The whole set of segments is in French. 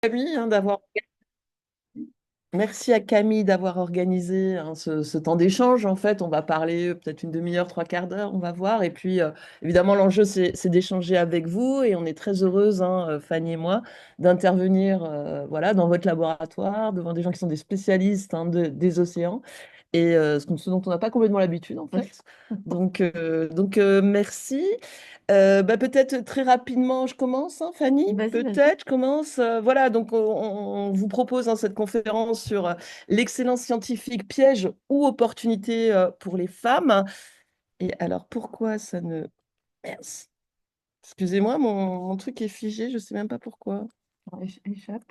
Camille, merci à Camille d'avoir organisé ce temps d'échange. En fait, on va parler peut-être une demi-heure, trois quarts d'heure, on va voir. Et puis, évidemment, l'enjeu, c'est d'échanger avec vous. Et on est très heureuse, Fanny et moi, d'intervenir voilà, dans votre laboratoire, devant des gens qui sont des spécialistes des océans. Et ce dont on n'a pas complètement l'habitude, en fait. Donc, merci. Peut-être très rapidement, je commence, Fanny. Vas-y, vas-y. Peut-être, je commence. Voilà, donc on vous propose cette conférence sur l'excellence scientifique, piège ou opportunité pour les femmes. Et alors, pourquoi ça ne... Mince. Excusez-moi, mon truc est figé, je ne sais même pas pourquoi. Échappe,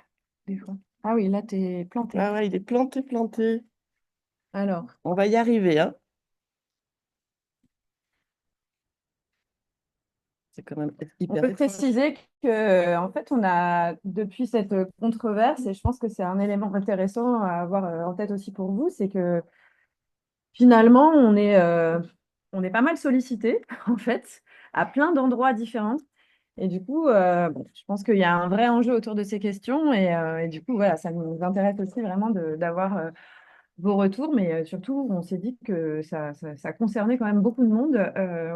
des fois. Ah oui, là, t'es planté. Ah ouais, il est planté, planté. Alors, On va y arriver, hein. C'est quand même on hyper peut étrange. préciser que, en fait, on a, depuis cette controverse, et je pense que c'est un élément intéressant à avoir en tête aussi pour vous, c'est que finalement, on est pas mal sollicité, en fait, à plein d'endroits différents. Et du coup, bon, je pense qu'il y a un vrai enjeu autour de ces questions. Et du coup, voilà, ça nous intéresse aussi vraiment d'avoir vos retours. Mais surtout, on s'est dit que ça concernait quand même beaucoup de monde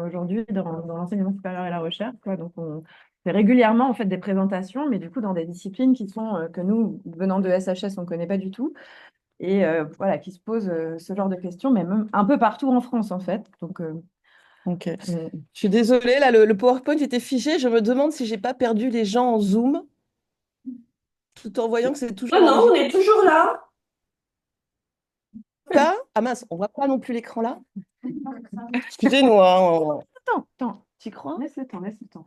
aujourd'hui dans l'enseignement supérieur et la recherche, quoi. Donc, on fait régulièrement en fait, des présentations, mais du coup, dans des disciplines qui sont que nous, venant de SHS, on ne connaît pas du tout. Et voilà, qui se posent ce genre de questions, mais même un peu partout en France, en fait. Donc, Ok. on- Je suis désolée, là, le PowerPoint était figé. Je me demande si j'ai pas perdu les gens en Zoom, tout en voyant que c'est toujours Non, non, on enregistré. est toujours là. Pas? Ah mince, on voit pas non plus l'écran là. Excusez-nous, Attends, attends, T'y crois? laisse le temps, laisse le temps.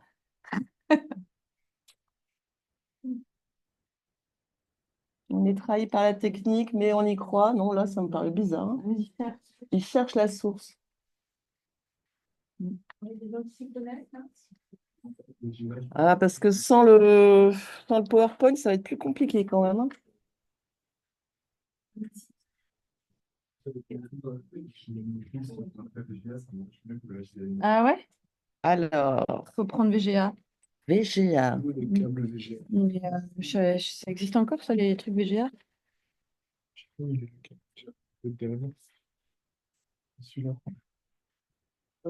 On est trahi par la technique, mais on y croit. Non, là, ça me paraît bizarre. Vas-y, cherche. Ils cherchent la source. Ah, parce que sans le PowerPoint, ça va être plus compliqué quand même, hein. Ah ouais? Alors, Faut prendre VGA. VGA. Mais, ça existe encore, ça, les trucs VGA?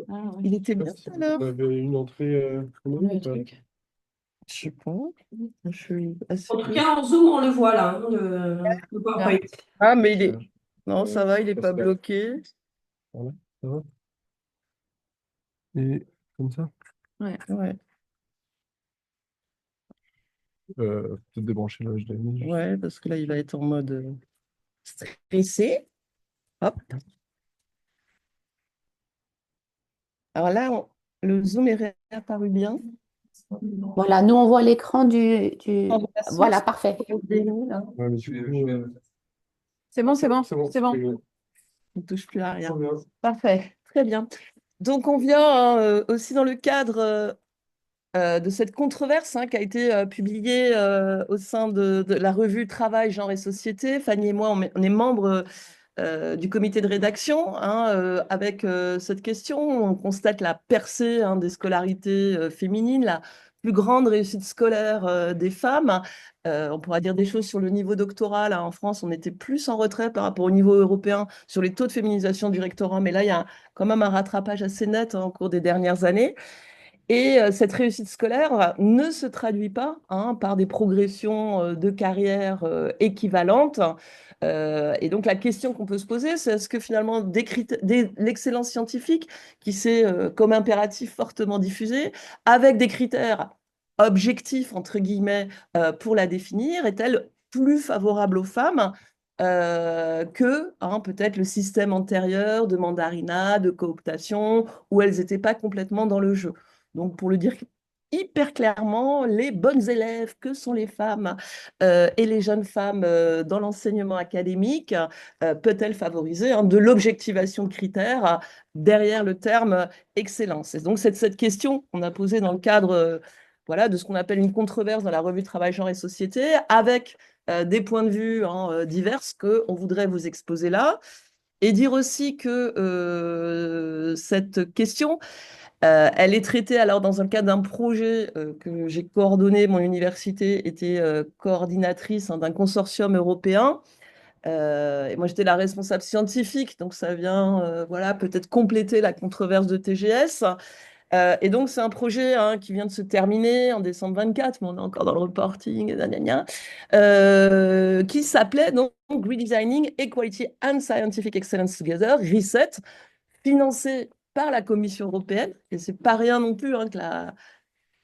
Ah ouais. Il était bien tout à l'heure. Une entrée commune Le ou pas? truc. Je sais pas. Je suis assez... En tout cas, en Zoom, on le voit là, hein, le Là. PowerPoint. Ah, mais il est... Ah, Non, ça va, il n'est pas Pascal. bloqué. Voilà, ça va. Et comme ça, Ouais. Ouais, peut-être débrancher le HDMI. ouais, parce que là, il va être en mode stressé. Hop. Alors là, le zoom est réapparu bien. Voilà, nous on voit l'écran On voit la Voilà, source parfait. SDI, là. Ouais, mais du coup, C'est bon, c'est bon, c'est bon. c'est bon. On ne touche plus à rien. Trop bien. Parfait, très bien. Donc, on vient aussi dans le cadre de cette controverse qui a été publiée au sein de la revue Travail, Genre et Société. Fanny et moi, on est membres du comité de rédaction avec cette question. On constate la percée des scolarités féminines, la plus grande réussite scolaire des femmes. On pourra dire des choses sur le niveau doctoral. En France, on était plus en retrait par rapport au niveau européen sur les taux de féminisation du rectorat, mais là, il y a quand même un rattrapage assez net au cours des dernières années. Et cette réussite scolaire ne se traduit pas par des progressions de carrière équivalentes. Et donc la question qu'on peut se poser, c'est est-ce que finalement l'excellence scientifique, qui s'est comme impératif fortement diffusée, avec des critères objectifs, entre guillemets, pour la définir, est-elle plus favorable aux femmes que peut-être le système antérieur de mandarinat, de cooptation, où elles n'étaient pas complètement dans le jeu? Donc, pour le dire hyper clairement, les bonnes élèves que sont les femmes et les jeunes femmes dans l'enseignement académique, peut-elle favoriser de l'objectivation de critères derrière le terme excellence? Et donc, cette question qu'on a posée dans le cadre voilà, de ce qu'on appelle une controverse dans la revue Travail, Genre et Société, avec des points de vue divers qu'on voudrait vous exposer là, et dire aussi que cette question Elle est traitée alors dans le cadre d'un projet que j'ai coordonné. Mon université était coordinatrice, hein, d'un consortium européen. Et moi, j'étais la responsable scientifique, donc ça vient voilà, peut-être compléter la controverse de TGS. Et donc, c'est un projet, hein, qui vient de se terminer en décembre 24, mais on est encore dans le reporting, gna, gna, gna, qui s'appelait donc Redesigning Equality and Scientific Excellence Together, RESET, financé par la Commission européenne. Et c'est pas rien non plus, hein, que la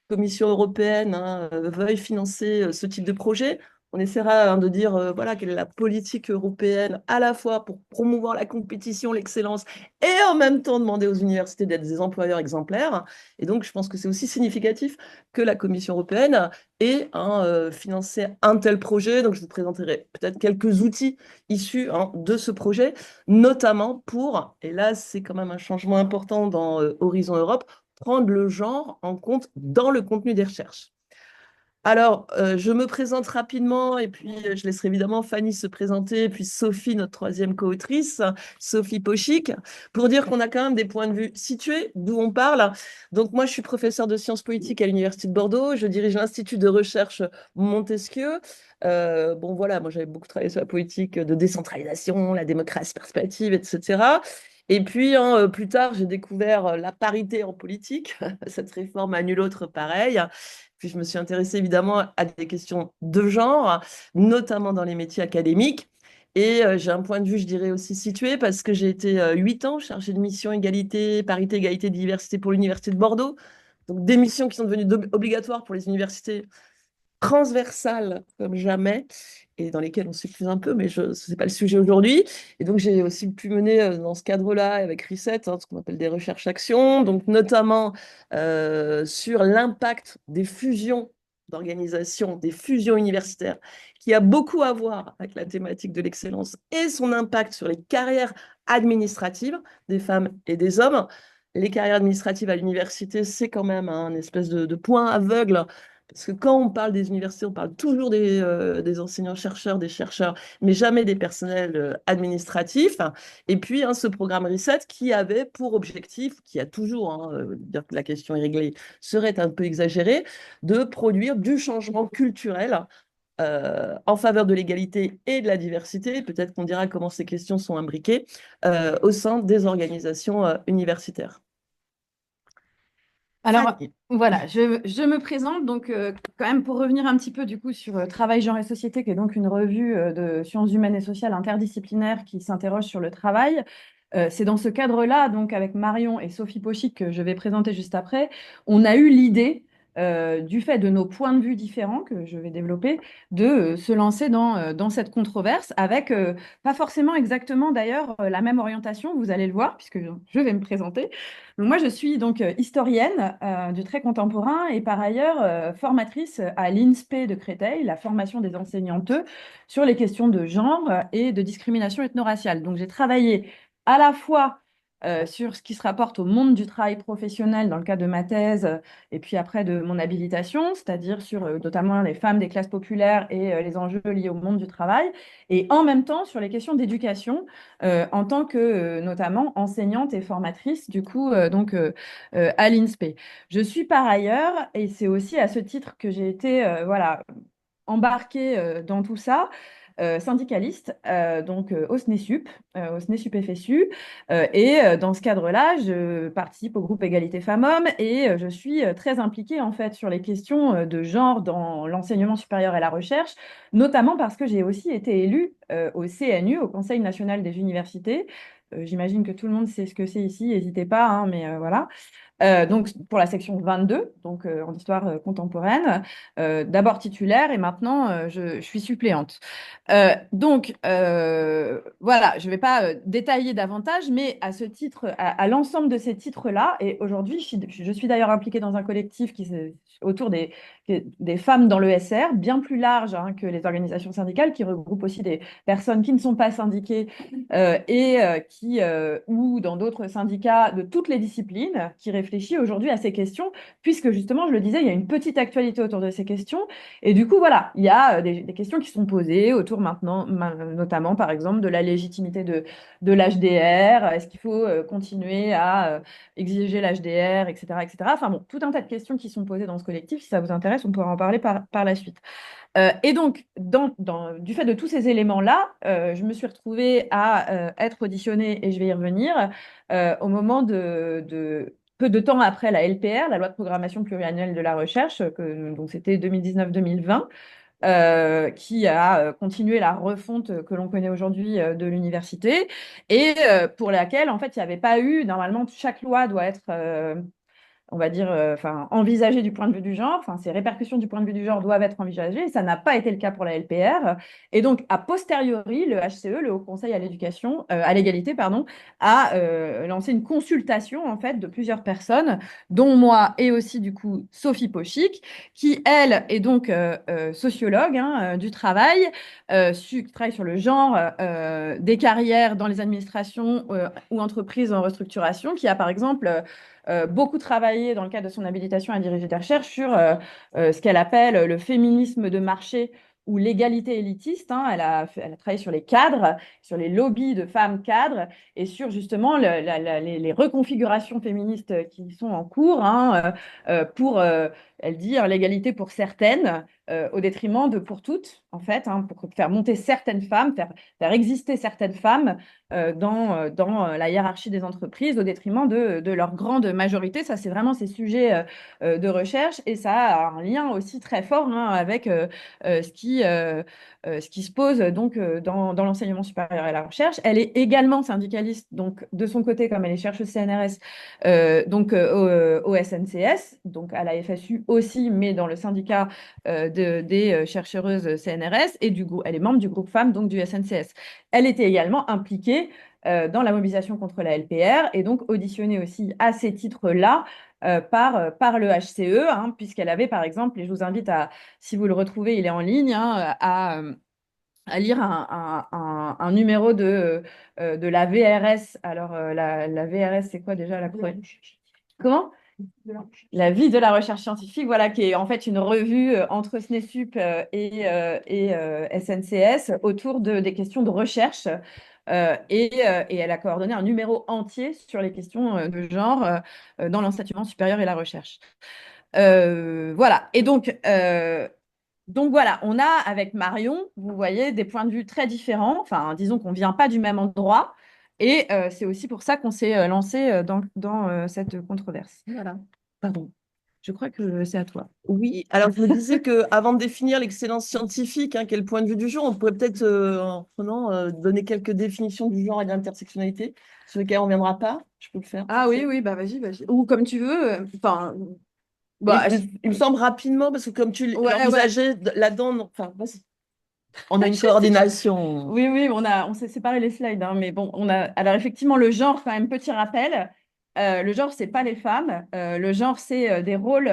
Commission européenne, hein, veuille financer ce type de projet. On essaiera, hein, de dire voilà, quelle est la politique européenne à la fois pour promouvoir la compétition, l'excellence et en même temps demander aux universités d'être des employeurs exemplaires. Et donc, je pense que c'est aussi significatif que la Commission européenne ait, hein, financé un tel projet. Donc, je vous présenterai peut-être quelques outils issus, hein, de ce projet, notamment pour, et là, c'est quand même un changement important dans Horizon Europe, prendre le genre en compte dans le contenu des recherches. Alors, je me présente rapidement et puis je laisserai évidemment Fanny se présenter, puis Sophie, notre troisième co-autrice, Sophie Pochic, pour dire qu'on a quand même des points de vue situés, d'où on parle. Donc, moi, je suis professeure de sciences politiques à l'Université de Bordeaux. Je dirige l'Institut de recherche Montesquieu. Bon, voilà, moi, j'avais beaucoup travaillé sur la politique de décentralisation, la démocratie participative, etc. Et puis, hein, plus tard, j'ai découvert la parité en politique, cette réforme à nul autre pareil. Puis je me suis intéressée évidemment à des questions de genre, notamment dans les métiers académiques. Et j'ai un point de vue, je dirais, aussi situé parce que j'ai été 8 ans chargée de mission égalité, parité, égalité, diversité pour l'Université de Bordeaux. Donc des missions qui sont devenues obligatoires pour les universités, transversales comme jamais, et dans lesquelles on s'épuise un peu, mais ce n'est pas le sujet aujourd'hui. Et donc, j'ai aussi pu mener dans ce cadre-là, avec Reset, hein, ce qu'on appelle des recherches-actions, donc notamment sur l'impact des fusions d'organisations, des fusions universitaires, qui a beaucoup à voir avec la thématique de l'excellence et son impact sur les carrières administratives des femmes et des hommes. Les carrières administratives à l'université, c'est quand même un espèce de point aveugle parce que quand on parle des universités, on parle toujours des enseignants-chercheurs, des chercheurs, mais jamais des personnels administratifs. Et puis, hein, ce programme Reset qui avait pour objectif, qui a toujours, hein, dire que la question est réglée serait un peu exagéré, de produire du changement culturel en faveur de l'égalité et de la diversité. Peut-être qu'on dira comment ces questions sont imbriquées au sein des organisations universitaires. Alors, Fanny. voilà, je me présente donc quand même pour revenir un petit peu du coup sur Travail, genre et société, qui est donc une revue de sciences humaines et sociales interdisciplinaires qui s'interroge sur le travail. C'est dans ce cadre-là, donc avec Marion et Sophie Pochic, que je vais présenter juste après, on a eu l'idée, du fait de nos points de vue différents que je vais développer, de se lancer dans cette controverse avec pas forcément exactement d'ailleurs la même orientation, vous allez le voir, puisque je vais me présenter. Donc moi, je suis donc historienne du trait contemporain et par ailleurs formatrice à l'INSPE de Créteil, la formation des enseignantes sur les questions de genre et de discrimination ethno-raciale. Donc j'ai travaillé à la fois sur ce qui se rapporte au monde du travail professionnel dans le cadre de ma thèse et puis après de mon habilitation, c'est-à-dire sur notamment les femmes des classes populaires et les enjeux liés au monde du travail, et en même temps sur les questions d'éducation en tant que notamment enseignante et formatrice du coup à l'INSPE. Je suis par ailleurs, et c'est aussi à ce titre que j'ai été voilà, embarquée dans tout ça, syndicaliste au SNESUP, au SNESUP FSU. Dans ce cadre-là, je participe au groupe Égalité Femmes-Hommes et je suis très impliquée en fait sur les questions de genre dans l'enseignement supérieur et la recherche, notamment parce que j'ai aussi été élue au CNU, au Conseil national des universités. J'imagine que tout le monde sait ce que c'est ici, n'hésitez pas, hein, mais voilà. Donc pour la section 22, donc en histoire contemporaine, d'abord titulaire et maintenant je suis suppléante. Voilà, je ne vais pas détailler davantage, mais à ce titre, à l'ensemble de ces titres-là, et aujourd'hui, je suis d'ailleurs impliquée dans un collectif autour des femmes dans le SR, bien plus large que les organisations syndicales, qui regroupent aussi des personnes qui ne sont pas syndiquées ou dans d'autres syndicats de toutes les disciplines, qui réfléchit aujourd'hui à ces questions, puisque justement, je le disais, il y a une petite actualité autour de ces questions. Et du coup, voilà, il y a des questions qui sont posées autour maintenant, notamment par exemple de la légitimité de l'HDR. Est-ce qu'il faut continuer à exiger l'HDR, etc., etc. Enfin bon, tout un tas de questions qui sont posées dans ce collectif. Si ça vous intéresse, on pourra en parler par la suite. Et donc, du fait de tous ces éléments-là, je me suis retrouvée à être auditionnée, et je vais y revenir, au moment peu de temps après la LPR, la loi de programmation pluriannuelle de la recherche, donc c'était 2019-2020, qui a continué la refonte que l'on connaît aujourd'hui de l'université, et pour laquelle, en fait, il n'y avait pas eu, normalement, chaque loi doit être on va dire, envisagées du point de vue du genre, ces répercussions du point de vue du genre doivent être envisagées, et ça n'a pas été le cas pour la LPR. Et donc, a posteriori, le HCE, le Haut Conseil à l'éducation, à l'égalité, pardon, a lancé une consultation, en fait, de plusieurs personnes, dont moi et aussi, du coup, Sophie Pochic, qui, elle, est donc sociologue du travail, qui travaille sur le genre des carrières dans les administrations ou entreprises en restructuration, qui a, par exemple, beaucoup travaillé dans le cadre de son habilitation à diriger des recherches sur ce qu'elle appelle le féminisme de marché ou l'égalité élitiste. Elle a travaillé sur les cadres, sur les lobbies de femmes cadres et sur justement les reconfigurations féministes qui sont en cours pour, elle dit, l'égalité pour certaines au détriment de pour toutes, en fait, pour faire monter certaines femmes, faire exister certaines femmes dans la hiérarchie des entreprises au détriment de leur grande majorité. Ça, c'est vraiment ces sujets de recherche, et ça a un lien aussi très fort avec ce qui se pose donc dans l'enseignement supérieur et la recherche. Elle est également syndicaliste, donc de son côté, comme elle est chercheuse CNRS, au SNCS, donc à la FSU aussi, mais dans le syndicat des chercheuses CNRS, et elle est membre du groupe femmes, donc du SNCS. Elle était également impliquée dans la mobilisation contre la LPR, et donc auditionnée aussi à ces titres-là par le HCE, puisqu'elle avait, par exemple, et je vous invite si vous le retrouvez, il est en ligne, à lire un numéro de la VRS. Alors, la VRS, c'est quoi déjà Comment? La vie de la recherche scientifique, voilà, qui est en fait une revue entre SNESUP et SNCS autour des questions de recherche. Et elle a coordonné un numéro entier sur les questions de genre dans l'enseignement supérieur et la recherche. Voilà. Et donc voilà, on a avec Marion, vous voyez, des points de vue très différents. Enfin, disons qu'on ne vient pas du même endroit. Et c'est aussi pour ça qu'on s'est lancé dans cette controverse. Voilà. Pardon. Je crois que c'est à toi. Oui, alors je me disais qu'avant de définir l'excellence scientifique, qui est le point de vue du genre, on pourrait peut-être, en prenant, donner quelques définitions du genre et de l'intersectionnalité, sur lesquelles on ne reviendra pas. Je peux le faire. Ah oui, oui, bah vas-y, vas-y. Ou comme tu veux. Enfin, il me semble rapidement, parce que comme tu l'envisageais là-dedans, enfin, vas-y. On a une coordination. Oui, oui, on s'est séparé les slides, mais bon, alors effectivement, le genre, quand même, petit rappel, le genre, c'est pas les femmes. Le genre, c'est des rôles,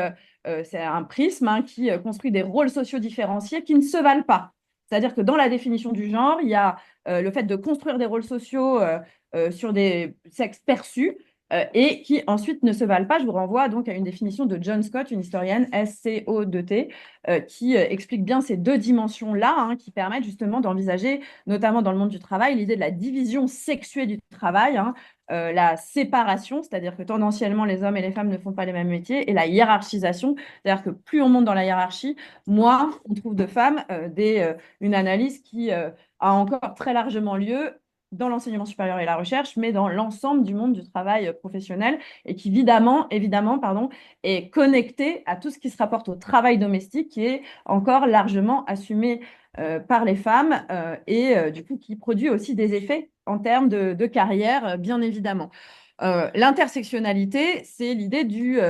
c'est un prisme qui construit des rôles sociaux différenciés qui ne se valent pas. C'est-à-dire que dans la définition du genre, il y a le fait de construire des rôles sociaux sur des sexes perçus et qui ensuite ne se valent pas. Je vous renvoie donc à une définition de John Scott, une historienne, SCO2T, qui explique bien ces deux dimensions-là, qui permettent justement d'envisager, notamment dans le monde du travail, l'idée de la division sexuée du travail, la séparation, c'est-à-dire que tendanciellement les hommes et les femmes ne font pas les mêmes métiers, et la hiérarchisation, c'est-à-dire que plus on monte dans la hiérarchie, moins on trouve de femmes, une analyse qui a encore très largement lieu dans l'enseignement supérieur et la recherche, mais dans l'ensemble du monde du travail professionnel, et qui évidemment, pardon, est connecté à tout ce qui se rapporte au travail domestique, qui est encore largement assumé par les femmes et du coup qui produit aussi des effets en termes de carrière, bien évidemment. L'intersectionnalité, c'est l'idée du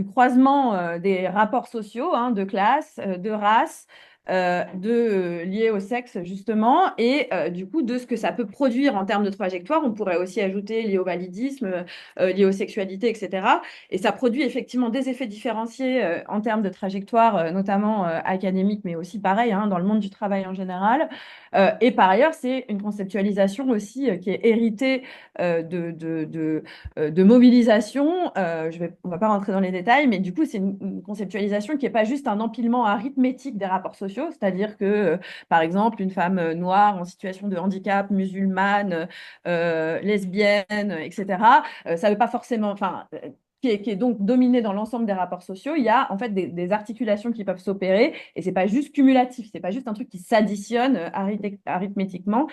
croisement des rapports sociaux, de classe, de race, liées au sexe, justement, et du coup, de ce que ça peut produire en termes de trajectoire. On pourrait aussi ajouter lié au validisme, lié aux sexualités, etc. Et ça produit effectivement des effets différenciés en termes de trajectoire, notamment académique, mais aussi pareil, hein, dans le monde du travail en général. Et par ailleurs, c'est une conceptualisation aussi qui est héritée de mobilisation. On ne va pas rentrer dans les détails, mais du coup, c'est une conceptualisation qui n'est pas juste un empilement arithmétique des rapports sociaux, c'est-à-dire que, par exemple, une femme noire en situation de handicap, musulmane, lesbienne, etc., ça ne veut pas forcément, enfin, qui est donc dominée dans l'ensemble des rapports sociaux, il y a en fait des articulations qui peuvent s'opérer et c'est pas juste cumulatif, c'est pas juste un truc qui s'additionne arithmétiquement.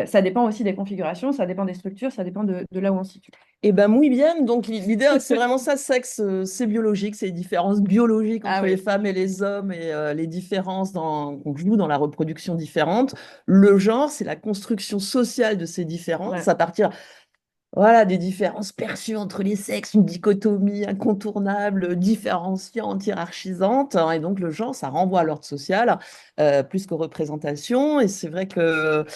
Ça dépend aussi des configurations, ça dépend des structures, ça dépend de là où on se situe. Et ben muy bien. Donc l'idée, c'est vraiment ça, sexe, c'est biologique, c'est les différences biologiques entre Ah les oui. femmes et les hommes et les différences qu'on joue dans la reproduction différente. Le genre, c'est la construction sociale de ces différences Ouais. à partir voilà, des différences perçues entre les sexes, une dichotomie incontournable, différenciante, hiérarchisante. Et donc, le genre, ça renvoie à l'ordre social plus qu'aux représentations. Et c'est vrai que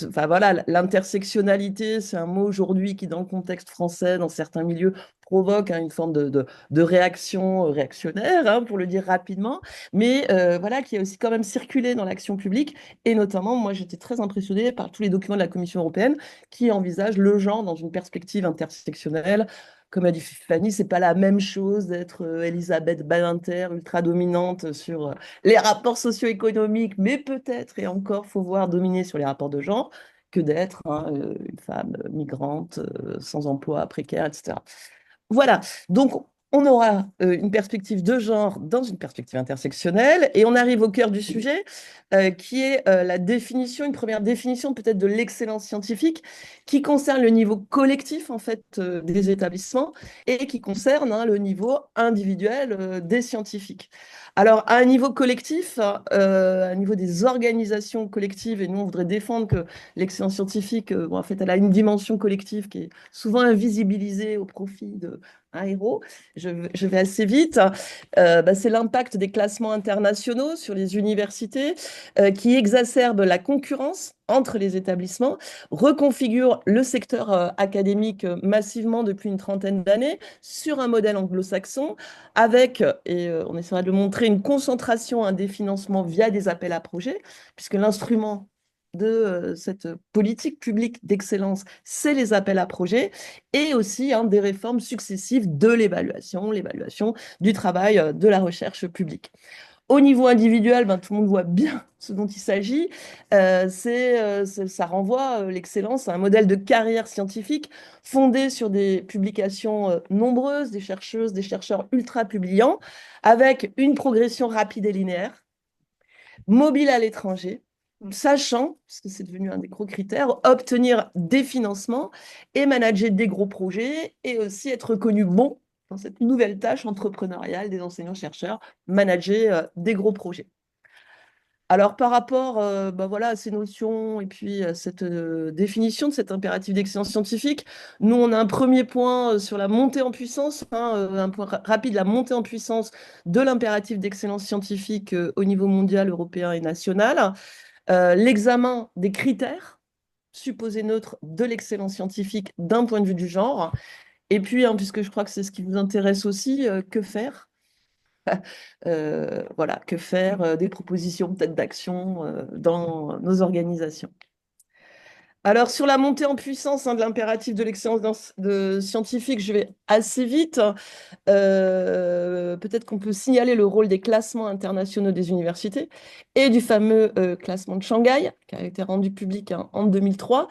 enfin, voilà, l'intersectionnalité, c'est un mot aujourd'hui qui, dans le contexte français, dans certains milieux, provoque une forme de réaction réactionnaire, hein, pour le dire rapidement, mais voilà, qui a aussi quand même circulé dans l'action publique. Et notamment, moi, j'étais très impressionnée par tous les documents de la Commission européenne qui envisage le genre dans une perspective intersectionnelle. Comme a dit Fanny, c'est pas la même chose d'être Elisabeth Badinter, ultra dominante sur les rapports socio-économiques, mais peut-être, et encore, faut voir dominer sur les rapports de genre, que d'être une femme migrante, sans emploi, précaire, etc. Voilà, donc on aura une perspective de genre dans une perspective intersectionnelle, et on arrive au cœur du sujet, qui est la définition, une première définition peut-être de l'excellence scientifique, qui concerne le niveau collectif en fait des établissements et qui concerne le niveau individuel des scientifiques. Alors, à un niveau collectif, à un niveau des organisations collectives, et nous on voudrait défendre que l'excellence scientifique, bon, en fait, elle a une dimension collective qui est souvent invisibilisée au profit d'un héros. Je vais assez vite. C'est l'impact des classements internationaux sur les universités qui exacerbe la concurrence entre les établissements, reconfigure le secteur académique massivement depuis une trentaine d'années sur un modèle anglo-saxon avec, et on essaiera de le montrer, une concentration des financements via des appels à projets, puisque l'instrument de cette politique publique d'excellence, c'est les appels à projets et aussi des réformes successives de l'évaluation du travail de la recherche publique. Au niveau individuel, tout le monde voit bien ce dont il s'agit. Ça renvoie l'excellence à un modèle de carrière scientifique fondé sur des publications nombreuses, des chercheuses, des chercheurs ultra publiants, avec une progression rapide et linéaire, mobile à l'étranger, sachant, parce que c'est devenu un des gros critères, obtenir des financements et manager des gros projets et aussi être reconnu bon dans cette nouvelle tâche entrepreneuriale des enseignants-chercheurs, manager des gros projets. Alors, par rapport voilà, à ces notions et puis à cette définition de cet impératif d'excellence scientifique, nous, on a un premier point sur la montée en puissance, un point rapide, la montée en puissance de l'impératif d'excellence scientifique au niveau mondial, européen et national, l'examen des critères supposés neutres de l'excellence scientifique d'un point de vue du genre, et puis, puisque je crois que c'est ce qui vous intéresse aussi, que faire? Voilà, que faire des propositions peut-être d'action dans nos organisations. Alors, sur la montée en puissance de l'impératif de l'excellence scientifique, je vais assez vite. Peut-être qu'on peut signaler le rôle des classements internationaux des universités et du fameux classement de Shanghai, qui a été rendu public en 2003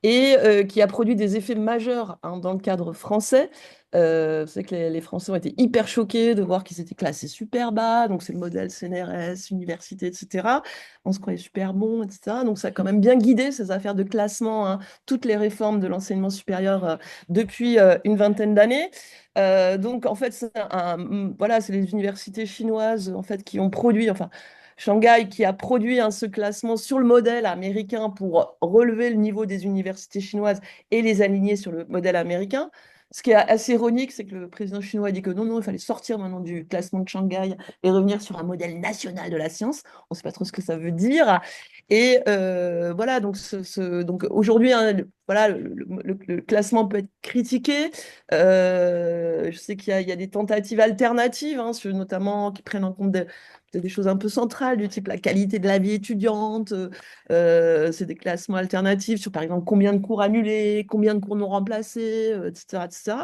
et qui a produit des effets majeurs dans le cadre français. Vous savez que les Français ont été hyper choqués de voir qu'ils étaient classés super bas, donc c'est le modèle CNRS, université, etc. On se croyait super bon, etc. Donc ça a quand même bien guidé ces affaires de classement, toutes les réformes de l'enseignement supérieur depuis une vingtaine d'années. Donc en fait, voilà, c'est les universités chinoises en fait, qui ont produit, enfin, Shanghai qui a produit ce classement sur le modèle américain pour relever le niveau des universités chinoises et les aligner sur le modèle américain. Ce qui est assez ironique, c'est que le président chinois a dit que non, non, il fallait sortir maintenant du classement de Shanghai et revenir sur un modèle national de la science. On ne sait pas trop ce que ça veut dire. Et voilà, donc, donc aujourd'hui, hein, voilà, le classement peut être critiqué. Je sais qu'il y a des tentatives alternatives, hein, notamment qui prennent en compte des choses un peu centrales, du type la qualité de la vie étudiante. C'est des classements alternatifs sur, par exemple, combien de cours annulés, combien de cours non remplacés, etc., etc.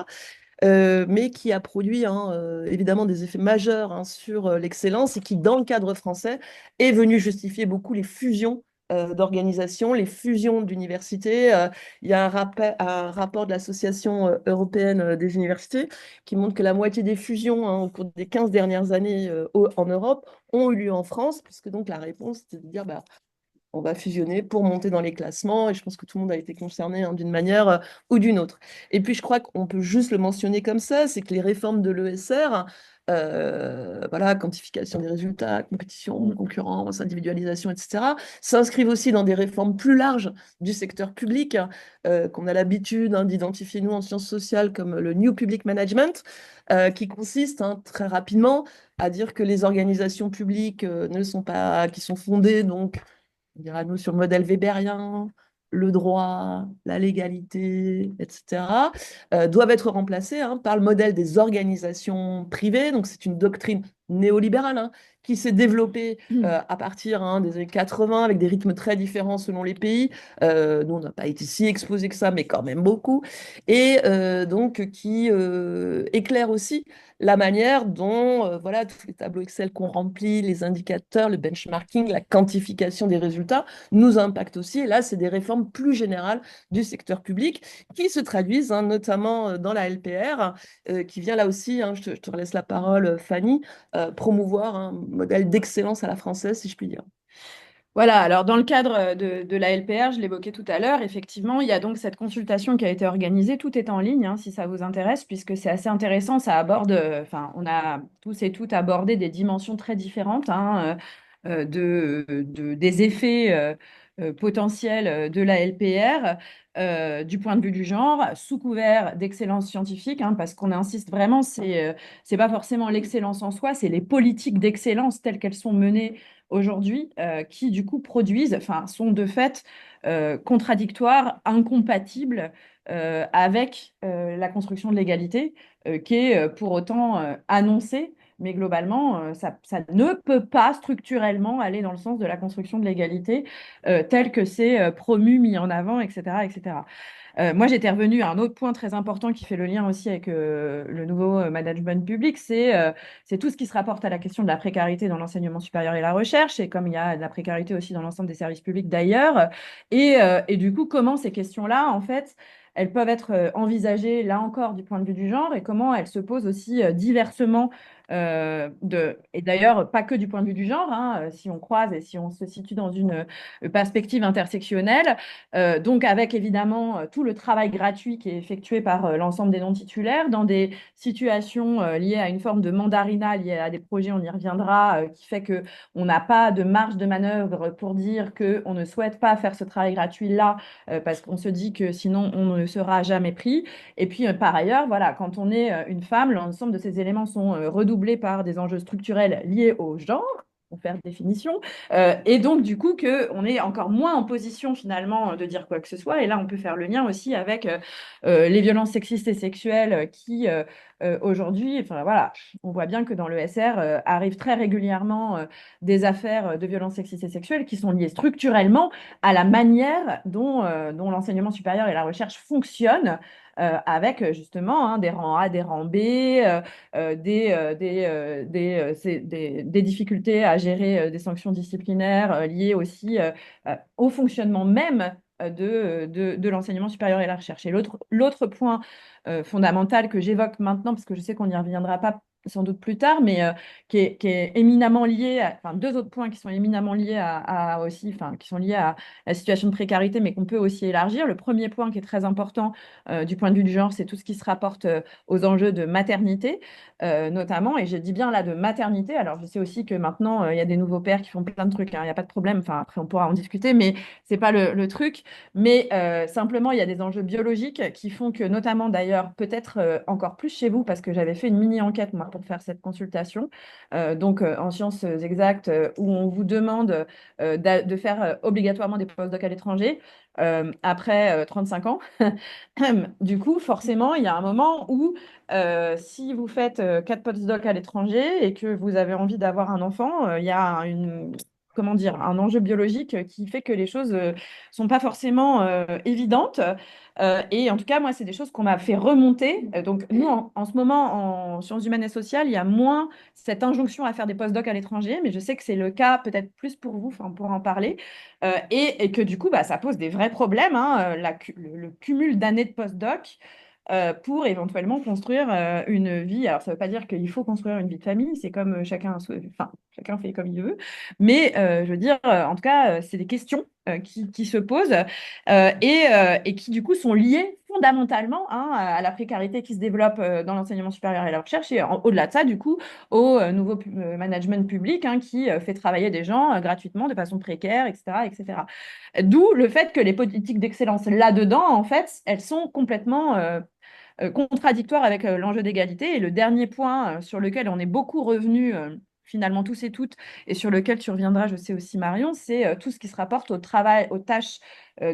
Mais qui a produit hein, évidemment des effets majeurs hein, sur l'excellence et qui, dans le cadre français, est venu justifier beaucoup les fusions d'organisations, les fusions d'universités. Il y a un rapport de l'Association européenne des universités qui montre que la moitié des fusions hein, au cours des 15 dernières années en Europe ont eu lieu en France, puisque donc la réponse, c'était de dire bah, on va fusionner pour monter dans les classements. Et je pense que tout le monde a été concerné hein, d'une manière ou d'une autre. Et puis, je crois qu'on peut juste le mentionner comme ça, c'est que les réformes de l'ESR, voilà, quantification des résultats, compétition, concurrence, individualisation, etc., s'inscrivent aussi dans des réformes plus larges du secteur public qu'on a l'habitude hein, d'identifier, nous, en sciences sociales, comme le New Public Management, qui consiste hein, très rapidement à dire que les organisations publiques ne sont pas, qui sont fondées donc on dira nous sur le modèle weberien, le droit, la légalité, etc., doivent être remplacés hein, par le modèle des organisations privées. Donc c'est une doctrine néolibérale hein, qui s'est développée à partir hein, des années 80 avec des rythmes très différents selon les pays. Nous, on n'a pas été si exposés que ça, mais quand même beaucoup. Et donc qui éclaire aussi la manière dont voilà, tous les tableaux Excel qu'on remplit, les indicateurs, le benchmarking, la quantification des résultats nous impactent aussi. Et là, c'est des réformes plus générales du secteur public qui se traduisent hein, notamment dans la LPR, qui vient là aussi, hein, je te laisse la parole Fanny, promouvoir un modèle d'excellence à la française, si je puis dire. Voilà, alors dans le cadre de la LPR, je l'évoquais tout à l'heure, effectivement, il y a donc cette consultation qui a été organisée, tout est en ligne, hein, si ça vous intéresse, puisque c'est assez intéressant, ça aborde, enfin, on a tous et toutes abordé des dimensions très différentes hein, des effets potentiels de la LPR du point de vue du genre, sous couvert d'excellence scientifique, hein, parce qu'on insiste vraiment, c'est pas forcément l'excellence en soi, c'est les politiques d'excellence telles qu'elles sont menées aujourd'hui qui, du coup, produisent, enfin, sont de fait contradictoires, incompatibles avec la construction de l'égalité, qui est pour autant annoncée. Mais globalement, ça ne peut pas structurellement aller dans le sens de la construction de l'égalité tel que c'est promu, mis en avant, etc., etc. Moi, j'étais revenue à un autre point très important qui fait le lien aussi avec le nouveau management public, c'est tout ce qui se rapporte à la question de la précarité dans l'enseignement supérieur et la recherche, et comme il y a de la précarité aussi dans l'ensemble des services publics d'ailleurs, et du coup, comment ces questions-là, en fait, elles peuvent être envisagées là encore du point de vue du genre, et comment elles se posent aussi diversement et d'ailleurs, pas que du point de vue du genre, hein, si on croise et si on se situe dans une perspective intersectionnelle, donc avec évidemment tout le travail gratuit qui est effectué par l'ensemble des non-titulaires dans des situations liées à une forme de mandarinat, liées à des projets, on y reviendra, qui fait qu'on n'a pas de marge de manœuvre pour dire qu'on ne souhaite pas faire ce travail gratuit-là parce qu'on se dit que sinon on ne sera jamais pris. Et puis par ailleurs, voilà, quand on est une femme, l'ensemble de ces éléments sont redoublés par des enjeux structurels liés au genre pour faire définition, et donc du coup qu'on est encore moins en position finalement de dire quoi que ce soit, et là on peut faire le lien aussi avec les violences sexistes et sexuelles qui aujourd'hui, enfin voilà, on voit bien que dans le SR arrivent très régulièrement des affaires de violences sexistes et sexuelles qui sont liées structurellement à la manière dont l'enseignement supérieur et la recherche fonctionnent avec justement hein, des rangs A, des rangs B, des difficultés à gérer des sanctions disciplinaires liées aussi au fonctionnement même de l'enseignement supérieur et la recherche. Et l'autre point fondamental que j'évoque maintenant, parce que je sais qu'on n'y reviendra pas sans doute plus tard, mais qui est éminemment lié, enfin deux autres points qui sont éminemment liés aussi, enfin qui sont liés à la situation de précarité, mais qu'on peut aussi élargir. Le premier point qui est très important du point de vue du genre, c'est tout ce qui se rapporte aux enjeux de maternité, notamment, et je dis bien là de maternité. Alors je sais aussi que maintenant il y a des nouveaux pères qui font plein de trucs, hein, il n'y a pas de problème. Enfin après on pourra en discuter, mais c'est pas le truc. Mais simplement, il y a des enjeux biologiques qui font que, notamment d'ailleurs, peut-être encore plus chez vous, parce que j'avais fait une mini-enquête, moi, pour faire cette consultation, donc en sciences exactes, où on vous demande de faire obligatoirement des postdocs à l'étranger après 35 ans. Du coup, forcément, il y a un moment où, si vous faites 4 postdocs à l'étranger et que vous avez envie d'avoir un enfant, il y a comment dire, un enjeu biologique qui fait que les choses sont pas forcément évidentes. Et en tout cas, moi, c'est des choses qu'on m'a fait remonter. Donc, nous, en ce moment, en sciences humaines et sociales, il y a moins cette injonction à faire des postdocs à l'étranger, mais je sais que c'est le cas peut-être plus pour vous, enfin, pour en parler, et que du coup, bah, ça pose des vrais problèmes, hein, le cumul d'années de postdoc. Pour éventuellement construire une vie. Alors, ça ne veut pas dire qu'il faut construire une vie de famille, c'est comme enfin, chacun fait comme il veut, mais je veux dire, en tout cas, c'est des questions qui se posent et qui, du coup, sont liées fondamentalement hein, à la précarité qui se développe dans l'enseignement supérieur et la recherche, et au-delà de ça, du coup, au nouveau management public hein, qui fait travailler des gens gratuitement, de façon précaire, etc., etc. D'où le fait que les politiques d'excellence là-dedans, en fait, elles sont complètement contradictoire avec l'enjeu d'égalité. Et le dernier point sur lequel on est beaucoup revenu finalement tous et toutes, et sur lequel tu reviendras, je sais aussi Marion, c'est tout ce qui se rapporte au travail, aux tâches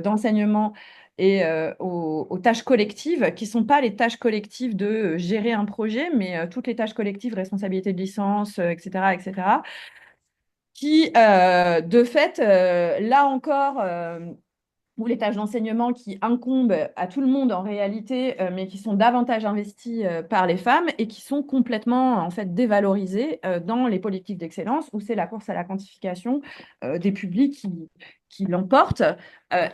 d'enseignement et aux tâches collectives, qui ne sont pas les tâches collectives de gérer un projet, mais toutes les tâches collectives, responsabilité de licence, etc., etc., qui, de fait, là encore, ou les tâches d'enseignement qui incombent à tout le monde en réalité, mais qui sont davantage investies par les femmes et qui sont complètement en fait dévalorisées dans les politiques d'excellence où c'est la course à la quantification des publics qui l'emportent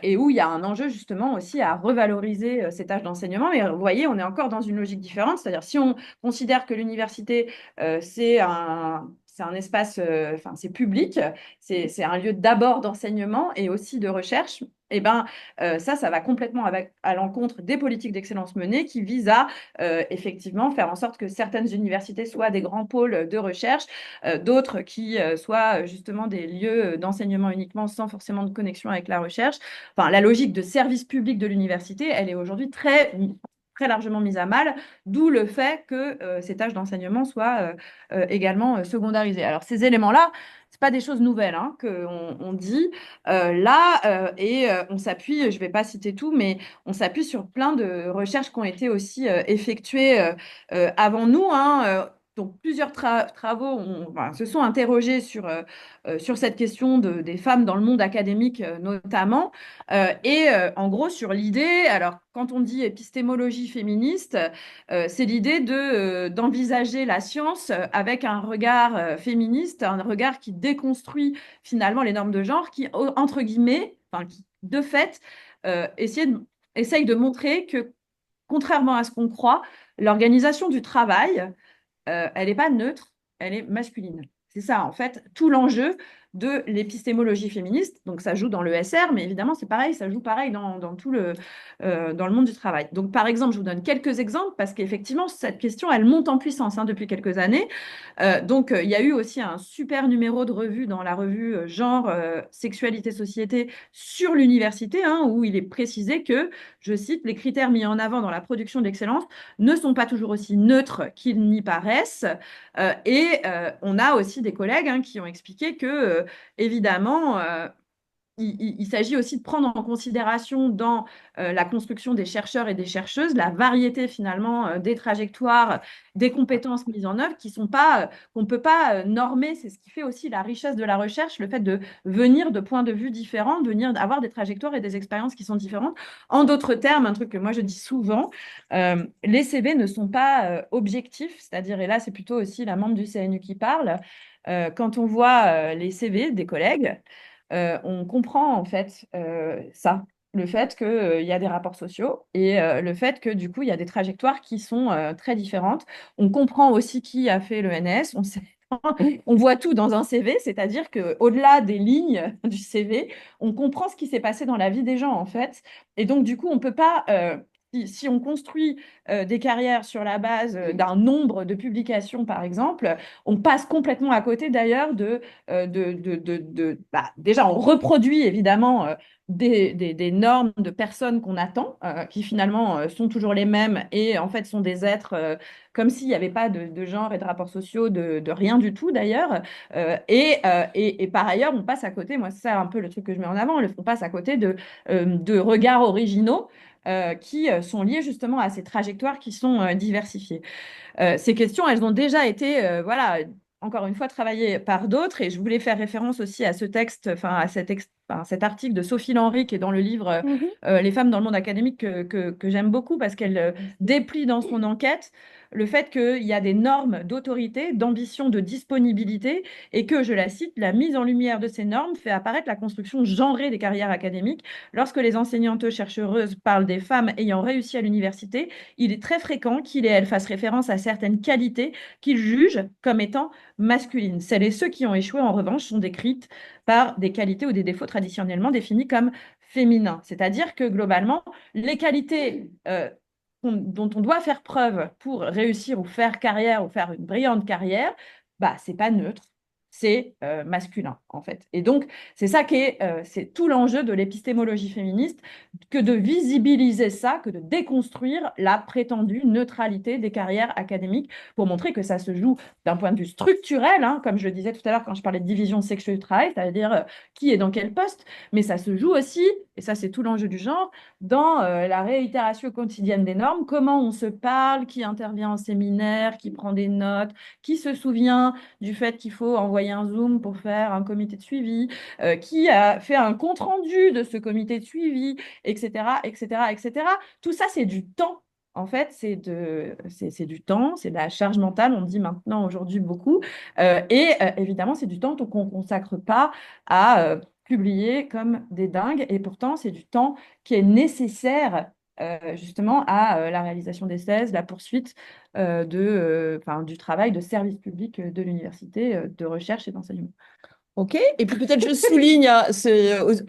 et où il y a un enjeu justement aussi à revaloriser ces tâches d'enseignement. Mais vous voyez, on est encore dans une logique différente, c'est-à-dire si on considère que l'université c'est un espace, enfin c'est public, c'est un lieu d'abord d'enseignement et aussi de recherche. Eh ben, ça va complètement à l'encontre des politiques d'excellence menées qui visent à effectivement faire en sorte que certaines universités soient des grands pôles de recherche, d'autres qui soient justement des lieux d'enseignement uniquement sans forcément de connexion avec la recherche. Enfin, la logique de service public de l'université, elle est aujourd'hui très largement mise à mal, d'où le fait que ces tâches d'enseignement soient également secondarisées. Alors, ces éléments-là, c'est pas des choses nouvelles hein, qu'on dit là, et on s'appuie, je ne vais pas citer tout, mais on s'appuie sur plein de recherches qui ont été aussi effectuées avant nous. Hein, donc, plusieurs travaux se sont interrogés sur cette question des femmes dans le monde académique notamment, et en gros sur l'idée, alors quand on dit épistémologie féministe, c'est l'idée d'envisager la science avec un regard féministe, un regard qui déconstruit finalement les normes de genre, qui, entre guillemets, enfin, qui, de fait, essaye de montrer que, contrairement à ce qu'on croit, l'organisation du travail, elle n'est pas neutre, elle est masculine. C'est ça, en fait, tout l'enjeu de l'épistémologie féministe. Donc, ça joue dans le SR, mais évidemment, c'est pareil, ça joue pareil dans tout dans le monde du travail. Donc, par exemple, je vous donne quelques exemples parce qu'effectivement, cette question, elle monte en puissance hein, depuis quelques années. Donc, il y a eu aussi un super numéro de revue dans la revue Genre, Sexualité, Société sur l'université, hein, où il est précisé que, je cite, les critères mis en avant dans la production d'excellence ne sont pas toujours aussi neutres qu'ils n'y paraissent. Et on a aussi des collègues hein, qui ont expliqué que, évidemment, il s'agit aussi de prendre en considération dans la construction des chercheurs et des chercheuses la variété finalement des trajectoires, des compétences mises en œuvre qui sont pas, qu'on ne peut pas normer. C'est ce qui fait aussi la richesse de la recherche, le fait de venir de points de vue différents, de venir avoir des trajectoires et des expériences qui sont différentes. En d'autres termes, un truc que moi je dis souvent, les CV ne sont pas objectifs, c'est-à-dire, et là c'est plutôt aussi la membre du CNU qui parle, quand on voit les CV des collègues, on comprend en fait ça. le fait qu'il y a des rapports sociaux et le fait que du coup, il y a des trajectoires qui sont très différentes. On comprend aussi qui a fait le NS, on voit tout dans un CV, c'est-à-dire qu'au-delà des lignes du CV, on comprend ce qui s'est passé dans la vie des gens, en fait. Et donc, du coup, on ne peut pas, si on construit des carrières sur la base d'un nombre de publications, par exemple, on passe complètement à côté d'ailleurs déjà, on reproduit évidemment des normes de personnes qu'on attend, qui finalement sont toujours les mêmes et en fait sont des êtres comme s'il n'y avait pas de genre et de rapports sociaux, de rien du tout d'ailleurs. Et par ailleurs, on passe à côté, moi c'est ça un peu le truc que je mets en avant, on passe à côté de regards originaux qui sont liés justement à ces trajectoires qui sont diversifiées. Ces questions, elles ont déjà été, voilà, encore une fois, travaillées par d'autres. Et je voulais faire référence aussi à ce texte, enfin à cet article de Sophie Lenry qui est dans le livre Les femmes dans le monde académique que j'aime beaucoup parce qu'elle déplie dans son enquête le fait qu'il y a des normes d'autorité, d'ambition, de disponibilité et que, je la cite, la mise en lumière de ces normes fait apparaître la construction genrée des carrières académiques. Lorsque les enseignantes chercheuses parlent des femmes ayant réussi à l'université, il est très fréquent qu'il et elle fassent référence à certaines qualités qu'ils jugent comme étant masculines. Celles et ceux qui ont échoué, en revanche, sont décrites par des qualités ou des défauts traditionnellement définis comme féminins. C'est-à-dire que globalement, les qualités dont on doit faire preuve pour réussir ou faire carrière ou faire une brillante carrière, bah, c'est pas neutre, c'est masculin en fait. Et donc, c'est ça qui est, c'est tout l'enjeu de l'épistémologie féministe, que de visibiliser ça, que de déconstruire la prétendue neutralité des carrières académiques pour montrer que ça se joue d'un point de vue structurel, hein, comme je le disais tout à l'heure quand je parlais de division sexuelle du travail, c'est-à-dire qui est dans quel poste, mais ça se joue aussi, et ça c'est tout l'enjeu du genre, dans la réitération quotidienne des normes, comment on se parle, qui intervient en séminaire, qui prend des notes, qui se souvient du fait qu'il faut envoyer un Zoom pour faire un comité de suivi, qui a fait un compte-rendu de ce comité de suivi, etc., etc., etc. Tout ça, c'est du temps. En fait, c'est du temps, c'est de la charge mentale, on dit maintenant aujourd'hui beaucoup. Évidemment, c'est du temps qu'on ne consacre pas à publier comme des dingues. Et pourtant, c'est du temps qui est nécessaire justement à la réalisation des thèses, la poursuite du travail de service public de l'université, de recherche et d'enseignement. Ok, et puis peut-être je souligne, hein,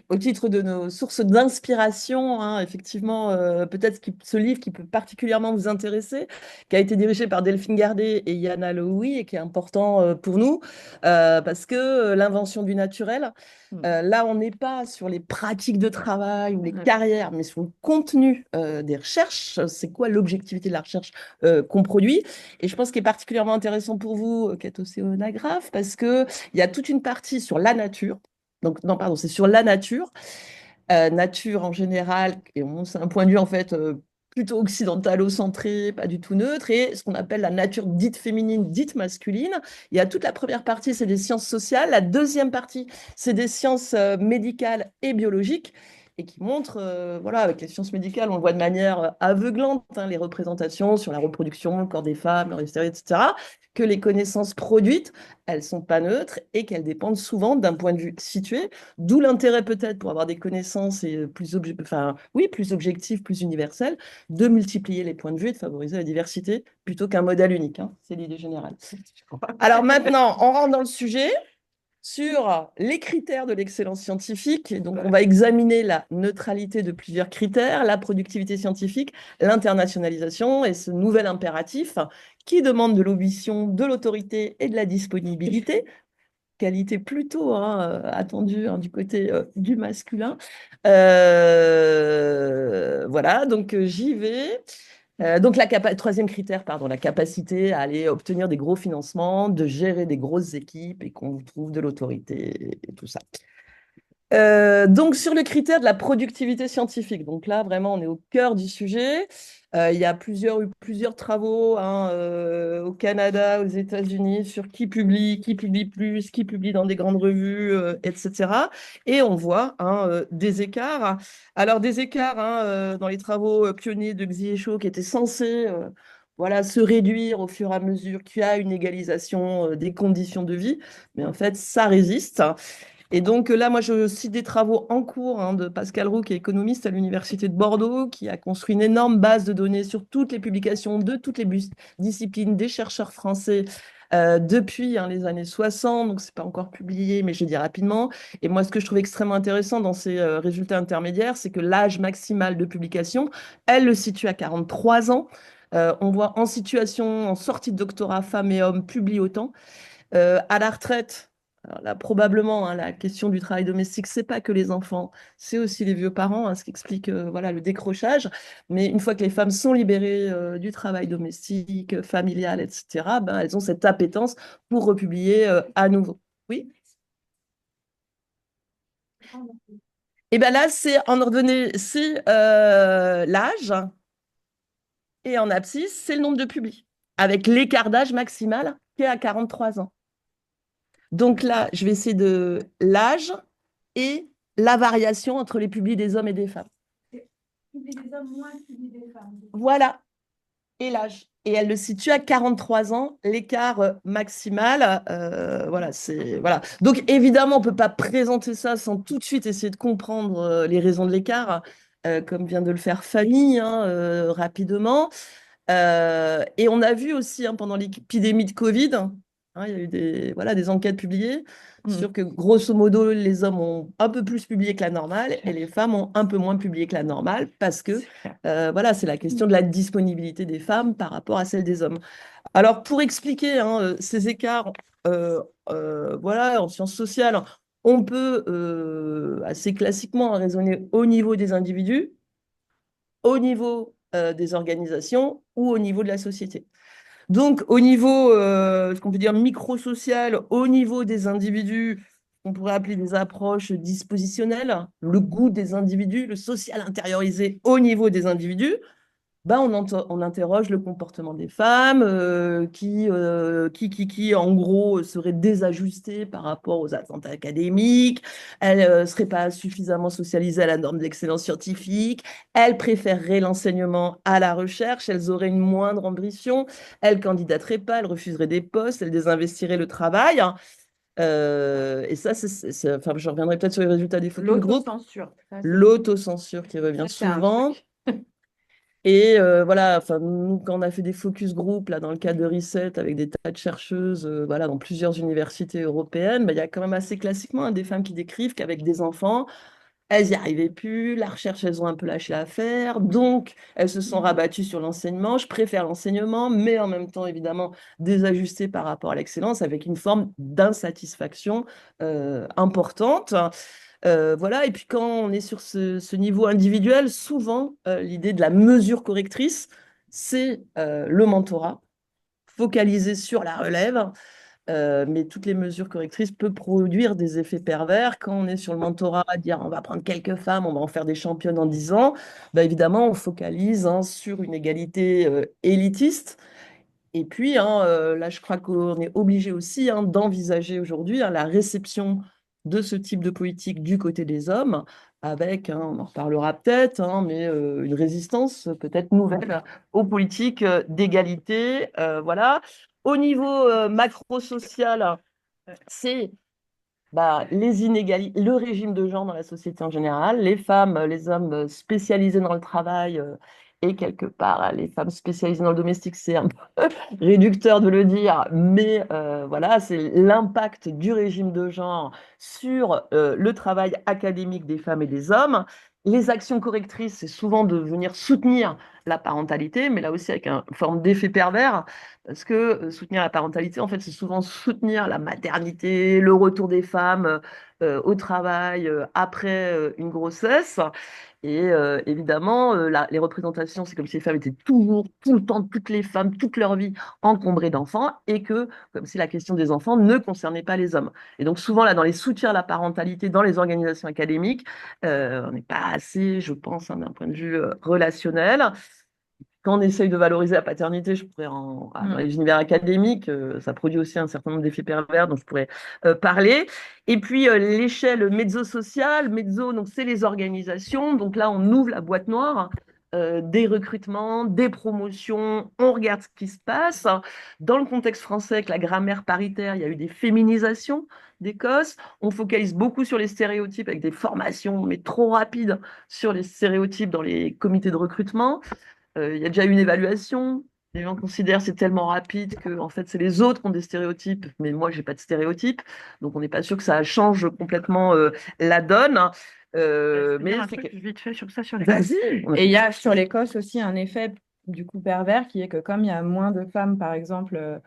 au titre de nos sources d'inspiration, hein, effectivement, peut-être ce livre qui peut particulièrement vous intéresser, qui a été dirigé par Delphine Gardet et Yana Lowy, et qui est important pour nous, parce que l'invention du naturel, là, on n'est pas sur les pratiques de travail ou les carrières, mais sur le contenu des recherches. C'est quoi l'objectivité de la recherche qu'on produit? Et je pense qu'il est particulièrement intéressant pour vous, qui êtes océanographe, parce qu'il y a toute une partie sur la nature. Donc, non, pardon, c'est sur la nature. Nature en général, et c'est un point de vue en fait plutôt occidentalo-centré, pas du tout neutre, et ce qu'on appelle la nature dite féminine, dite masculine. Il y a toute la première partie, c'est des sciences sociales. La deuxième partie, c'est des sciences médicales et biologiques, et qui montrent, voilà, avec les sciences médicales, on le voit de manière aveuglante, hein, les représentations sur la reproduction, le corps des femmes, leur hystérie, etc., que les connaissances produites, elles sont pas neutres et qu'elles dépendent souvent d'un point de vue situé, d'où l'intérêt peut-être pour avoir des connaissances et plus objectives, plus universelles, de multiplier les points de vue et de favoriser la diversité plutôt qu'un modèle unique, hein. C'est l'idée générale. Alors maintenant, on rentre dans le sujet sur les critères de l'excellence scientifique. Donc, on va examiner la neutralité de plusieurs critères, la productivité scientifique, l'internationalisation et ce nouvel impératif qui demande de l'ambition, de l'autorité et de la disponibilité. Qualité plutôt attendue, hein, du côté du masculin. Voilà, donc j'y vais. Donc, troisième critère, pardon, la capacité à aller obtenir des gros financements, de gérer des grosses équipes et qu'on trouve de l'autorité et tout ça. Donc, sur le critère de la productivité scientifique, donc là, vraiment, on est au cœur du sujet. Il y a eu plusieurs travaux, hein, au Canada, aux États-Unis, sur qui publie plus, qui publie dans des grandes revues, etc. Et on voit, hein, des écarts. Alors, des écarts, hein, dans les travaux pionniers de Xie et Chou qui étaient censés voilà, se réduire au fur et à mesure qu'il y a une égalisation des conditions de vie. Mais en fait, ça résiste. Et donc là, moi, je cite des travaux en cours de Pascal Roux, qui est économiste à l'Université de Bordeaux, qui a construit une énorme base de données sur toutes les publications de toutes les disciplines des chercheurs français depuis les années 60. Donc, c'est pas encore publié, mais je dis rapidement. Et moi, ce que je trouve extrêmement intéressant dans ces résultats intermédiaires, c'est que l'âge maximal de publication, elle le situe à 43 ans. On voit en situation, en sortie de doctorat, femmes et hommes publient autant. À la retraite, alors là, probablement, la question du travail domestique, c'est pas que les enfants, c'est aussi les vieux parents, ce qui explique voilà, le décrochage. Mais une fois que les femmes sont libérées du travail domestique, familial, etc., ben, elles ont cette appétence pour republier à nouveau. Oui. Et bien là, c'est en ordonnée, c'est l'âge, et en abscisse, c'est le nombre de publis, avec l'écart d'âge maximal qui est à 43 ans. Donc là, je vais essayer de l'âge et la variation entre les publis des hommes et des femmes. Publier des hommes moins publier des femmes. Voilà, et l'âge. Et elle le situe à 43 ans, l'écart maximal. Voilà, c'est voilà. Donc évidemment, on ne peut pas présenter ça sans tout de suite essayer de comprendre les raisons de l'écart, comme vient de le faire Fanny rapidement. Et on a vu aussi pendant l'épidémie de Covid, il y a eu des enquêtes publiées sur que grosso modo, les hommes ont un peu plus publié que la normale et les femmes ont un peu moins publié que la normale parce que voilà, c'est la question de la disponibilité des femmes par rapport à celle des hommes. Alors pour expliquer ces écarts, voilà, en sciences sociales, on peut assez classiquement raisonner au niveau des individus, au niveau des organisations ou au niveau de la société. Donc, au niveau, ce qu'on peut dire micro-social, au niveau des individus, on pourrait appeler des approches dispositionnelles, le goût des individus, le social intériorisé au niveau des individus. Ben, on interroge le comportement des femmes qui, en gros, seraient désajustées par rapport aux attentes académiques. Elles ne seraient pas suffisamment socialisées à la norme de l'excellence scientifique. Elles préféreraient l'enseignement à la recherche. Elles auraient une moindre ambition. Elles candidateraient pas. Elles refuseraient des postes. Elles désinvestiraient le travail. Et ça, enfin, je reviendrai peut-être sur les résultats des focus group. L'autocensure. L'autocensure qui revient souvent. Et voilà, enfin, nous, quand on a fait des focus group là, dans le cadre de Reset avec des tas de chercheuses voilà, dans plusieurs universités européennes, il y a quand même assez classiquement des femmes qui décrivent qu'avec des enfants, elles n'y arrivaient plus, la recherche, elles ont un peu lâché l'affaire, donc elles se sont rabattues sur l'enseignement. Je préfère l'enseignement, mais en même temps, évidemment, désajustées par rapport à l'excellence avec une forme d'insatisfaction importante. Voilà, et puis quand on est sur ce niveau individuel, souvent, l'idée de la mesure correctrice, c'est le mentorat, focalisé sur la relève, mais toutes les mesures correctrices peuvent produire des effets pervers. Quand on est sur le mentorat, à dire on va prendre quelques femmes, on va en faire des championnes en 10 ans, évidemment, on focalise sur une égalité élitiste. Et puis, là, je crois qu'on est obligé aussi d'envisager aujourd'hui la réception de ce type de politique du côté des hommes, avec, on en reparlera peut-être, mais une résistance peut-être nouvelle aux politiques d'égalité. Voilà. Au niveau macro-social, c'est les inégalités, le régime de genre dans la société en général, les femmes, les hommes spécialisés dans le travail et quelque part les femmes spécialisées dans le domestique, c'est un peu réducteur de le dire, mais voilà, c'est l'impact du régime de genre sur le travail académique des femmes et des hommes. Les actions correctrices, c'est souvent de venir soutenir la parentalité, mais là aussi avec une forme d'effet pervers, parce que soutenir la parentalité, en fait, c'est souvent soutenir la maternité, le retour des femmes au travail après une grossesse. Et évidemment, les représentations, c'est comme si les femmes étaient toujours, tout le temps, toutes les femmes, toute leur vie encombrées d'enfants, et que, comme si la question des enfants ne concernait pas les hommes. Et donc souvent, là, dans les soutiens à la parentalité, dans les organisations académiques, on n'est pas assez, je pense, d'un point de vue relationnel. Quand on essaye de valoriser la paternité, je pourrais dans les univers académiques, ça produit aussi un certain nombre d'effets pervers dont je pourrais parler. Et puis l'échelle mezzo-sociale, mezzo, donc c'est les organisations. Donc là, on ouvre la boîte noire des recrutements, des promotions, on regarde ce qui se passe. Dans le contexte français, avec la grammaire paritaire, il y a eu des féminisations d'Écosse. On focalise beaucoup sur les stéréotypes avec des formations, mais trop rapides sur les stéréotypes dans les comités de recrutement. Il y a déjà eu une évaluation. Les gens considèrent que c'est tellement rapide que en fait, c'est les autres qui ont des stéréotypes, mais moi, j'ai pas de stéréotypes. Donc, on n'est pas sûr que ça change complètement la donne. Mais un c'est truc que... vite fait sur ça, sur l'Écosse. Vas-y. Et il y a sur l'Écosse aussi un effet du coup pervers qui est que comme il y a moins de femmes, par exemple,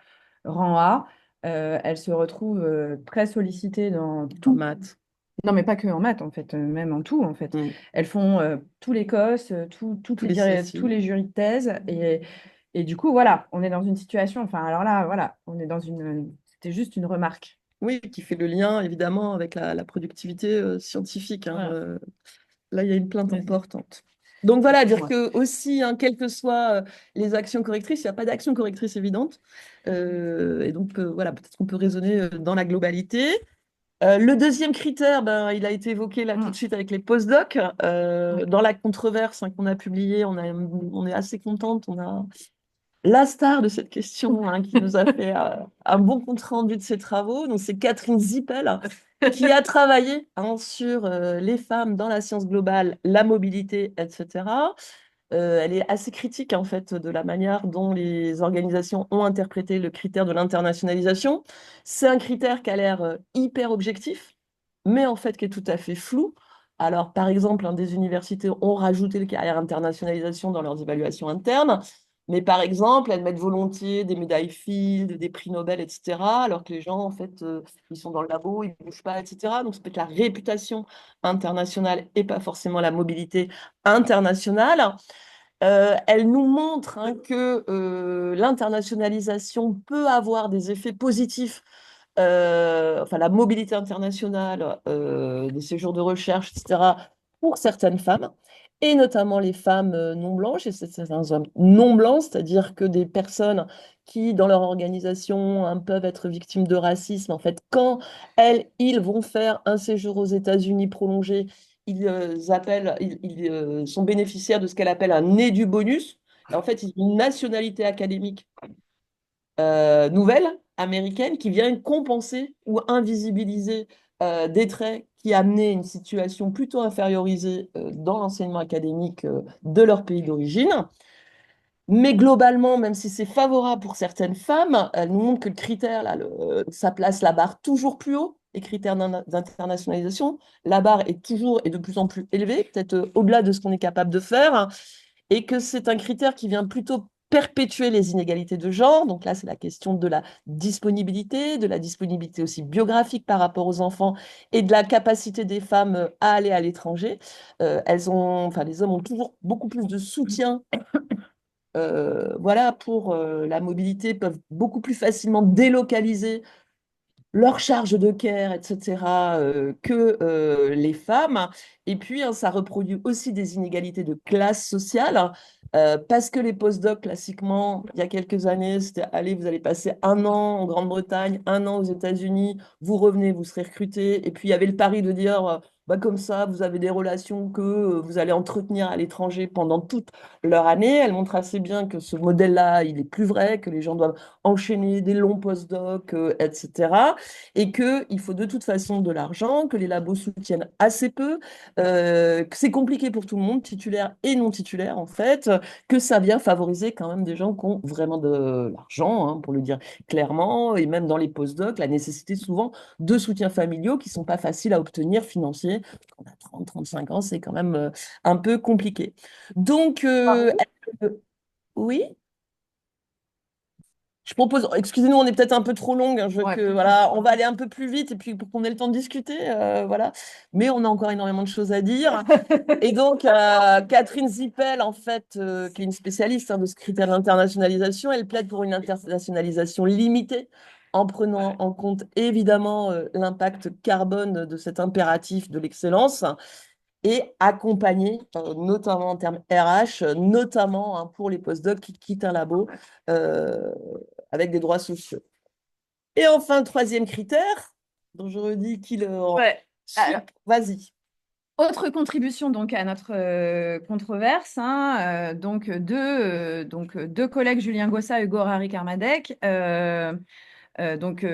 rang A, elles se retrouvent très sollicitées dans En tout. maths. Non, mais pas que en maths, en fait, même en tout, en fait. Mm. Elles font tout l'Écosse, toutes Tous les CSI. tous les jurys de thèse. Et du coup, voilà, on est dans une situation, enfin, alors là, voilà, on est dans une... C'était juste une remarque. Oui, qui fait le lien évidemment avec la productivité scientifique, hein. Voilà. Là, il y a une plainte Vas-y. importante. Donc voilà, dire Ouais. que aussi, hein, quelles que soient les actions correctrices, il n'y a pas d'action correctrice évidente. Et donc voilà, peut-être qu'on peut raisonner dans la globalité. Le deuxième critère, ben, il a été évoqué là tout de suite avec les postdocs. Dans la controverse, hein, qu'on a publiée, on est assez contente. On a la star de cette question, hein, qui nous a fait un bon compte-rendu de ses travaux. Donc, c'est Catherine Zippel qui a travaillé, hein, sur les femmes dans la science globale, la mobilité, etc. Elle est assez critique en fait de la manière dont les organisations ont interprété le critère de l'internationalisation. C'est un critère qui a l'air hyper objectif, mais en fait qui est tout à fait flou. Alors, par exemple, hein, des universités ont rajouté le critère internationalisation dans leurs évaluations internes, mais par exemple, elles mettent volontiers des médailles Fields, des prix Nobel, etc., alors que les gens, en fait, ils sont dans le labo, ils ne bougent pas, etc. Donc, c'est peut-être la réputation internationale et pas forcément la mobilité internationale. Elle nous montre, hein, que l'internationalisation peut avoir des effets positifs, enfin la mobilité internationale, des séjours de recherche, etc., pour certaines femmes, et notamment les femmes non blanches et certains hommes non blancs, c'est-à-dire que des personnes qui, dans leur organisation, hein, peuvent être victimes de racisme, en fait, quand ils vont faire un séjour aux États-Unis prolongé, ils sont bénéficiaires de ce qu'elle appelle un nez du bonus. Et en fait, ils ont une nationalité académique nouvelle, américaine, qui vient compenser ou invisibiliser des traits qui amenaient une situation plutôt infériorisée dans l'enseignement académique de leur pays d'origine. Mais globalement, même si c'est favorable pour certaines femmes, elle nous montre que le critère, là, ça place la barre toujours plus haut, les critères d'internationalisation. La barre est toujours et de plus en plus élevée, peut-être au-delà de ce qu'on est capable de faire, et que c'est un critère qui vient plutôt perpétuer les inégalités de genre. Donc là, c'est la question de la disponibilité aussi biographique par rapport aux enfants et de la capacité des femmes à aller à l'étranger. Enfin, les hommes ont toujours beaucoup plus de soutien, voilà, pour la mobilité, peuvent beaucoup plus facilement délocaliser leur charge de care, etc., que les femmes. Et puis, hein, ça reproduit aussi des inégalités de classe sociale, parce que les postdocs, classiquement, il y a quelques années, c'était, allez, vous allez passer un an en Grande-Bretagne, un an aux États-Unis, vous revenez, vous serez recruté. Et puis, il y avait le pari de dire, bah, comme ça, vous avez des relations que vous allez entretenir à l'étranger pendant toute leur année. Elle montre assez bien que ce modèle-là, il est plus vrai, que les gens doivent enchaîner des longs postdocs, etc., et qu'il faut de toute façon de l'argent, que les labos soutiennent assez peu, que c'est compliqué pour tout le monde, titulaire et non titulaire en fait, que ça vient favoriser quand même des gens qui ont vraiment de l'argent, hein, pour le dire clairement, et même dans les postdocs, la nécessité souvent de soutiens familiaux qui ne sont pas faciles à obtenir financiers. Quand on a 30, 35 ans, c'est quand même un peu compliqué. Donc, oui. Je propose, excusez-nous, on est peut-être un peu trop longue, hein, je veux Ouais, que, peut-être. voilà, on va aller un peu plus vite et puis pour qu'on ait le temps de discuter, voilà. Mais on a encore énormément de choses à dire. Et donc, Catherine Zippel, en fait, qui est une spécialiste, hein, de ce critère d'internationalisation, elle plaide pour une internationalisation limitée en prenant en compte évidemment l'impact carbone de cet impératif de l'excellence et accompagner, notamment en termes RH, notamment, hein, pour les postdocs qui quittent un labo euh, avec des droits sociaux. Et enfin, troisième critère, dont je redis qu'il... Ouais. Alors, Vas-y. Autre contribution donc à notre controverse, hein, deux collègues, Julien Gossa et Hugo Harry-Karmadec.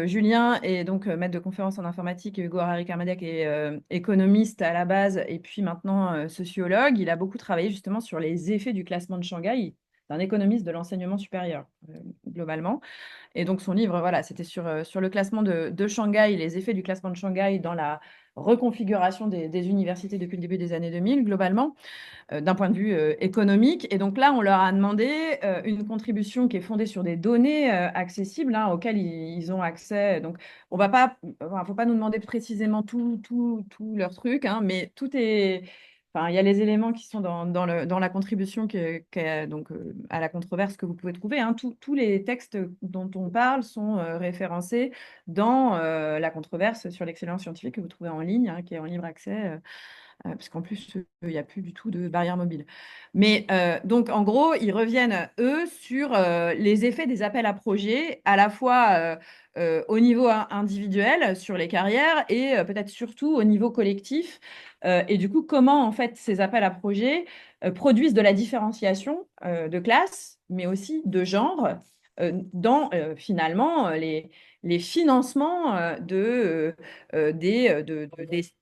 Julien est donc maître de conférence en informatique et Hugo Harry-Karmadec est économiste à la base et puis maintenant sociologue. Il a beaucoup travaillé justement sur les effets du classement de Shanghai, d'un économiste de l'enseignement supérieur globalement. Et donc, son livre, voilà, c'était sur le classement de Shanghai, les effets du classement de Shanghai dans la reconfiguration des universités depuis le début des années 2000, globalement, d'un point de vue économique. Et donc là, on leur a demandé une contribution qui est fondée sur des données accessibles, hein, auxquelles ils ont accès. Donc, on va pas, enfin, faut pas nous demander précisément tout leur truc, hein, mais tout est... Enfin, il y a les éléments qui sont dans la contribution donc, à la controverse que vous pouvez trouver, hein. Tous les textes dont on parle sont référencés dans la controverse sur l'excellence scientifique que vous trouvez en ligne, hein, qui est en libre accès, parce qu'en plus, il n'y a plus du tout de barrière mobile. Mais donc, en gros, ils reviennent, eux, sur les effets des appels à projets, à la fois au niveau individuel, sur les carrières, et peut-être surtout au niveau collectif. Et du coup, comment, en fait, ces appels à projets produisent de la différenciation de classe, mais aussi de genre, dans, finalement, les financements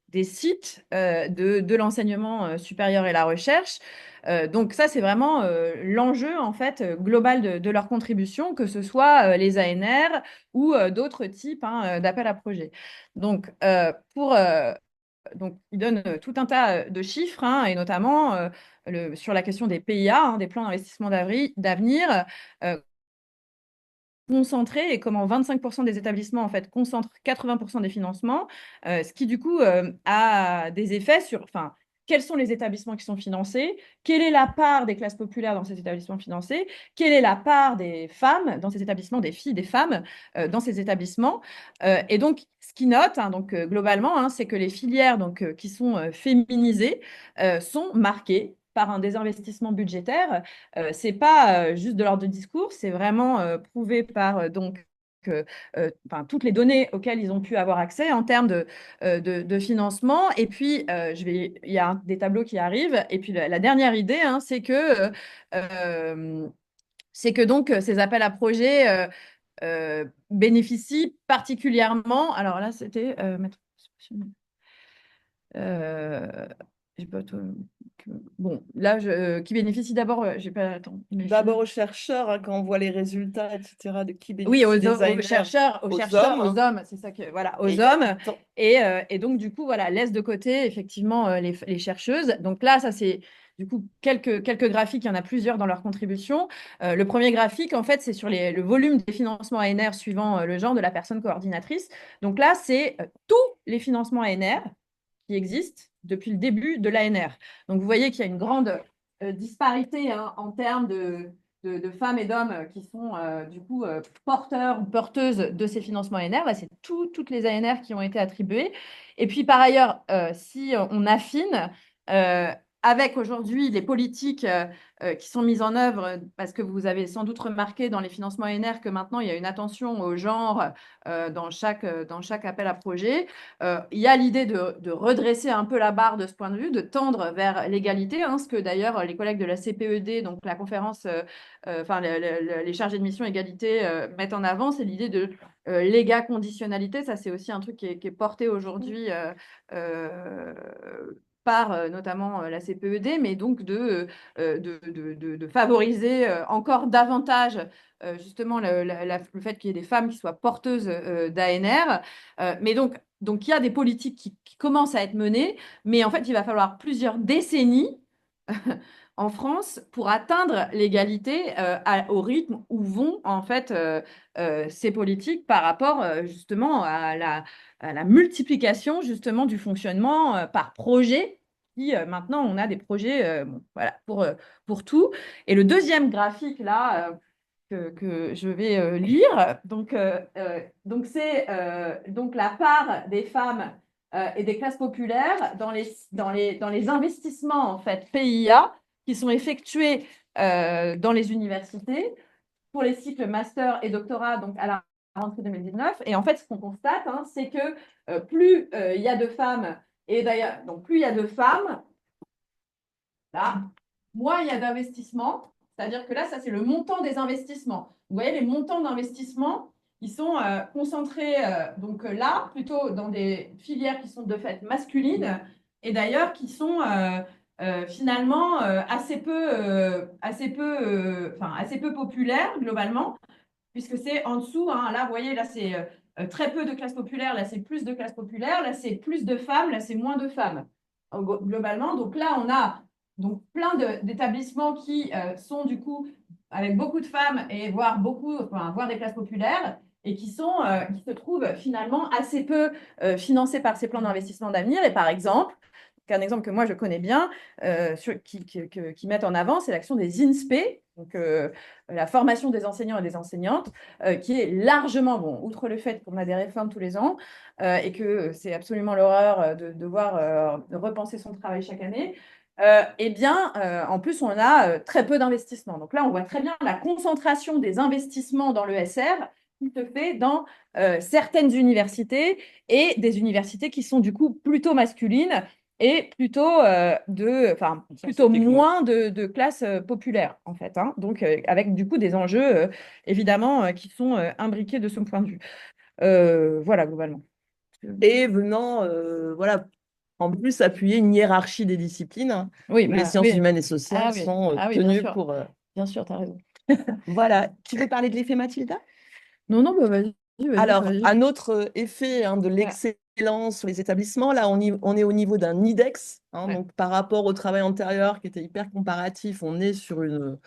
des sites de l'enseignement supérieur et la recherche. Donc ça, c'est vraiment l'enjeu en fait global de leur contribution, que ce soit les ANR ou d'autres types, hein, d'appels à projets. Donc, donc, ils donnent tout un tas de chiffres, hein, et notamment sur la question des PIA, hein, des plans d'investissement d'avenir, concentrés, et comment 25% des établissements en fait concentrent 80% des financements, ce qui du coup a des effets sur, enfin, quels sont les établissements qui sont financés, quelle est la part des classes populaires dans ces établissements financés, quelle est la part des femmes dans ces établissements, des filles, des femmes dans ces établissements. Et donc, ce qu'ils notent, hein, donc, globalement, hein, c'est que les filières donc, qui sont féminisées sont marquées par un désinvestissement budgétaire. C'est pas juste de l'ordre de discours, c'est vraiment prouvé par toutes les données auxquelles ils ont pu avoir accès en termes de financement. Et puis, il y a des tableaux qui arrivent. Et puis, la dernière idée, hein, c'est que donc ces appels à projets bénéficient particulièrement. Alors là, c'était j'ai pas bon, là, qui bénéficie d'abord, j'ai pas, attends, D'abord aux chercheurs, hein, quand on voit les résultats, etc., de qui oui, bénéficie des ANR, aux chercheurs, aux hommes, aux hein. hommes, c'est ça que, voilà, aux Et hommes. attends, Et donc, du coup, voilà, laisse de côté, effectivement, les chercheuses. Donc là, ça, c'est, du coup, quelques graphiques, il y en a plusieurs dans leur contribution. Le premier graphique, en fait, c'est sur le volume des financements ANR suivant le genre de la personne coordinatrice. Donc là, c'est tous les financements ANR qui existent depuis le début de l'ANR. Donc, vous voyez qu'il y a une grande disparité, hein, en termes de femmes et d'hommes qui sont du coup porteurs ou porteuses de ces financements ANR. Bah, c'est toutes les ANR qui ont été attribuées. Et puis par ailleurs, si on affine, euh, avec aujourd'hui les politiques qui sont mises en œuvre, parce que vous avez sans doute remarqué dans les financements ANR que maintenant il y a une attention au genre dans chaque appel à projet. Il y a l'idée de redresser un peu la barre de ce point de vue, de tendre vers l'égalité, hein, ce que d'ailleurs les collègues de la CPED, donc la conférence, les chargés de mission égalité mettent en avant, c'est l'idée de l'égaconditionnalité. Ça, c'est aussi un truc qui est porté aujourd'hui par notamment la CPED, mais donc de favoriser encore davantage justement le fait qu'il y ait des femmes qui soient porteuses d'ANR. Mais donc, il y a des politiques qui commencent à être menées, mais en fait, il va falloir plusieurs décennies en France pour atteindre l'égalité au rythme où vont en fait ces politiques par rapport justement à la multiplication justement du fonctionnement par projet. Maintenant, on a des projets bon, voilà, pour tout. Et le deuxième graphique là, que je vais lire. Donc c'est donc la part des femmes et des classes populaires dans les investissements en fait PIA qui sont effectués dans les universités pour les cycles master et doctorat, donc à la rentrée 2019. Et en fait, ce qu'on constate, hein, c'est que plus il y a de femmes Et d'ailleurs, donc plus il y a de femmes, là, moins il y a d'investissements. C'est-à-dire que là, ça, c'est le montant des investissements. Vous voyez, les montants d'investissement, ils sont concentrés là, plutôt dans des filières qui sont de fait masculines et d'ailleurs qui sont finalement assez peu populaires globalement, puisque c'est en dessous. Hein, là, vous voyez, là, c'est très peu de classes populaires, là, c'est plus de classes populaires, là, c'est plus de femmes, là, c'est moins de femmes, globalement. Donc là, on a donc plein d'établissements qui sont du coup avec beaucoup de femmes et voire des classes populaires et qui se trouvent finalement assez peu financés par ces plans d'investissement d'avenir. Et par exemple, un exemple que moi je connais bien, qui mettent en avant, c'est l'action des INSPE, donc la formation des enseignants et des enseignantes, qui est largement, bon, outre le fait qu'on a des réformes tous les ans et que c'est absolument l'horreur de devoir repenser son travail chaque année, en plus, on a très peu d'investissements. Donc là, on voit très bien la concentration des investissements dans l'ESR qui se fait dans certaines universités et des universités qui sont du coup plutôt masculines et plutôt moins de classes populaires, en fait. Hein. Donc, avec du coup des enjeux, évidemment, qui sont imbriqués de ce point de vue. Voilà, globalement. Et venant, voilà, en plus appuyer une hiérarchie des disciplines, hein, Oui, où les sciences humaines et sociales sont bien tenues sûr. pour... Bien sûr, tu as raison. Voilà. Tu veux parler de l'effet Mathilda? Non, non, bah, vas-y, Alors, vas-y. un autre effet de l'excellence sur les établissements, là, on est au niveau d'un IDEX. Hein, Ouais. donc, par rapport au travail antérieur qui était hyper comparatif, on est sur une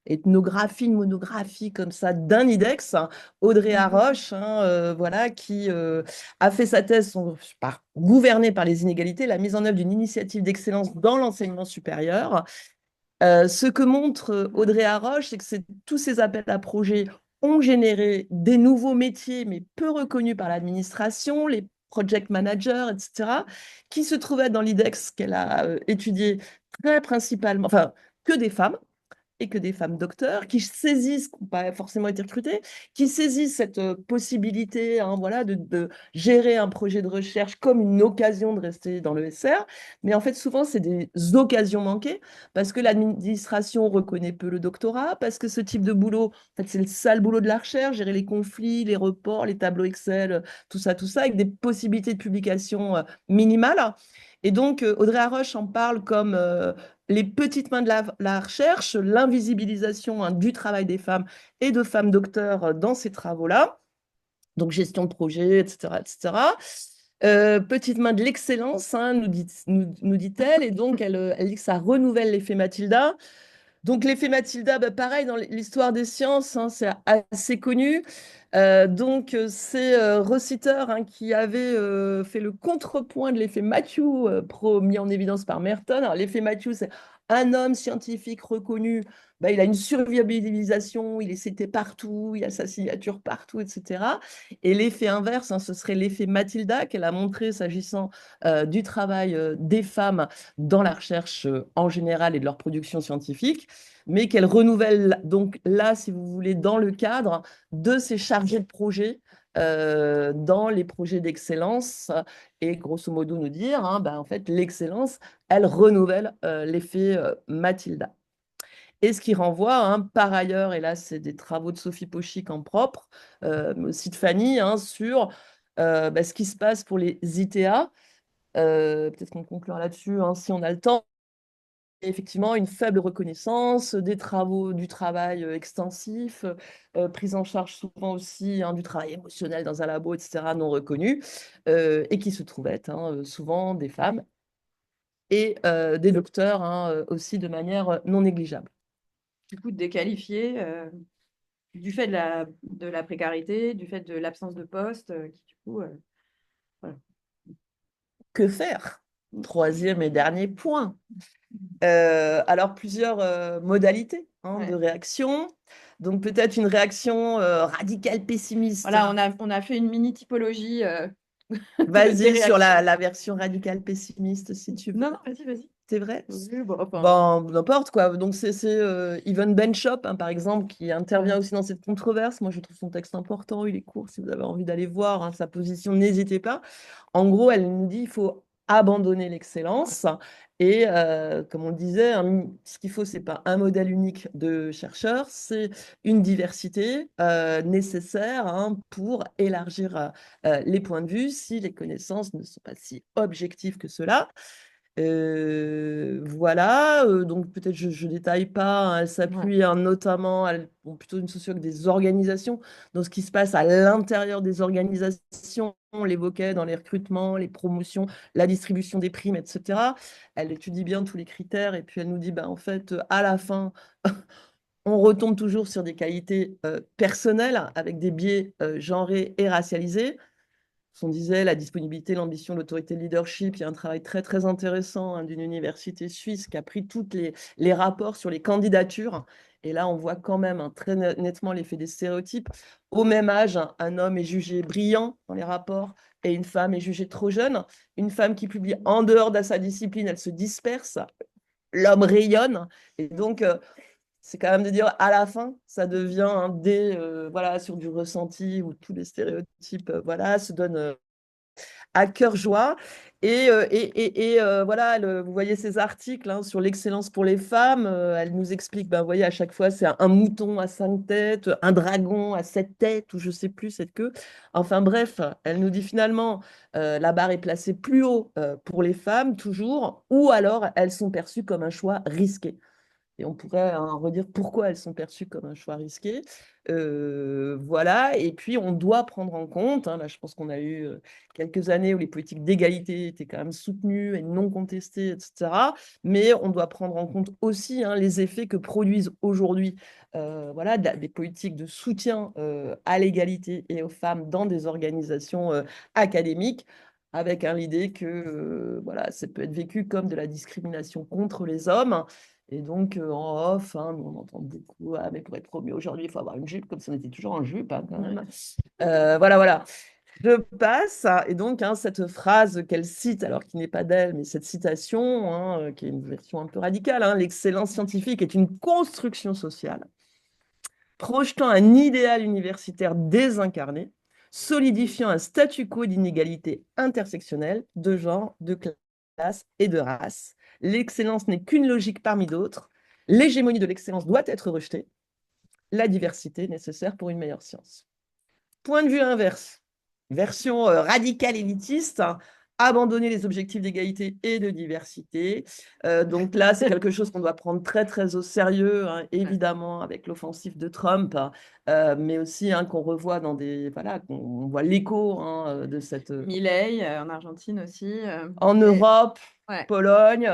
ethnographie, une monographie comme ça d'un IDEX. Hein, Audrey Haroche, hein, voilà, qui a fait sa thèse gouvernée par les inégalités, la mise en œuvre d'une initiative d'excellence dans l'enseignement supérieur. Ce que montre Audrey Haroche, c'est que tous ces appels à projets ont généré des nouveaux métiers, mais peu reconnus par l'administration, les project managers, etc., qui se trouvaient dans l'IDEX qu'elle a étudié très principalement, enfin, que des femmes, et que des femmes docteurs qui saisissent, qui n'ont pas forcément été recrutées, qui saisissent cette possibilité hein, voilà, de gérer un projet de recherche comme une occasion de rester dans le SR. Mais en fait, souvent, c'est des occasions manquées parce que l'administration reconnaît peu le doctorat, parce que ce type de boulot, en fait, c'est le sale boulot de la recherche, gérer les conflits, les reports, les tableaux Excel, tout ça, avec des possibilités de publication minimales. Et donc, Audrey Haroche en parle comme les petites mains de la recherche, l'invisibilisation hein, du travail des femmes et de femmes docteurs dans ces travaux-là. Donc, gestion de projet, etc. etc. Petite main de l'excellence, hein, nous dit-elle, et donc elle dit que ça renouvelle l'effet Mathilda. Donc, l'effet Mathilda, bah, pareil, dans l'histoire des sciences, hein, c'est assez connu. C'est Rossiter hein, qui avait fait le contrepoint de l'effet Matthew, mis en évidence par Merton. Alors, l'effet Matthew, c'est un homme scientifique reconnu. Bah, il a une surviabilisation, il est cité partout, il y a sa signature partout, etc. Et l'effet inverse, hein, ce serait l'effet Mathilda qu'elle a montré s'agissant du travail des femmes dans la recherche en général et de leur production scientifique, mais qu'elle renouvelle donc là, si vous voulez, dans le cadre de ces chargés de projet dans les projets d'excellence et grosso modo nous dire, hein, en fait, l'excellence, elle renouvelle l'effet Mathilda. Et ce qui renvoie, hein, par ailleurs, et là c'est des travaux de Sophie Pochic en propre, mais aussi de Fanny, hein, sur ce qui se passe pour les ITA. Peut-être qu'on conclura là-dessus hein, si on a le temps. Effectivement, une faible reconnaissance, du travail extensif, prise en charge souvent aussi hein, du travail émotionnel dans un labo, etc., non reconnu, et qui se trouvaient hein, souvent des femmes et des docteurs hein, aussi de manière non négligeable. Du coup, déqualifié du fait de la précarité, du fait de l'absence de poste, qui du coup, voilà. Que faire? Troisième et dernier point. Alors, plusieurs modalités hein, de réaction. Donc, peut-être une réaction radicale pessimiste. Voilà, on a fait une mini typologie. Vas-y sur la version radicale pessimiste, si tu veux. Non, non, vas-y. C'est vrai? Oui, bon, enfin, Bon, n'importe quoi. Donc, c'est Yvonne Benchop, hein, par exemple, qui intervient aussi dans cette controverse. Moi, je trouve son texte important. Il est court. Si vous avez envie d'aller voir hein, sa position, n'hésitez pas. En gros, elle nous dit qu'il faut abandonner l'excellence. Et comme on le disait, ce qu'il faut, c'est pas un modèle unique de chercheurs, c'est une diversité nécessaire pour élargir les points de vue si les connaissances ne sont pas si objectives que cela. Voilà, donc peut-être je détaille pas, elle s'appuie notamment, plutôt une sociologue des organisations, donc ce qui se passe à l'intérieur des organisations, on l'évoquait dans les recrutements, les promotions, la distribution des primes, etc. Elle étudie bien tous les critères et puis elle nous dit, bah, en fait, à la fin, on retombe toujours sur des qualités personnelles avec des biais genrés et racialisés. On disait la disponibilité, l'ambition, l'autorité, le leadership. Il y a un travail très, très intéressant d'une université suisse qui a pris tous les rapports sur les candidatures. Et là, on voit quand même très nettement l'effet des stéréotypes. Au même âge, un homme est jugé brillant dans les rapports et une femme est jugée trop jeune. Une femme qui publie en dehors de sa discipline, elle se disperse. L'homme rayonne. Et donc, c'est quand même de dire à la fin, ça devient un dé voilà, sur du ressenti où tous les stéréotypes voilà, se donnent à cœur joie. Voilà, vous voyez ces articles sur l'excellence pour les femmes. Elle nous explique, ben, vous voyez, à chaque fois, c'est un mouton à 5 têtes, un dragon à 7 têtes, ou je sais plus, cette queue. Enfin bref, elle nous dit finalement, la barre est placée plus haut pour les femmes, toujours, ou alors elles sont perçues comme un choix risqué. Et on pourrait redire pourquoi elles sont perçues comme un choix risqué. Voilà, et puis on doit prendre en compte, là je pense qu'on a eu quelques années où les politiques d'égalité étaient quand même soutenues et non contestées, etc. Mais on doit prendre en compte aussi les effets que produisent aujourd'hui voilà, des politiques de soutien à l'égalité et aux femmes dans des organisations académiques, avec l'idée que voilà, ça peut être vécu comme de la discrimination contre les hommes. Et donc, en off, on entend beaucoup, ah, mais pour être promu aujourd'hui, il faut avoir une jupe, comme si on était toujours en jupe, quand même. Voilà, voilà. Je passe, et donc, cette phrase qu'elle cite, alors qui n'est pas d'elle, mais cette citation, qui est une version un peu radicale, l'excellence scientifique est une construction sociale, projetant un idéal universitaire désincarné, solidifiant un statu quo d'inégalité intersectionnelle, de genre, de classe et de race. L'excellence n'est qu'une logique parmi d'autres. L'hégémonie de l'excellence doit être rejetée. La diversité est nécessaire pour une meilleure science. Point de vue inverse, version radicale élitiste, abandonner les objectifs d'égalité et de diversité. Donc là, c'est quelque chose qu'on doit prendre très, très au sérieux, évidemment, avec l'offensive de Trump, mais aussi qu'on revoit dans des... Voilà, on voit l'écho de cette... Milei en Argentine aussi. En Europe, Ouais. Pologne,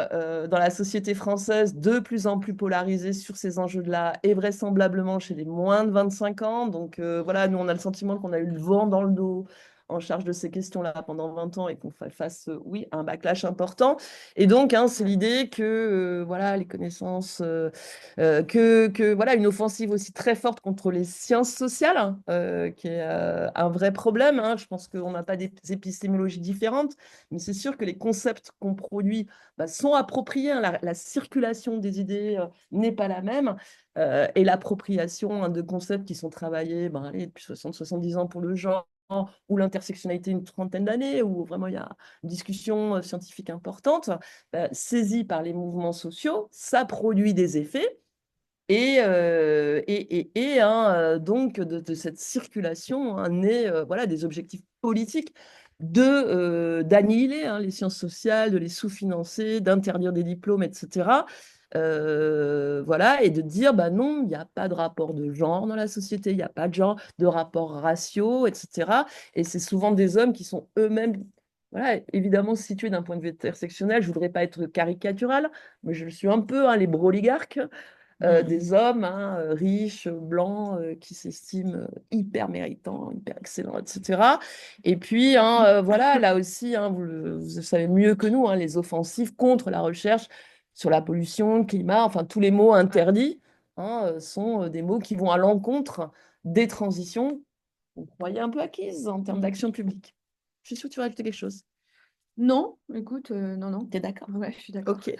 dans la société française, de plus en plus polarisée sur ces enjeux-là, et vraisemblablement chez les moins de 25 ans. Donc voilà, nous, on a le sentiment qu'on a eu le vent dans le dos en charge de ces questions-là pendant 20 ans et qu'on fait face, oui, à un backlash important. Et donc, c'est l'idée que voilà, les connaissances, que voilà, une offensive aussi très forte contre les sciences sociales, qui est un vrai problème. Je pense qu'on n'a pas des épistémologies différentes, mais c'est sûr que les concepts qu'on produit sont appropriés. La circulation des idées n'est pas la même. Et l'appropriation de concepts qui sont travaillés allez, depuis 60-70 ans pour le genre, ou l'intersectionnalité une trentaine d'années, où vraiment il y a une discussion scientifique importante, saisie par les mouvements sociaux, ça produit des effets. Donc, de cette circulation naît voilà, des objectifs politiques d'annihiler les sciences sociales, de les sous-financer, d'interdire des diplômes, etc. Voilà, et de dire, non, il n'y a pas de rapport de genre dans la société, il n'y a pas de genre, de rapport raciaux, etc. Et c'est souvent des hommes qui sont eux-mêmes, voilà, évidemment situés d'un point de vue intersectionnel. Je ne voudrais pas être caricatural, mais je le suis un peu, les broligarques. Des hommes riches, blancs, qui s'estiment hyper méritants, hyper excellents, etc. Et puis, voilà, là aussi, vous savez mieux que nous, les offensives contre la recherche sur la pollution, le climat, enfin, tous les mots interdits sont des mots qui vont à l'encontre des transitions qu'on croyait un peu acquises en termes d'action publique. Je suis sûre que tu vas rajouter quelque chose. Non, écoute, non, non. T'es d'accord? Ouais, je suis d'accord. Ok.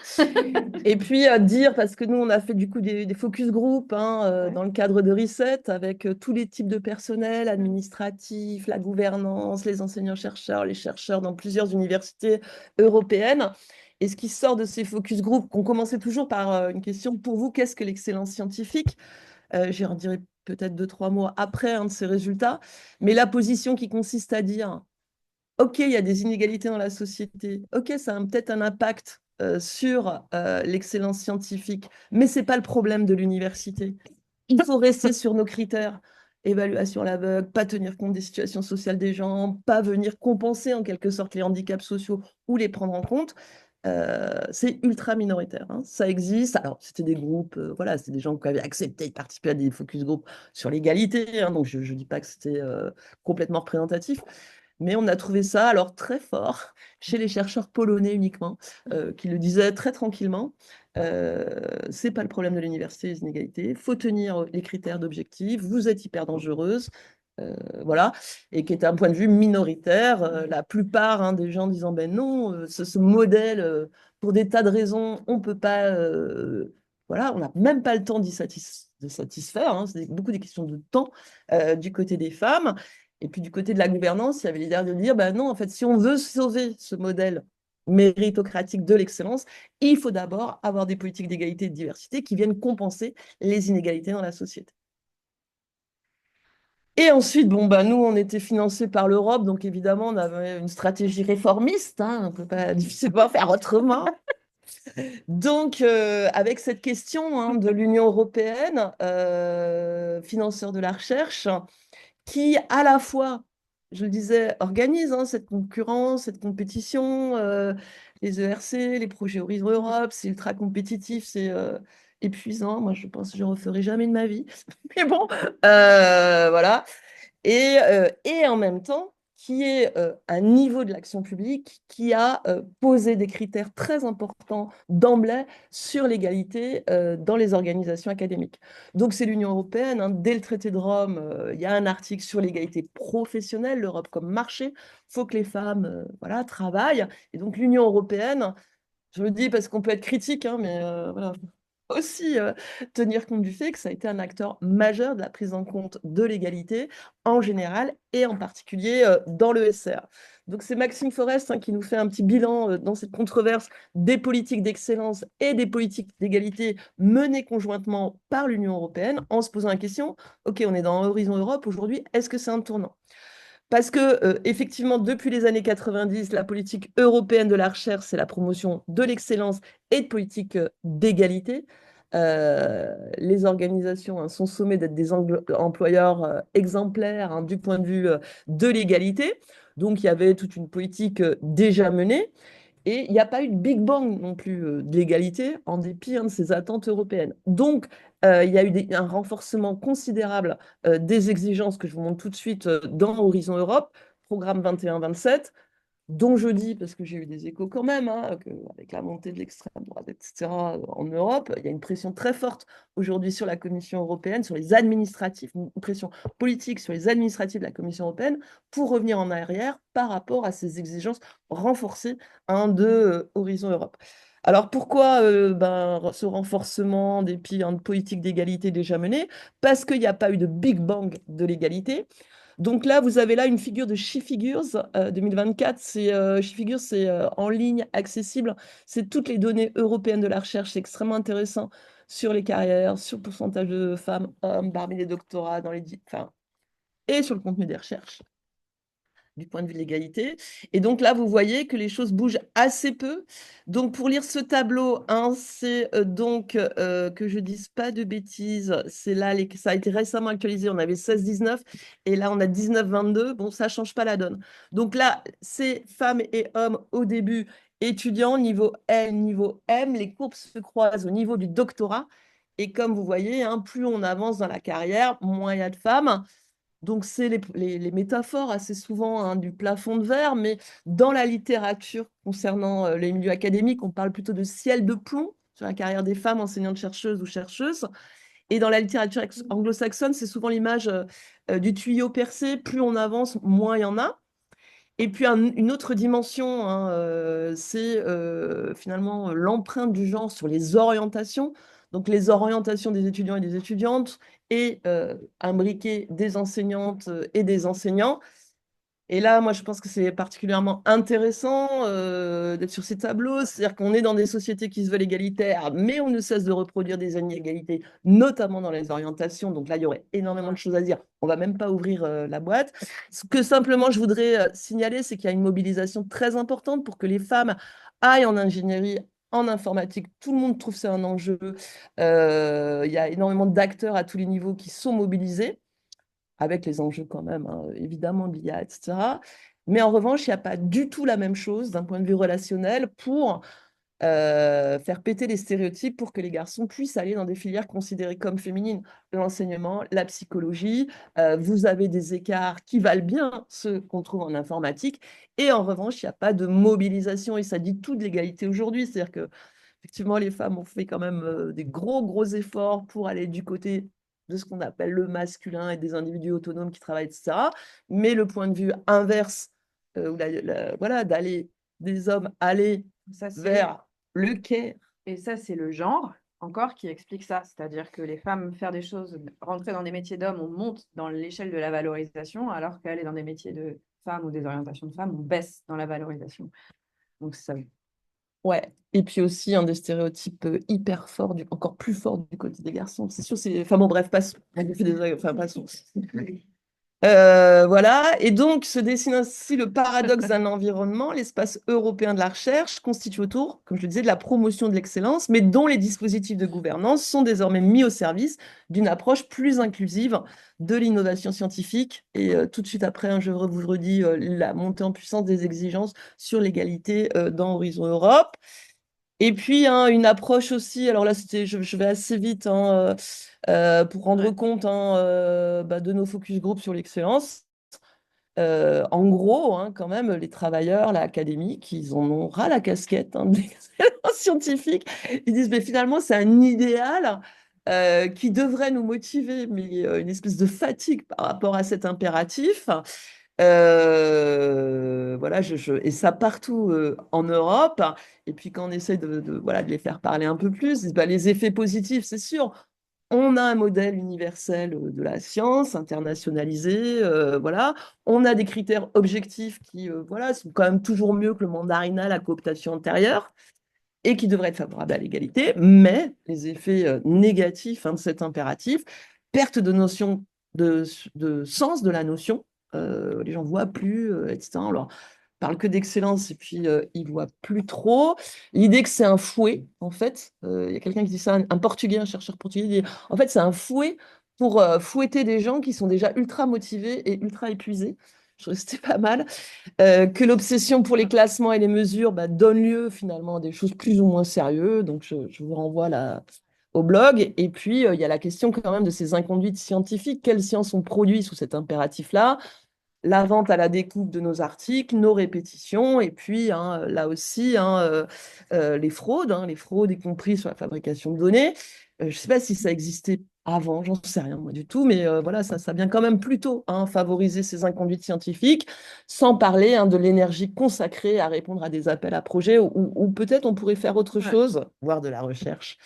Et puis dire, parce que nous, on a fait du coup des focus group Ouais. dans le cadre de Reset avec tous les types de personnel, administratif, la gouvernance, les enseignants-chercheurs, les chercheurs dans plusieurs universités européennes. Et ce qui sort de ces focus group, qu'on commençait toujours par une question, pour vous, qu'est-ce que l'excellence scientifique? J'y redirai peut-être 2, 3 mots après un de ces résultats. Mais la position qui consiste à dire, OK, il y a des inégalités dans la société. OK, ça a peut-être un impact sur l'excellence scientifique, mais ce n'est pas le problème de l'université. Il faut rester sur nos critères. Évaluation à l'aveugle, pas tenir compte des situations sociales des gens, pas venir compenser en quelque sorte les handicaps sociaux ou les prendre en compte. C'est ultra minoritaire, hein. Ça existe. Alors, c'était des groupes, voilà, c'était des gens qui avaient accepté de participer à des focus group sur l'égalité, hein, donc je ne dis pas que c'était complètement représentatif, mais on a trouvé ça alors très fort chez les chercheurs polonais uniquement, qui le disaient très tranquillement. C'est pas le problème de l'université, les inégalités. Il faut tenir les critères d'objectif. Vous êtes hyper dangereuse. Voilà, et qui est un point de vue minoritaire. La plupart des gens disant ben non, ce modèle, pour des tas de raisons, on peut pas. Voilà, on n'a même pas le temps de satisfaire. Hein, c'est beaucoup des questions de temps du côté des femmes. Et puis du côté de la gouvernance, il y avait l'idée de dire ben non, en fait, si on veut sauver ce modèle méritocratique de l'excellence, il faut d'abord avoir des politiques d'égalité et de diversité qui viennent compenser les inégalités dans la société. Et ensuite, bon, bah, nous, on était financés par l'Europe, donc évidemment, on avait une stratégie réformiste, hein, on ne peut pas difficilement faire autrement. Donc, avec cette question de l'Union européenne, financeur de la recherche, qui à la fois, je le disais, organise cette concurrence, cette compétition, les ERC, les projets Horizon Europe, c'est ultra compétitif, c'est épuisant. Moi, je pense que je ne referai jamais de ma vie. Mais bon, voilà. Et en même temps, qui est un niveau de l'action publique qui a posé des critères très importants d'emblée sur l'égalité dans les organisations académiques. Donc c'est l'Union européenne, hein, dès le traité de Rome, il y a un article sur l'égalité professionnelle, l'Europe comme marché, il faut que les femmes voilà, travaillent. Et donc l'Union européenne, je le dis parce qu'on peut être critique, hein, mais voilà, aussi tenir compte du fait que ça a été un acteur majeur de la prise en compte de l'égalité en général et en particulier dans l'ESR. Donc c'est Maxime Forest qui nous fait un petit bilan dans cette controverse des politiques d'excellence et des politiques d'égalité menées conjointement par l'Union européenne en se posant la question, OK, on est dans Horizon Europe aujourd'hui, est-ce que c'est un tournant? Parce que, effectivement, depuis les années 90, la politique européenne de la recherche, c'est la promotion de l'excellence et de politique d'égalité. Les organisations sont sommées d'être des employeurs exemplaires du point de vue de l'égalité. Donc, il y avait toute une politique déjà menée. Et il n'y a pas eu de Big Bang non plus de l'égalité, en dépit de ces attentes européennes. Donc, il y a eu un renforcement considérable des exigences que je vous montre tout de suite dans Horizon Europe, programme 21-27, dont je dis, parce que j'ai eu des échos quand même, avec la montée de l'extrême droite, etc., en Europe, il y a une pression très forte aujourd'hui sur la Commission européenne, sur les administratifs, une pression politique sur les administratifs de la Commission européenne pour revenir en arrière par rapport à ces exigences renforcées de Horizon Europe. Alors pourquoi ce renforcement des de politique d'égalité déjà menée? Parce qu'il n'y a pas eu de Big Bang de l'égalité. Donc là, vous avez là une figure de SheFigures 2024. SheFigures, c'est en ligne, accessible. C'est toutes les données européennes de la recherche. C'est extrêmement intéressant sur les carrières, sur le pourcentage de femmes, hommes parmi les doctorats et sur le contenu des recherches du point de vue de l'égalité. Et donc là, vous voyez que les choses bougent assez peu. Donc pour lire ce tableau, c'est que je dise pas de bêtises, c'est là, ça a été récemment actualisé, on avait 16-19 et là on a 19-22. Bon, ça change pas la donne. Donc là, c'est femmes et hommes au début, étudiants, niveau L, niveau M, les courbes se croisent au niveau du doctorat. Et comme vous voyez, plus on avance dans la carrière, moins il y a de femmes. Donc, c'est les métaphores assez souvent du plafond de verre, mais dans la littérature concernant les milieux académiques, on parle plutôt de ciel de plomb sur la carrière des femmes enseignantes-chercheuses ou chercheuses. Et dans la littérature anglo-saxonne, c'est souvent l'image du tuyau percé. Plus on avance, moins il y en a. Et puis une autre dimension, hein, c'est finalement l'empreinte du genre sur les orientations. Donc les orientations des étudiants et des étudiantes et imbriquer des enseignantes et des enseignants. Et là, moi, je pense que c'est particulièrement intéressant d'être sur ces tableaux. C'est-à-dire qu'on est dans des sociétés qui se veulent égalitaires, mais on ne cesse de reproduire des inégalités, notamment dans les orientations. Donc là, il y aurait énormément de choses à dire. On va même pas ouvrir la boîte. Ce que simplement je voudrais signaler, c'est qu'il y a une mobilisation très importante pour que les femmes aillent en ingénierie, en informatique. Tout le monde trouve ça un enjeu. Il y a énormément d'acteurs à tous les niveaux qui sont mobilisés avec les enjeux quand même, hein, évidemment, de l'IA, etc. Mais en revanche, il n'y a pas du tout la même chose d'un point de vue relationnel pour faire péter les stéréotypes pour que les garçons puissent aller dans des filières considérées comme féminines. L'enseignement, la psychologie, vous avez des écarts qui valent bien ceux qu'on trouve en informatique. Et en revanche, il n'y a pas de mobilisation et ça dit tout de l'égalité aujourd'hui. C'est-à-dire que effectivement, les femmes ont fait quand même des gros efforts pour aller du côté de ce qu'on appelle le masculin et des individus autonomes qui travaillent, etc. Mais le point de vue inverse, voilà, d'aller des hommes aller Ça, c'est... vers le care. Et ça, c'est le genre encore qui explique ça. C'est-à-dire que les femmes faire des choses, rentrer dans des métiers d'hommes, on monte dans l'échelle de la valorisation, alors qu'aller dans des métiers de femmes ou des orientations de femmes, on baisse dans la valorisation. Donc, ça. Ouais. Et puis aussi un des stéréotypes hyper forts, encore plus fort du côté des garçons. C'est sûr, c'est. Enfin bon, bref, passons. Enfin, passons. Voilà, et donc se dessine ainsi le paradoxe d'un environnement. L'espace européen de la recherche constitue autour, comme je le disais, de la promotion de l'excellence, mais dont les dispositifs de gouvernance sont désormais mis au service d'une approche plus inclusive de l'innovation scientifique. Et tout de suite après, hein, je vous redis la montée en puissance des exigences sur l'égalité dans Horizon Europe. Et puis, hein, une approche aussi, alors là, je vais assez vite hein, pour rendre compte hein, de nos focus group sur l'excellence. En gros, hein, quand même, les travailleurs, l'académique, ils en ont ras la casquette hein, de l'excellence scientifique. Ils disent, mais finalement, c'est un idéal qui devrait nous motiver, mais une espèce de fatigue par rapport à cet impératif. Voilà, et ça partout en Europe. Et puis quand on essaie voilà, de les faire parler un peu plus, bah, les effets positifs, c'est sûr. On a un modèle universel de la science, internationalisé, voilà. On a des critères objectifs qui voilà, sont quand même toujours mieux que le mandarinat, la cooptation antérieure, et qui devraient être favorables à l'égalité. Mais les effets négatifs hein, de cet impératif, perte de notion de sens de la notion, les gens ne voient plus, etc. Alors, parle que d'excellence et puis ils ne voient plus trop. L'idée que c'est un fouet, en fait, il y a quelqu'un qui dit ça, un Portugais, un chercheur portugais, dit, en fait, c'est un fouet pour fouetter des gens qui sont déjà ultra motivés et ultra épuisés. Je trouvais que c'était pas mal. Que l'obsession pour les classements et les mesures bah, donne lieu finalement à des choses plus ou moins sérieuses. Donc, je vous renvoie là, au blog. Et puis, il y a la question quand même de ces inconduites scientifiques. Quelles sciences on produit sous cet impératif-là? La vente à la découpe de nos articles, nos répétitions, et puis hein, là aussi, hein, les fraudes, y compris sur la fabrication de données. Je ne sais pas si ça existait avant, j'en sais rien moi du tout, mais voilà, ça vient quand même plutôt hein, favoriser ces inconduites scientifiques, sans parler hein, de l'énergie consacrée à répondre à des appels à projets, ou peut-être on pourrait faire autre chose, voire de la recherche.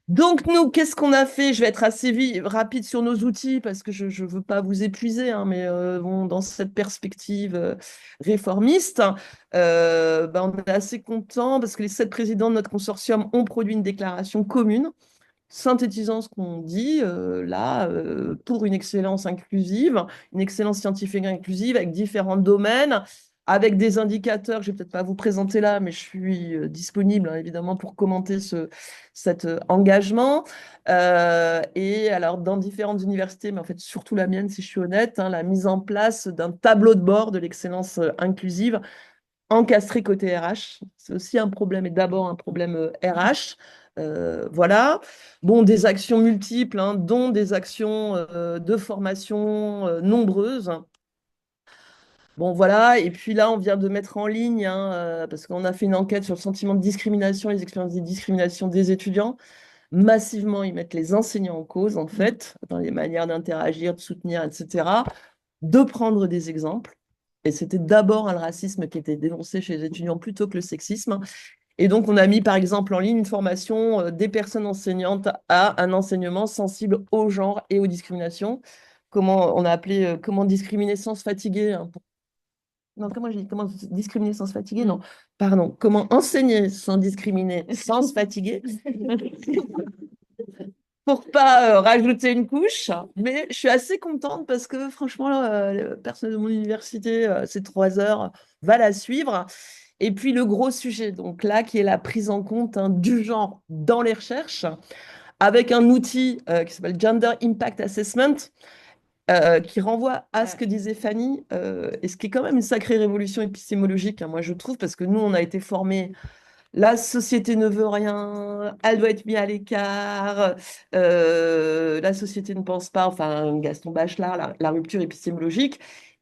Donc, nous, qu'est-ce qu'on a fait? Je vais être assez rapide sur nos outils parce que je ne veux pas vous épuiser, hein, mais bon, dans cette perspective réformiste, on est assez content parce que les 7 présidents de notre consortium ont produit une déclaration commune synthétisant ce qu'on dit là pour une excellence inclusive, une excellence scientifique inclusive avec différents domaines, avec des indicateurs que je ne vais peut-être pas vous présenter là, mais je suis disponible hein, évidemment pour commenter cet engagement. Et alors dans différentes universités, mais en fait surtout la mienne si je suis honnête, hein, la mise en place d'un tableau de bord de l'excellence inclusive encastré côté RH. C'est aussi un problème et d'abord un problème RH. Voilà. Bon, des actions multiples, hein, dont des actions de formation nombreuses. Bon, voilà. Et puis là, on vient de mettre en ligne, hein, parce qu'on a fait une enquête sur le sentiment de discrimination, les expériences de discrimination des étudiants. Massivement, ils mettent les enseignants en cause, en fait, dans les manières d'interagir, de soutenir, etc. De prendre des exemples. Et c'était d'abord le racisme qui était dénoncé chez les étudiants plutôt que le sexisme. Et donc, on a mis, par exemple, en ligne une formation des personnes enseignantes à un enseignement sensible au genre et aux discriminations. Comment on a appelé comment discriminer sans se fatiguer, hein, non, comment j'ai dit? Comment discriminer sans se fatiguer? Non, pardon. Comment enseigner sans discriminer, sans se fatiguer? Pour pas rajouter une couche. Mais je suis assez contente parce que franchement, le personnel de mon université, ces 3 heures, va la suivre. Et puis le gros sujet, donc là, qui est la prise en compte hein, du genre dans les recherches, avec un outil qui s'appelle Gender Impact Assessment, qui renvoie à ce que disait Fanny, et ce qui est quand même une sacrée révolution épistémologique, hein, moi je trouve, parce que nous, on a été formés, la société ne veut rien, elle doit être mise à l'écart, la société ne pense pas, enfin Gaston Bachelard, la rupture épistémologique.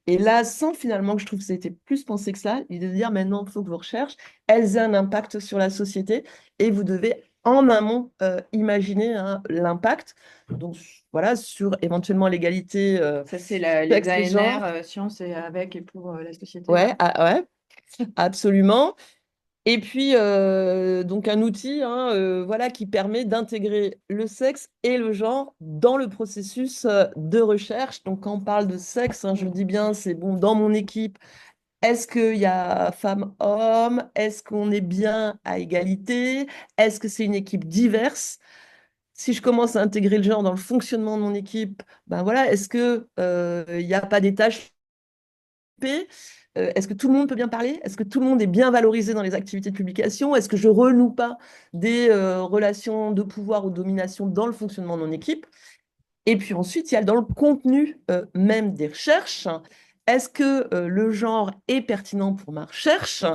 Et là, sans finalement que je trouve que ça a été plus pensé que ça, l'idée de dire maintenant, il faut que vos recherches, elles aient un impact sur la société et vous devez en amont imaginer hein, l'impact. Donc voilà, sur éventuellement l'égalité Ça, c'est les sexe et genre. ANR, sciences et avec et pour la société. Ouais, ouais, absolument. Et puis, donc un outil hein, voilà, qui permet d'intégrer le sexe et le genre dans le processus de recherche. Donc, quand on parle de sexe, hein, je le dis bien, c'est bon, dans mon équipe, est-ce qu'il y a femmes-hommes? Est-ce qu'on est bien à égalité? Est-ce que c'est une équipe diverse? Si je commence à intégrer le genre dans le fonctionnement de mon équipe, ben voilà, est-ce que il n'y a pas des tâches est-ce que tout le monde peut bien parler? Est-ce que tout le monde est bien valorisé dans les activités de publication? Est-ce que je renoue pas des relations de pouvoir ou de domination dans le fonctionnement de mon équipe? Et puis ensuite, il y a dans le contenu même des recherches, est-ce que le genre est pertinent pour ma recherche?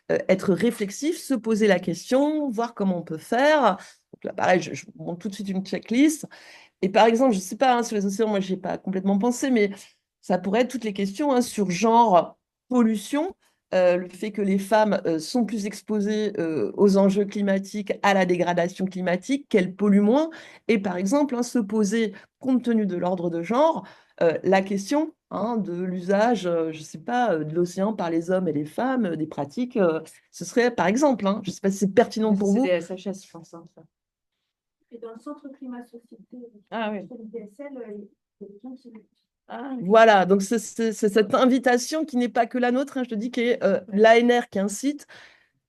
Être réflexif, se poser la question, voir comment on peut faire. Donc là, pareil, je montre tout de suite une checklist. Et par exemple, je ne sais pas, hein, sur les océans, moi, je n'y ai pas complètement pensé, mais ça pourrait être toutes les questions hein, sur genre pollution, le fait que les femmes sont plus exposées aux enjeux climatiques, à la dégradation climatique, qu'elles polluent moins. Et par exemple, hein, se poser, compte tenu de l'ordre de genre, la question hein, de l'usage, je ne sais pas, de l'océan par les hommes et les femmes, des pratiques, ce serait par exemple, hein, je ne sais pas si c'est pertinent pour C'est vous. des SHS, je pense. Hein, ça. Et dans le centre climat société, Ah oui. sur le DSL, il y a des gens qui... Ah, oui. Voilà, donc c'est cette invitation qui n'est pas que la nôtre, hein, je te dis, qui est l'ANR, qui est un site,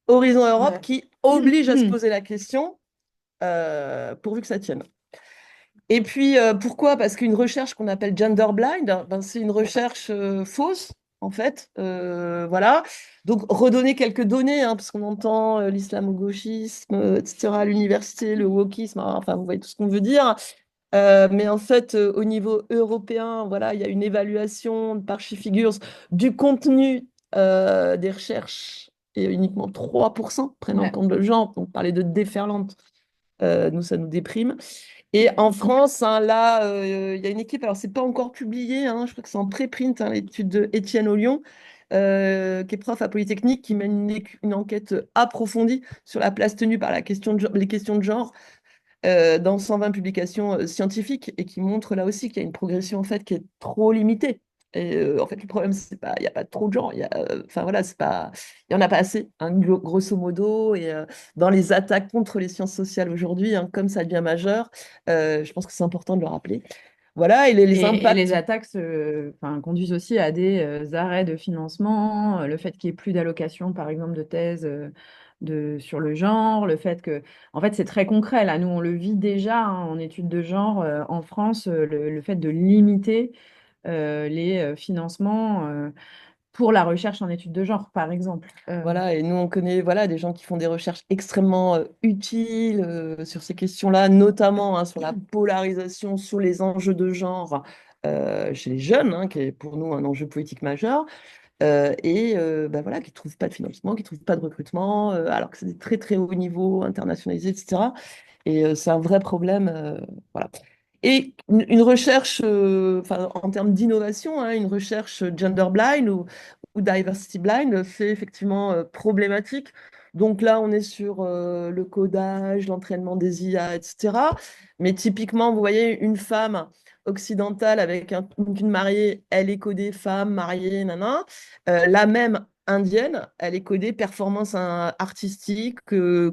Horizon Europe, Ouais. qui oblige à se poser la question pourvu que ça tienne. Et puis, pourquoi? Parce qu'une recherche qu'on appelle gender blind, ben, c'est une recherche fausse, en fait. Voilà. Donc, redonner quelques données, hein, parce qu'on entend l'islamo-gauchisme, etc., à l'université, le wokisme, enfin, vous voyez tout ce qu'on veut dire. Mais en fait, au niveau européen, voilà, il y a une évaluation par Figures du contenu des recherches et uniquement 3% prennent en Ouais. compte le genre. Donc, parler de déferlante, nous, ça nous déprime. Et en France, hein, là, il y a une équipe, alors c'est pas encore publié, hein, je crois que c'est en préprint, hein, l'étude de Étienne Ollion, qui est prof à Polytechnique, qui mène une enquête approfondie sur la place tenue par les questions de genre dans 120 publications scientifiques et qui montre là aussi qu'il y a une progression en fait qui est trop limitée. Et en fait, le problème, c'est pas, il n'y a pas trop de gens. Enfin voilà, c'est pas, il y en a pas assez, hein, grosso modo. Et dans les attaques contre les sciences sociales aujourd'hui, hein, comme ça devient majeur, je pense que c'est important de le rappeler. Voilà, et les Et les impacts. attaques conduisent aussi à des arrêts de financement, le fait qu'il n'y ait plus d'allocation, par exemple, de thèse sur le genre, le fait que, en fait, c'est très concret. Là, nous, on le vit déjà hein, en études de genre en France, le fait de limiter les financements pour la recherche en études de genre, par exemple. Voilà, et nous, on connaît voilà, des gens qui font des recherches extrêmement utiles sur ces questions-là, notamment hein, sur la polarisation, sur les enjeux de genre chez les jeunes, hein, qui est pour nous un enjeu politique majeur, et bah, voilà, qui ne trouvent pas de financement, qui ne trouvent pas de recrutement, alors que c'est des très très hauts niveaux, internationalisés, etc. Et c'est un vrai problème. Voilà. Et une recherche, en termes d'innovation, hein, une recherche gender blind ou diversity blind, c'est effectivement problématique Donc là, on est sur le codage, l'entraînement des IA, etc. Mais typiquement, vous voyez, une femme occidentale avec une mariée, elle est codée femme, mariée, nana. La même indienne, elle est codée performance artistique,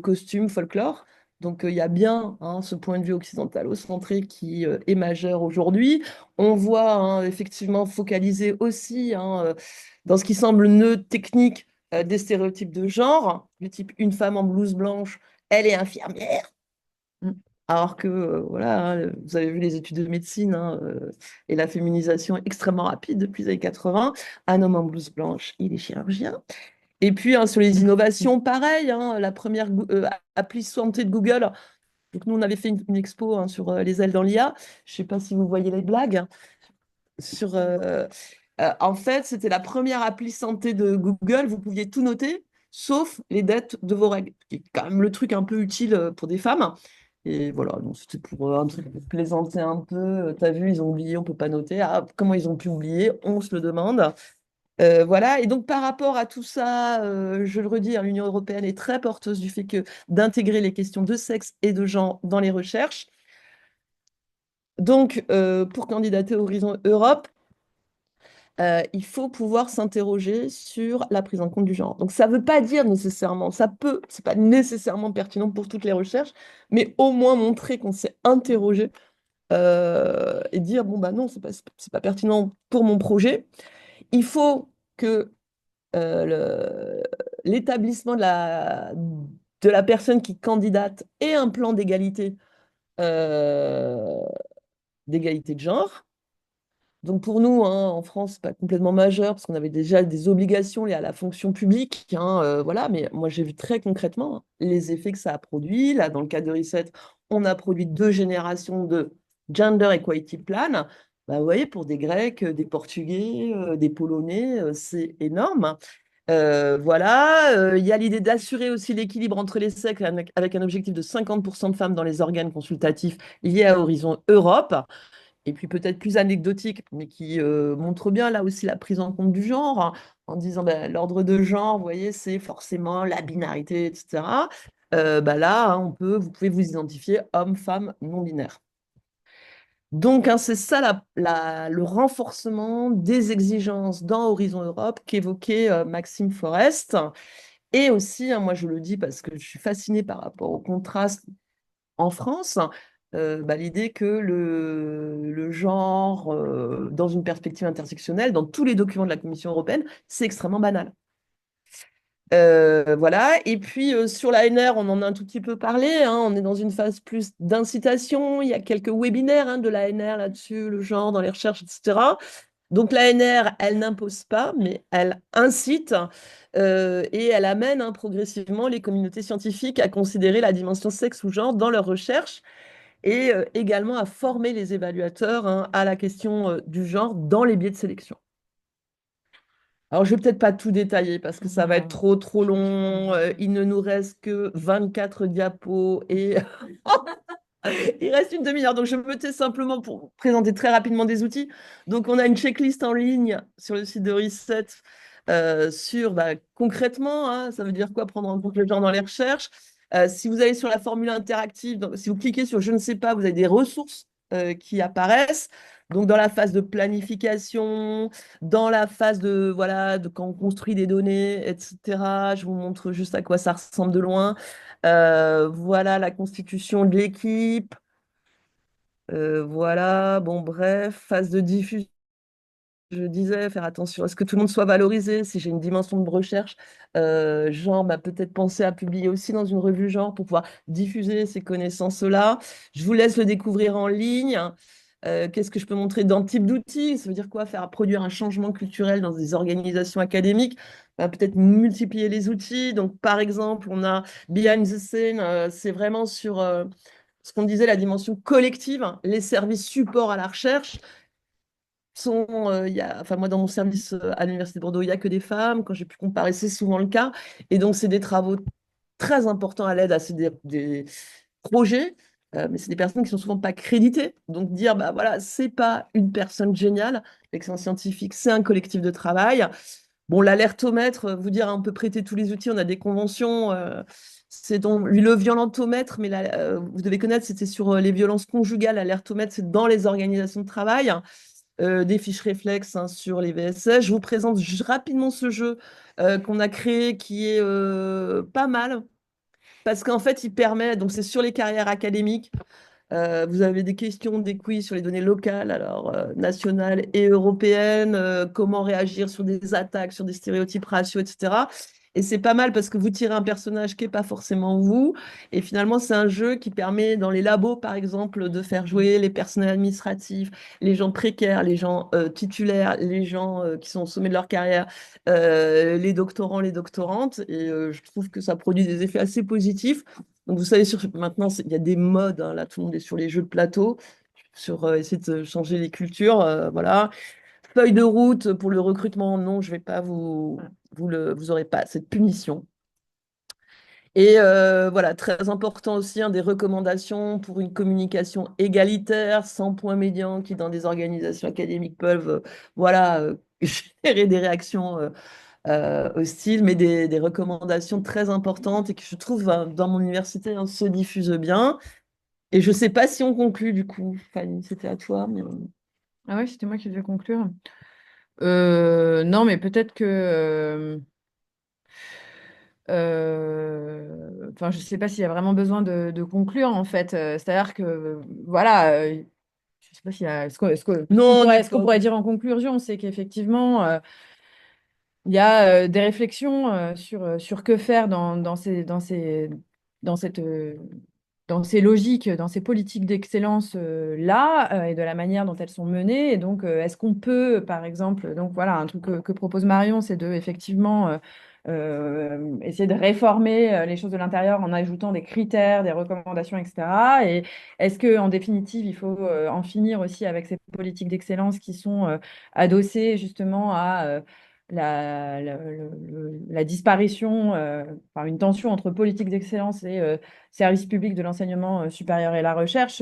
costume, folklore. Donc il y a bien hein, ce point de vue occidentalo-centré qui est majeur aujourd'hui. On voit hein, effectivement focaliser aussi hein, dans ce qui semble neutre, technique, des stéréotypes de genre, du type une femme en blouse blanche, elle est infirmière. Mm. Alors que, voilà, hein, vous avez vu les études de médecine hein, et la féminisation extrêmement rapide depuis les années 80. Un homme en blouse blanche, il est chirurgien. Et puis, hein, sur les innovations, pareil, hein, la première appli santé de Google. Donc, nous, on avait fait une expo hein, sur les ailes dans l'IA. Je ne sais pas si vous voyez les blagues. Sur, en fait, c'était la première appli santé de Google. Vous pouviez tout noter, sauf les dettes de vos règles, qui est quand même le truc un peu utile pour des femmes. Et voilà, donc c'était pour un truc pour plaisanter un peu. T'as vu, ils ont oublié, on peut pas noter. Ah, comment ils ont pu oublier? On se le demande. Voilà, et donc par rapport à tout ça, je le redis, hein, l'Union européenne est très porteuse du fait que d'intégrer les questions de sexe et de genre dans les recherches. Donc, pour candidater à Horizon Europe, il faut pouvoir s'interroger sur la prise en compte du genre. Donc, ça ne veut pas dire nécessairement, ça peut, c'est pas nécessairement pertinent pour toutes les recherches, mais au moins montrer qu'on s'est interrogé et dire, bon, bah non, c'est pas pertinent pour mon projet. Il faut que l'établissement de la personne qui candidate ait un plan euh, d'égalité de genre. Donc pour nous, hein, en France, c'est pas complètement majeur parce qu'on avait déjà des obligations liées à la fonction publique, hein, voilà. Mais moi, j'ai vu très concrètement hein, les effets que ça a produit. Là, dans le cas de Reset, on a produit 2 générations de Gender Equality Plan. Bah, vous voyez, pour des Grecs, des Portugais, des Polonais, c'est énorme. Voilà, il y a l'idée d'assurer aussi l'équilibre entre les sexes avec un objectif de 50% de femmes dans les organes consultatifs liés à Horizon Europe. Et puis peut-être plus anecdotique, mais qui montre bien là aussi la prise en compte du genre, hein, en disant ben, l'ordre de genre, vous voyez, c'est forcément la binarité, etc. Bah là, hein, vous pouvez vous identifier homme, femme, non binaire. Donc, hein, c'est ça le renforcement des exigences dans Horizon Europe qu'évoquait Maxime Forest. Et aussi, hein, moi je le dis parce que je suis fascinée par rapport au contraste en France, bah, l'idée que le genre, dans une perspective intersectionnelle, dans tous les documents de la Commission européenne, c'est extrêmement banal. Voilà. Et puis sur l'ANR, on en a un tout petit peu parlé. Hein, on est dans une phase plus d'incitation. Il y a quelques webinaires hein, de l'ANR là-dessus, le genre dans les recherches, etc. Donc l'ANR, elle n'impose pas, mais elle incite et elle amène hein, progressivement les communautés scientifiques à considérer la dimension sexe ou genre dans leurs recherches et également à former les évaluateurs hein, à la question du genre dans les biais de sélection. Alors, je ne vais peut-être pas tout détailler parce que ça va être trop, trop long. Il ne nous reste que 24 diapos et il reste une demi-heure. Donc, je me tais simplement pour présenter très rapidement des outils. Donc, on a une checklist en ligne sur le site de Reset sur bah, concrètement, hein, ça veut dire quoi prendre en compte le genre dans les recherches. Si vous allez sur la formule interactive, donc, si vous cliquez sur je ne sais pas, vous avez des ressources qui apparaissent. Donc, dans la phase de planification, dans la phase de, voilà, de quand on construit des données, etc. Je vous montre juste à quoi ça ressemble de loin. Voilà la constitution de l'équipe. Voilà, bon, bref, phase de diffusion. Je disais, faire attention à ce que tout le monde soit valorisé. Si j'ai une dimension de recherche, genre, bah, peut-être penser à publier aussi dans une revue genre pour pouvoir diffuser ces connaissances-là. Je vous laisse le découvrir en ligne. Qu'est-ce que je peux montrer dans le type d'outils? Ça veut dire quoi? Faire produire un changement culturel dans des organisations académiques. Bah, peut-être multiplier les outils. Donc, par exemple, on a Behind the Scene, c'est vraiment sur ce qu'on disait, la dimension collective, hein, les services support à la recherche enfin moi dans mon service à l'Université de Bordeaux, il n'y a que des femmes. Quand j'ai pu comparer, c'est souvent le cas. Et donc, c'est des travaux très importants à l'aide à des projets, mais c'est des personnes qui sont souvent pas créditées. Donc, dire, bah voilà, c'est pas une personne géniale, avec un scientifique, c'est un collectif de travail. Bon, l'alertomètre, vous dire, on peut prêter tous les outils, on a des conventions. C'est donc le violentomètre, mais vous devez connaître, c'était sur les violences conjugales. L'alertomètre, c'est dans les organisations de travail. Des fiches réflexes hein, sur les VSS. Je vous présente rapidement ce jeu qu'on a créé qui est pas mal parce qu'en fait, il permet, donc c'est sur les carrières académiques. Vous avez des questions, des quiz sur les données locales, alors nationales et européennes, comment réagir sur des attaques, sur des stéréotypes raciaux, etc. Et c'est pas mal parce que vous tirez un personnage qui n'est pas forcément vous. Et finalement, c'est un jeu qui permet, dans les labos, par exemple, de faire jouer les personnels administratifs, les gens précaires, les gens titulaires, les gens qui sont au sommet de leur carrière, les doctorants, les doctorantes. Et je trouve que ça produit des effets assez positifs. Donc, vous savez, maintenant, il y a des modes. Hein, là, tout le monde est sur les jeux de plateau, sur essayer de changer les cultures. Voilà. Feuille de route pour le recrutement, non, je vais pas vous aurez pas cette punition. Et voilà, très important aussi, hein, des recommandations pour une communication égalitaire, sans point médian, qui dans des organisations académiques peuvent, voilà, générer des réactions hostiles, mais des recommandations très importantes et que je trouve dans mon université hein, se diffusent bien. Et je ne sais pas si on conclut du coup, Fanny, c'était à toi. Mais... Ah ouais, c'était moi qui devais conclure. Non, mais peut-être que enfin, je ne sais pas s'il y a vraiment besoin de conclure en fait. C'est-à-dire que voilà, je ne sais pas s'il y a Non, ce qu'on pourrait dire en conclusion, c'est qu'effectivement, il y a des réflexions sur que faire dans cette, dans ces logiques, dans ces politiques d'excellence là et de la manière dont elles sont menées. Et donc, est-ce qu'on peut, par exemple, donc voilà, un truc que propose Marion, c'est de effectivement essayer de réformer les choses de l'intérieur en ajoutant des critères, des recommandations, etc. Et est-ce que, en définitive, il faut en finir aussi avec ces politiques d'excellence qui sont adossées justement à la disparition, enfin une tension entre politique d'excellence et service public de l'enseignement supérieur et la recherche.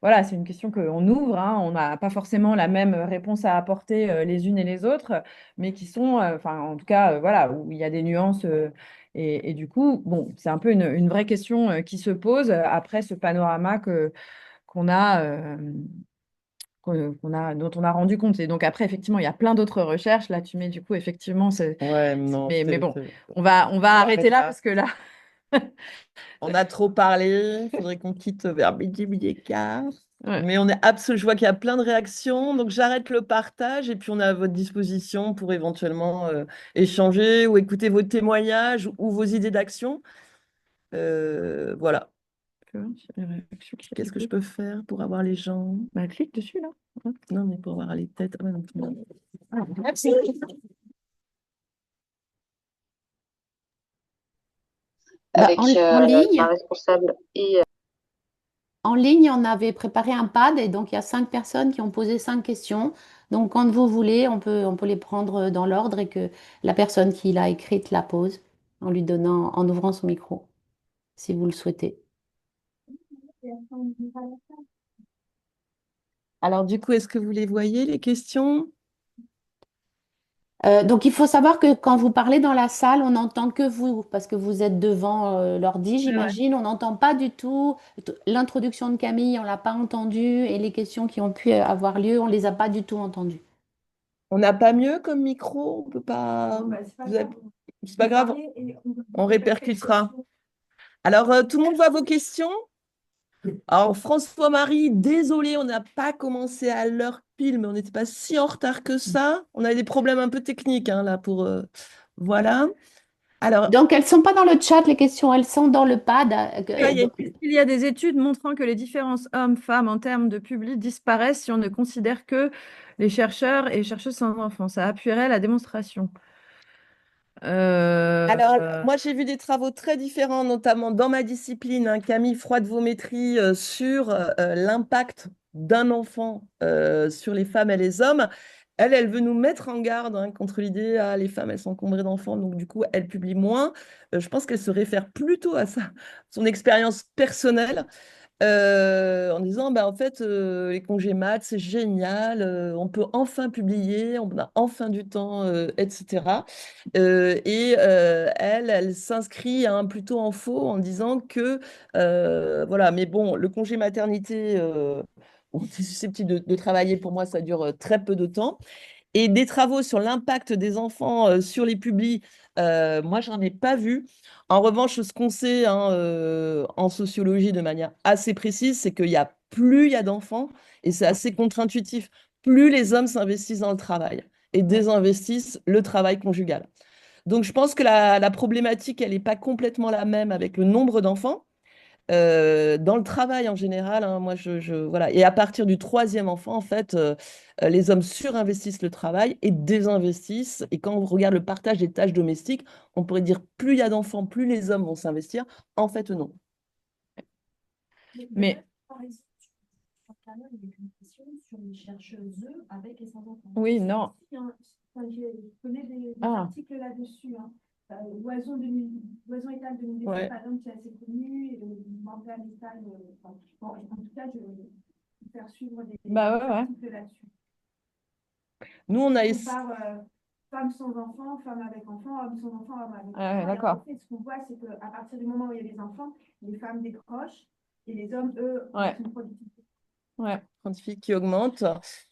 Voilà, c'est une question qu'on ouvre. Hein. On n'a pas forcément la même réponse à apporter les unes et les autres, mais qui sont, enfin en tout cas, voilà, où il y a des nuances. Et du coup, bon, c'est un peu une vraie question qui se pose après ce panorama qu'on a. Dont on a rendu compte. Et donc après, effectivement, il y a plein d'autres recherches. Là, tu mets du coup, effectivement, Ouais, non, mais bon, on va arrêter là parce que là, on a trop parlé. Il faudrait qu'on quitte vers midi et quart. ouais. Mais on est absolument, je vois qu'il y a plein de réactions, donc j'arrête le partage et puis on est à votre disposition pour éventuellement échanger ou écouter vos témoignages ou vos idées d'action. Voilà. Qu'est-ce que je peux faire pour avoir les gens? Bah, clique dessus là. Non, mais pour avoir les têtes. Ah, ouais, non. Merci. Bah, avec en ligne, ma responsable et en ligne, on avait préparé un pad et donc il y a 5 personnes qui ont posé 5 questions. Donc quand vous voulez, on peut les prendre dans l'ordre et que la personne qui l'a écrite la pose en lui donnant, en ouvrant son micro, si vous le souhaitez. Alors, du coup, est-ce que vous les voyez, les questions? Donc il faut savoir que quand vous parlez dans la salle, on n'entend que vous parce que vous êtes devant l'ordi, j'imagine. On n'entend pas du tout l'introduction de Camille, on l'a pas entendue et les questions qui ont pu avoir lieu, on les a pas du tout entendues. On n'a pas mieux comme micro? On peut pas. Bon, bah, c'est pas Vous grave. C'est pas grave, Parler et on répercutera. Alors, tout le monde voit vos questions? Alors, François-Marie, désolé, on n'a pas commencé à l'heure pile, mais on n'était pas si en retard que ça. On avait des problèmes un peu techniques, hein, là, pour... Voilà. Alors, Donc elles sont pas dans le chat les questions, elles sont dans le pad. ça y est. Il y a des études montrant que les différences hommes-femmes en termes de public disparaissent si on ne considère que les chercheurs et chercheuses sans enfants. Ça appuierait la démonstration. Alors, moi, j'ai vu des travaux très différents, notamment dans ma discipline, hein, Camille Froide-Vaumétry, sur l'impact d'un enfant sur les femmes et les hommes. Elle veut nous mettre en garde hein, contre l'idée, ah, les femmes, elles sont encombrées d'enfants, donc du coup, elle publie moins. Je pense qu'elle se réfère plutôt à son expérience personnelle. en disant, bah, en fait, les congés mat, c'est génial, on peut enfin publier, on a enfin du temps, etc. Elle s'inscrit hein, plutôt en faux en disant que, voilà, mais bon, le congé maternité, on est susceptible de travailler, pour moi, ça dure très peu de temps. Et des travaux sur l'impact des enfants sur les publis, moi, j'en ai pas vu. En revanche, ce qu'on sait hein, en sociologie de manière assez précise, c'est qu'il y a plus il y a d'enfants, et c'est assez contre-intuitif, plus les hommes s'investissent dans le travail et désinvestissent le travail conjugal. Donc, je pense que la problématique, elle n'est pas complètement la même avec le nombre d'enfants. Dans le travail en général, hein, moi, voilà. Et à partir du troisième enfant, en fait, les hommes surinvestissent le travail et désinvestissent. Et quand on regarde le partage des tâches domestiques, on pourrait dire plus il y a d'enfants, plus les hommes vont s'investir. En fait, non. Mais Par exemple, sur Canal, il y a une question sur les chercheuses avec et sans enfants. oui, non. Je connais des Ah. articles là-dessus. Hein. Loison étale 2017, Ouais. par exemple, qui est assez connu, et Morgane étale, bon, en tout cas, je vais faire suivre des Bah ouais. articles là-dessus. Nous, on a On essayé. parle femmes sans enfants, femmes avec enfants, hommes sans enfants, hommes avec Ah ouais, enfants. Et d'accord. en fait, ce qu'on voit, c'est qu'à partir du moment où il y a des enfants, les femmes décrochent et les hommes, eux, Ouais. ont une productivité. Ouais. Scientifique qui augmente.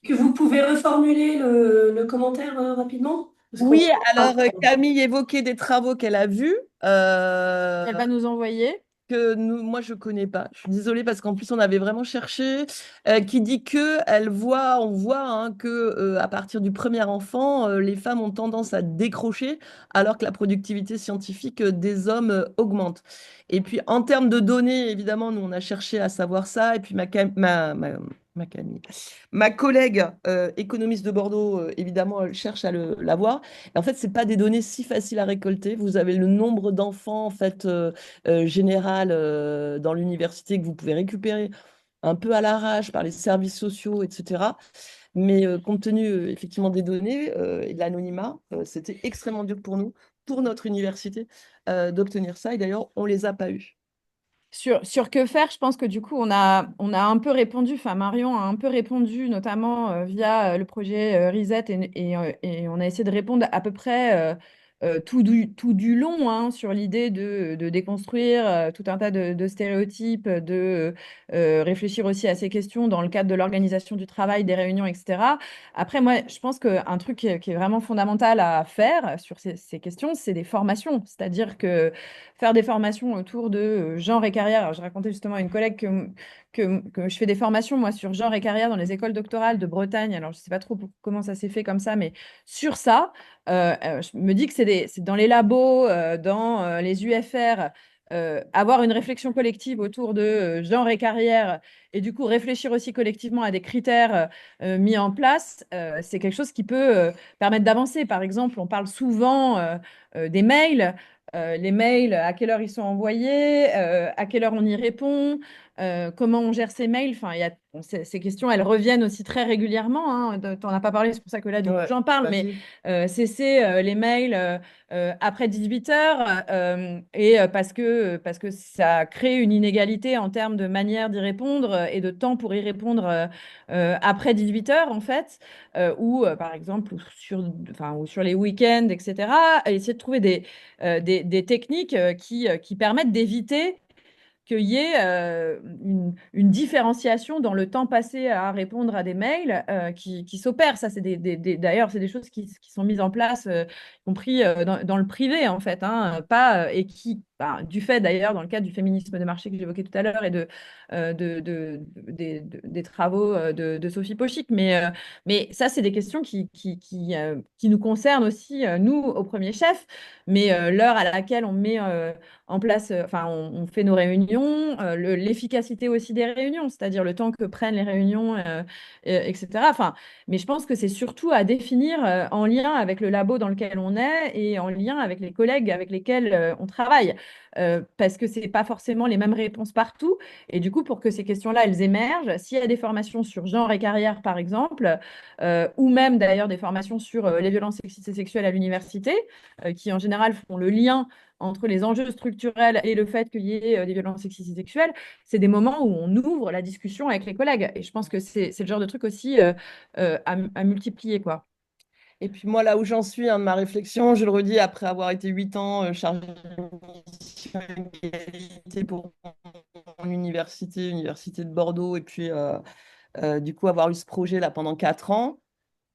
Que vous pouvez reformuler le commentaire rapidement? Parce qu'on Oui, s'entend alors pas. Camille évoquait des travaux qu'elle a vus. Elle va nous envoyer. Que nous, moi je connais pas. Je suis désolée parce qu'en plus on avait vraiment cherché, qui dit que on voit hein, que à partir du premier enfant, les femmes ont tendance à décrocher alors que la productivité scientifique des hommes augmente. Et puis en termes de données, évidemment, nous on a cherché à savoir ça. Et puis Camille, ma collègue économiste de Bordeaux, évidemment, elle cherche à l'avoir. Et en fait, c'est pas des données si faciles à récolter. Vous avez le nombre d'enfants en fait. Générale dans l'université que vous pouvez récupérer un peu à l'arrache par les services sociaux, etc. Mais compte tenu effectivement des données et de l'anonymat, c'était extrêmement dur pour nous, pour notre université, d'obtenir ça. Et d'ailleurs, on ne les a pas eus. Sur que faire, je pense que du coup, on a un peu répondu, enfin Marion a un peu répondu, notamment via le projet Reset, et on a essayé de répondre à peu près tout du long hein, sur l'idée de déconstruire tout un tas de stéréotypes, de réfléchir aussi à ces questions dans le cadre de l'organisation du travail, des réunions, etc. Après, moi, je pense qu'un truc qui est vraiment fondamental à faire sur ces questions, c'est des formations. C'est-à-dire que faire des formations autour de genre et carrière. Alors, je racontais justement à une collègue que je fais des formations, moi, sur genre et carrière dans les écoles doctorales de Bretagne. Alors, je ne sais pas trop comment ça s'est fait comme ça, mais sur ça, je me dis que c'est dans les labos, dans les UFR, avoir une réflexion collective autour de genre et carrière, et du coup réfléchir aussi collectivement à des critères mis en place, c'est quelque chose qui peut permettre d'avancer. Par exemple, on parle souvent des mails. Les mails, à quelle heure ils sont envoyés, à quelle heure on y répond, comment on gère ces mails. Enfin, bon, ces questions, elles reviennent aussi très régulièrement. Hein. Tu n'en as pas parlé, c'est pour ça que là, du coup, Ouais, j'en parle. Mais vas-y. cesser les mails après 18 heures et parce que ça crée une inégalité en termes de manière d'y répondre et de temps pour y répondre après 18 heures, en fait, ou par exemple, ou sur les week-ends, etc. Et essayer de trouver des techniques qui permettent d'éviter qu'il y ait une différenciation dans le temps passé à répondre à des mails qui s'opèrent. Ça, c'est d'ailleurs, c'est des choses qui sont mises en place, y compris dans le privé, en fait, hein, pas, et qui, du fait d'ailleurs, dans le cadre du féminisme de marché que j'évoquais tout à l'heure et des travaux de Sophie Pochic. Mais ça, c'est des questions qui nous concernent aussi, nous, au premier chef, mais l'heure à laquelle on met en place, enfin, on fait nos réunions, l'efficacité aussi des réunions, c'est-à-dire le temps que prennent les réunions, etc. Enfin, mais je pense que c'est surtout à définir en lien avec le labo dans lequel on est et en lien avec les collègues avec lesquels on travaille. parce que c'est pas forcément les mêmes réponses partout. Et du coup, pour que ces questions-là, elles émergent, s'il y a des formations sur genre et carrière, par exemple, ou même d'ailleurs des formations sur les violences sexistes et sexuelles à l'université, qui en général font le lien entre les enjeux structurels et le fait qu'il y ait des violences sexistes et sexuelles, c'est des moments où on ouvre la discussion avec les collègues. Et je pense que c'est le genre de truc aussi à multiplier, quoi. Et puis moi, là où j'en suis, hein, de ma réflexion, je le redis, après avoir été 8 ans chargée de mission égalité pour mon université de Bordeaux, et puis du coup avoir eu ce projet là pendant 4 ans.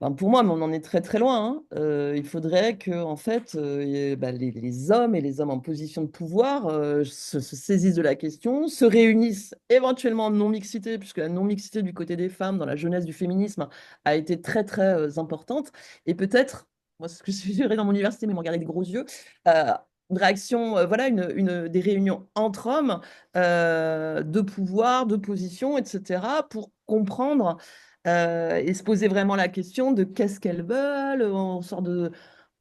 Ben, pour moi, mais on en est très très loin, hein. Il faudrait que en fait, les hommes et les hommes en position de pouvoir se saisissent de la question, se réunissent éventuellement en non-mixité, puisque la non-mixité du côté des femmes dans la jeunesse du féminisme a été très très importante. Et peut-être, moi, ce que je dirais dans mon université, mais ils m'ont regardé des gros yeux, euh, une réaction, voilà, des réunions entre hommes de pouvoir, de position, etc., pour comprendre et se poser vraiment la question de qu'est-ce qu'elles veulent. On sort de,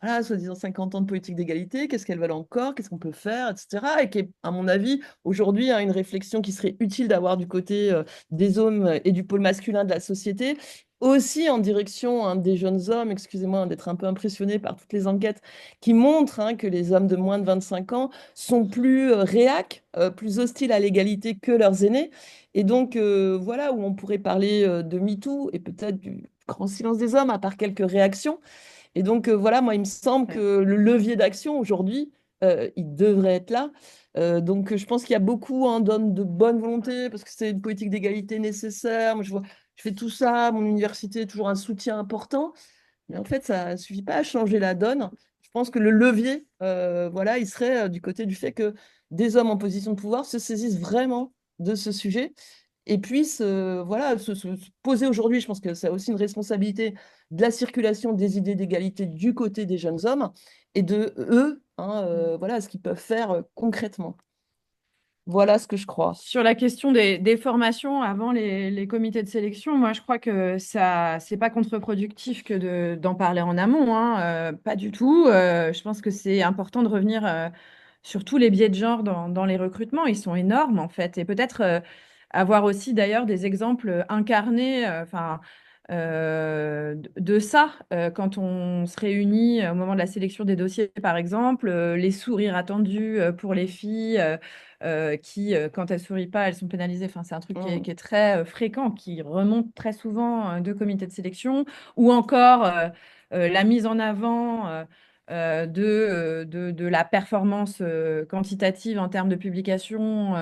voilà, soi-disant 50 ans de politique d'égalité, qu'est-ce qu'elles veulent encore, qu'est-ce qu'on peut faire, etc. Et qui est, à mon avis, aujourd'hui, hein, une réflexion qui serait utile d'avoir du côté des hommes et du pôle masculin de la société. Aussi en direction hein, des jeunes hommes, excusez-moi d'être un peu impressionné par toutes les enquêtes qui montrent hein, que les hommes de moins de 25 ans sont plus réacs, plus hostiles à l'égalité que leurs aînés. Et donc, voilà où on pourrait parler de MeToo et peut-être du grand silence des hommes, à part quelques réactions. Et donc, voilà, moi, il me semble Ouais. que le levier d'action aujourd'hui, il devrait être là. Donc, je pense qu'il y a beaucoup hein, d'hommes de bonne volonté, parce que c'est une politique d'égalité nécessaire. Moi, je fais tout ça, mon université est toujours un soutien important. Mais en fait, ça ne suffit pas à changer la donne. Je pense que le levier, voilà, il serait du côté du fait que des hommes en position de pouvoir se saisissent vraiment de ce sujet et puissent voilà, se poser aujourd'hui. Je pense que c'est aussi une responsabilité de la circulation des idées d'égalité du côté des jeunes hommes et de eux, hein, voilà, ce qu'ils peuvent faire concrètement. Voilà ce que je crois. Sur la question des formations avant les comités de sélection, moi je crois que ça c'est pas contre-productif que d'en parler en amont, hein, pas du tout. Je pense que c'est important de revenir sur tous les biais de genre dans les recrutements. Ils sont énormes en fait. Et peut-être avoir aussi d'ailleurs des exemples incarnés de ça quand on se réunit au moment de la sélection des dossiers, par exemple, les sourires attendus pour les filles qui, quand elles sourient pas, elles sont pénalisées. Enfin, c'est un truc qui est très fréquent, qui remonte très souvent de comités de sélection, ou encore la mise en avant de la performance quantitative en termes de publication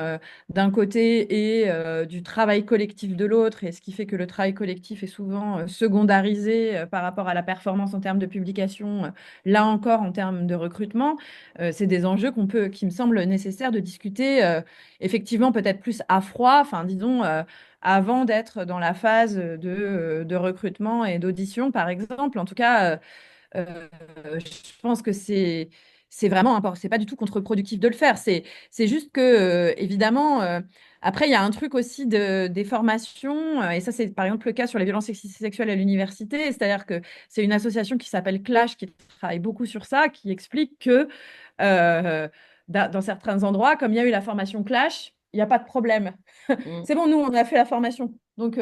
d'un côté et du travail collectif de l'autre, et ce qui fait que le travail collectif est souvent secondarisé par rapport à la performance en termes de publication, là encore en termes de recrutement. C'est des enjeux qui me semblent nécessaires de discuter effectivement peut-être plus à froid, enfin disons avant d'être dans la phase de recrutement et d'audition, par exemple. En tout cas, je pense que c'est vraiment important. C'est pas du tout contre-productif de le faire. C'est juste que, évidemment, après, il y a un truc aussi des formations, et ça, c'est par exemple le cas sur les violences sexistes et sexuelles à l'université. C'est-à-dire que c'est une association qui s'appelle Clash, qui travaille beaucoup sur ça, qui explique que dans certains endroits, comme il y a eu la formation Clash, il n'y a pas de problème. Mm. C'est bon, nous, on a fait la formation. Donc,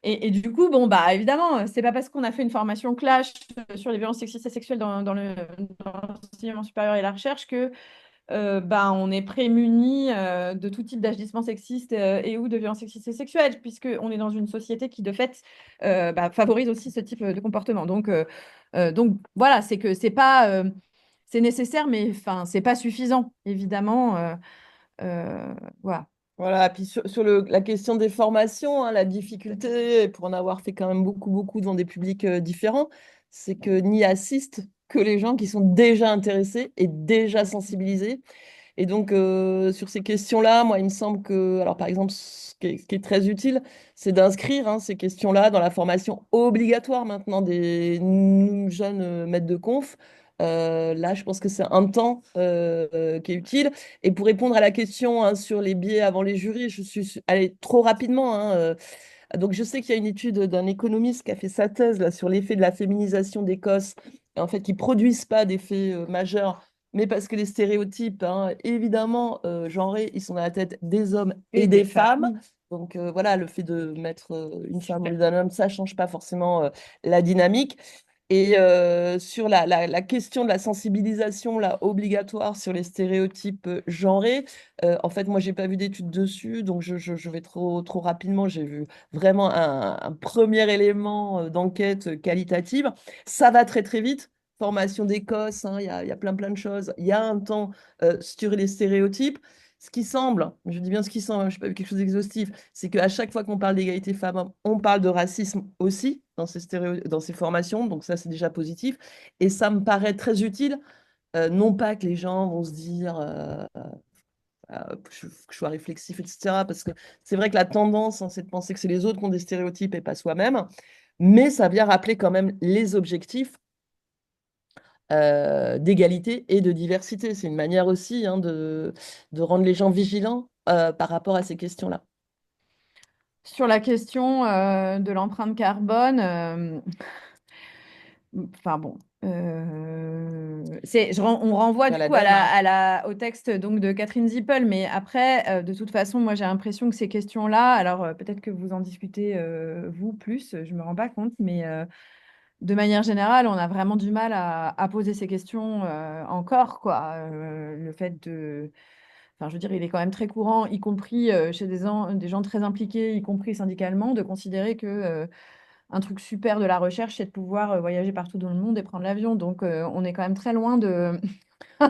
et du coup, bon, bah, évidemment, c'est pas parce qu'on a fait une formation Clash sur les violences sexistes et sexuelles dans l'enseignement supérieur et la recherche que bah, on est prémuni de tout type d'agissement sexiste et ou de violences sexistes et sexuelles, puisqu'on est dans une société qui, de fait, bah, favorise aussi ce type de comportement. Donc voilà, c'est que c'est pas, c'est nécessaire, mais enfin, c'est pas suffisant, évidemment. Voilà. Voilà, puis sur la question des formations, hein, la difficulté, pour en avoir fait quand même beaucoup, beaucoup devant des publics différents, c'est que n'y assistent que les gens qui sont déjà intéressés et déjà sensibilisés. Et donc, sur ces questions-là, moi, il me semble que, alors par exemple, ce qui est très utile, c'est d'inscrire hein, ces questions-là dans la formation obligatoire maintenant des jeunes maîtres de conf. Là, je pense que c'est un temps qui est utile. Et pour répondre à la question hein, sur les biais avant les jurys, je suis allée trop rapidement. Hein, donc, je sais qu'il y a une étude d'un économiste qui a fait sa thèse là, sur l'effet de la féminisation d'Écosse, en fait, qui produisent pas d'effet majeur mais parce que les stéréotypes, hein, évidemment, genrés, ils sont dans la tête des hommes Et et des des femmes. femmes. Donc voilà, le fait de mettre une femme au lieu d'un homme, ça ne change pas forcément la dynamique. Et sur la question de la sensibilisation là, obligatoire sur les stéréotypes genrés, en fait, moi, j'ai pas vu d'études dessus, donc je vais trop rapidement. J'ai vu vraiment un premier élément d'enquête qualitative. Ça va très vite. Formation d'Écosse, hein, il y a plein de choses. Il y a un temps sur les stéréotypes. Ce qui semble, je dis bien ce qui semble, je n'ai pas vu quelque chose d'exhaustif, c'est qu'à chaque fois qu'on parle d'égalité femmes-hommes, on parle de racisme aussi dans dans ces formations, donc ça c'est déjà positif. Et ça me paraît très utile, non pas que les gens vont se dire que je sois réflexif, etc. Parce que c'est vrai que la tendance, hein, c'est de penser que c'est les autres qui ont des stéréotypes et pas soi-même, mais ça vient rappeler quand même les objectifs d'égalité et de diversité. C'est une manière aussi hein, de rendre les gens vigilants par rapport à ces questions-là. Sur la question de l'empreinte carbone, enfin bon, on renvoie À du coup l'ADEME, hein. au texte donc de Catherine Zippel, mais après, de toute façon, moi j'ai l'impression que ces questions-là, alors peut-être que vous en discutez vous plus, je me rends pas compte, mais de manière générale, on a vraiment du mal à poser ces questions encore, quoi. Le fait de, enfin, je veux dire, il est quand même très courant, y compris chez des gens très impliqués, y compris syndicalement, de considérer que un truc super de la recherche, c'est de pouvoir voyager partout dans le monde et prendre l'avion. Donc, on est quand même très loin de...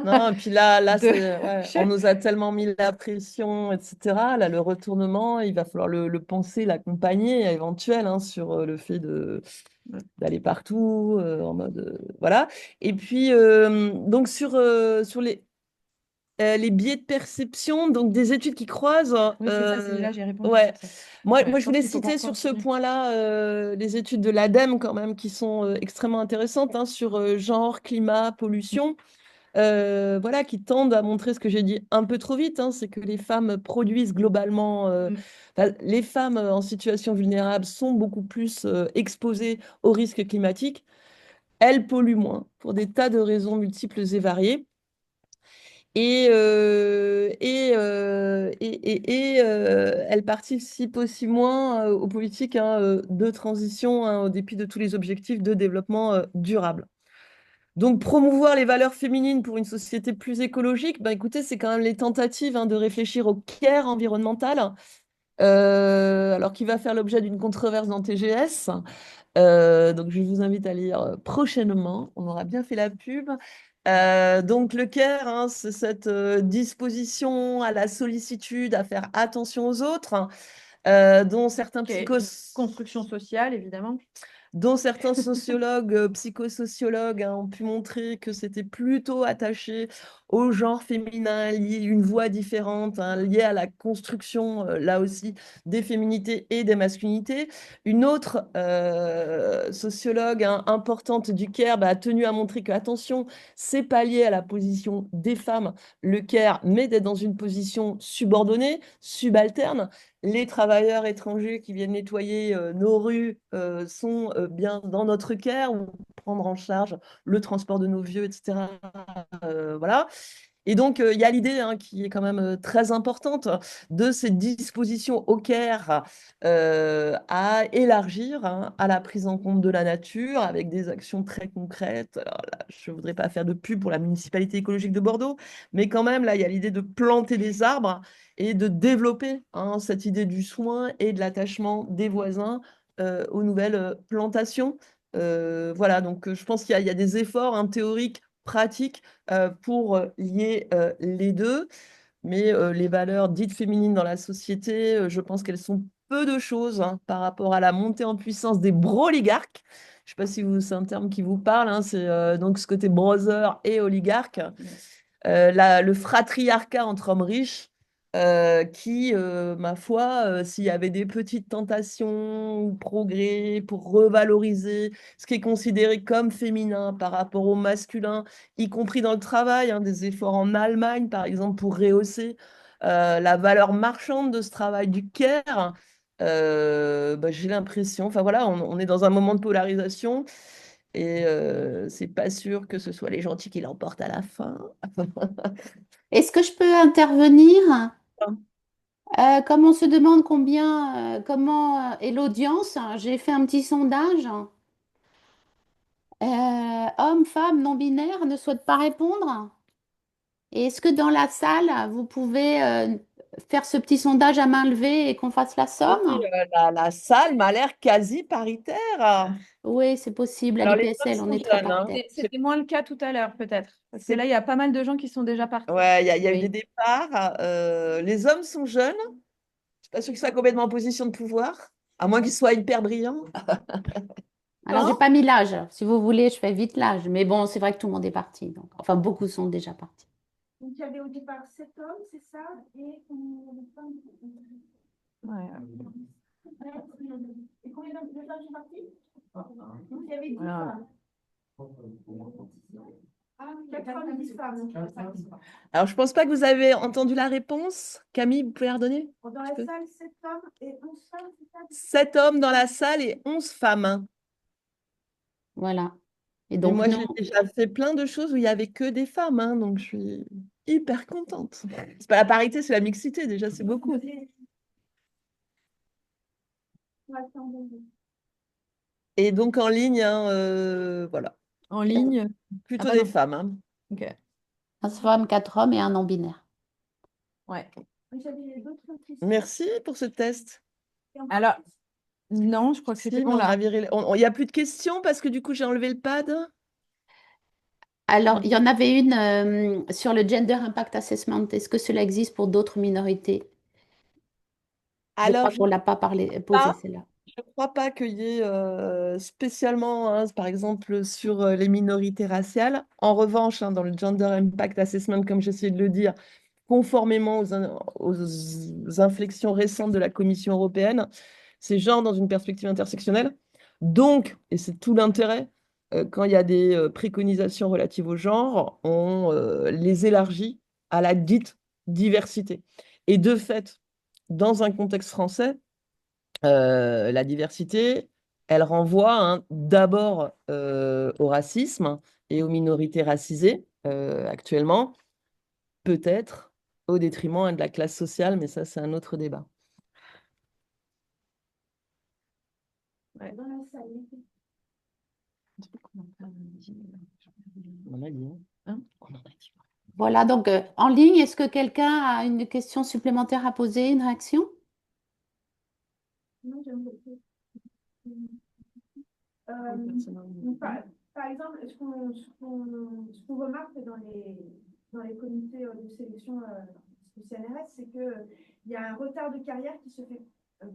Non, et puis là de... ouais, on nous a tellement mis la pression, etc. Là, le retournement, il va falloir le penser, l'accompagner, éventuel, hein, sur le fait d'aller partout, en mode, voilà. Et puis, donc, sur les biais de perception, donc des études qui croisent. Oui, c'est ça, c'est là, j'ai répondu Ouais. sur ça. Ouais, Moi, je je pense voulais qu'il faut qu'on citer sur ce continue. point-là les études de l'ADEME quand même, qui sont extrêmement intéressantes hein, sur genre, climat, pollution. Voilà, qui tendent à montrer ce que j'ai dit un peu trop vite, hein, c'est que les femmes produisent globalement, Mm. enfin, les femmes en situation vulnérable sont beaucoup plus exposées aux risques climatiques. Elles polluent moins pour des tas de raisons multiples et variées. Elle participe aussi moins aux politiques hein, de transition hein, au dépit de tous les objectifs de développement durable. Donc, promouvoir les valeurs féminines pour une société plus écologique, ben, écoutez, c'est quand même les tentatives hein, de réfléchir au care environnemental, alors qui va faire l'objet d'une controverse dans TGS. Donc, je vous invite à lire prochainement. On aura bien fait la pub. Donc, le care, hein, c'est cette disposition à la sollicitude, à faire attention aux autres, hein, dont certains Qui est psychos construction sociale, évidemment. dont certains sociologues, psychosociologues hein, ont pu montrer que c'était plutôt attaché au genre féminin, lié une voix différente, hein, liée à la construction, là aussi, des féminités et des masculinités. Une autre sociologue hein, importante du CARE a tenu à montrer que, attention, c'est pas lié à la position des femmes, le CARE, mais d'être dans une position subordonnée, subalterne. Les travailleurs étrangers qui viennent nettoyer nos rues sont bien dans notre care ou prendre en charge le transport de nos vieux, etc. Voilà. Et donc, il y a l'idée hein, qui est quand même très importante de cette disposition au CARE à élargir hein, à la prise en compte de la nature avec des actions très concrètes. Alors là, je ne voudrais pas faire de pub pour la municipalité écologique de Bordeaux, mais quand même, là, il y a l'idée de planter des arbres et de développer hein, cette idée du soin et de l'attachement des voisins aux nouvelles plantations. Voilà, donc je pense qu'il y a des efforts hein, théoriques, pratiques pour lier les deux. Mais les valeurs dites féminines dans la société, je pense qu'elles sont peu de choses hein, par rapport à la montée en puissance des broligarques. Je ne sais pas si c'est un terme qui vous parle, hein, c'est donc ce côté brother et oligarque. Le fratriarcat entre hommes riches, qui, ma foi, s'il y avait des petites tentations ou progrès pour revaloriser ce qui est considéré comme féminin par rapport au masculin, y compris dans le travail, hein, des efforts en Allemagne, par exemple, pour rehausser la valeur marchande de ce travail du care, bah, j'ai l'impression, enfin voilà, on est dans un moment de polarisation. Et c'est pas sûr que ce soit les gentils qui l'emportent à la fin. Est-ce que je peux intervenir? Comme on se demande comment est l'audience, j'ai fait un petit sondage. Hommes, femmes, non-binaires ne souhaitent pas répondre. Et est-ce que dans la salle, vous pouvez faire ce petit sondage à main levée et qu'on fasse la Oui, somme? la salle m'a l'air quasi paritaire. Oui, c'est possible. À Alors, les hommes l'IPSL, on sont est très jeunes, hein. paritaire. C'était moins le cas tout à l'heure, peut-être. Parce que C'est- là, il y a pas mal de gens qui sont déjà partis. Ouais, il y a eu des Oui. départs. Les hommes sont jeunes. Je suis pas sûre qu'ils soient complètement en position de pouvoir, à moins qu'ils soient hyper brillants. Alors, j'ai Quand? pas mis l'âge. Si vous voulez, je fais vite l'âge. Mais bon, c'est vrai que tout le monde est parti. Donc, enfin, beaucoup sont déjà partis. Donc, il y avait au départ 7 hommes, c'est ça? Et combien de femmes? Ouais. Et combien de femmes sont parties? Donc, il y avait 10 Voilà. femmes. Ah, 4 hommes, 10 femmes. Alors, je pense pas que vous avez entendu la réponse. Camille, vous pouvez la redonner? Dans la salle, 7 hommes et 11 femmes, c'est ça? 7 hommes dans la salle et 11 femmes, hein. Voilà. Et Mais donc, moi, non. j'ai déjà fait plein de choses où il y avait que des femmes, hein, donc je suis hyper contente. C'est pas la parité, c'est la mixité, déjà, c'est beaucoup. Ouais, c'est en bon. Et donc en ligne, hein, voilà, En ligne. plutôt Ah, des pardon. femmes, hein. Ok. 15 femmes, 4 hommes et un non-binaire. Ouais. J'avais d'autres questions. Merci pour ce test. Alors, non, je crois que Si, c'était mais bon on là. a viré il n'y a plus de questions parce que du coup, j'ai enlevé le pad. Alors, il y en avait une sur le Gender Impact Assessment. Est-ce que cela existe pour d'autres minorités? Je Alors, crois je qu'on ne l'a pas posé, pas, celle-là. je crois pas qu'il y ait spécialement, hein, par exemple, sur les minorités raciales. En revanche, hein, dans le Gender Impact Assessment, comme j'essayais de le dire, conformément aux inflexions récentes de la Commission européenne, c'est genre dans une perspective intersectionnelle. Donc, et c'est tout l'intérêt, quand il y a des préconisations relatives au genre, on les élargit à la dite diversité. Et de fait, dans un contexte français, la diversité, elle renvoie, hein, d'abord au racisme et aux minorités racisées actuellement, peut-être au détriment, hein, de la classe sociale, mais ça, c'est un autre débat. Dans la salle. On en a dit, hein. On en a dit. Voilà, donc en ligne, est-ce que quelqu'un a une question supplémentaire à poser, une réaction? Non, j'aime beaucoup. Donc, par exemple, ce qu'on remarque dans les comités de sélection du CNRS, c'est qu'il y a un retard de carrière qui se fait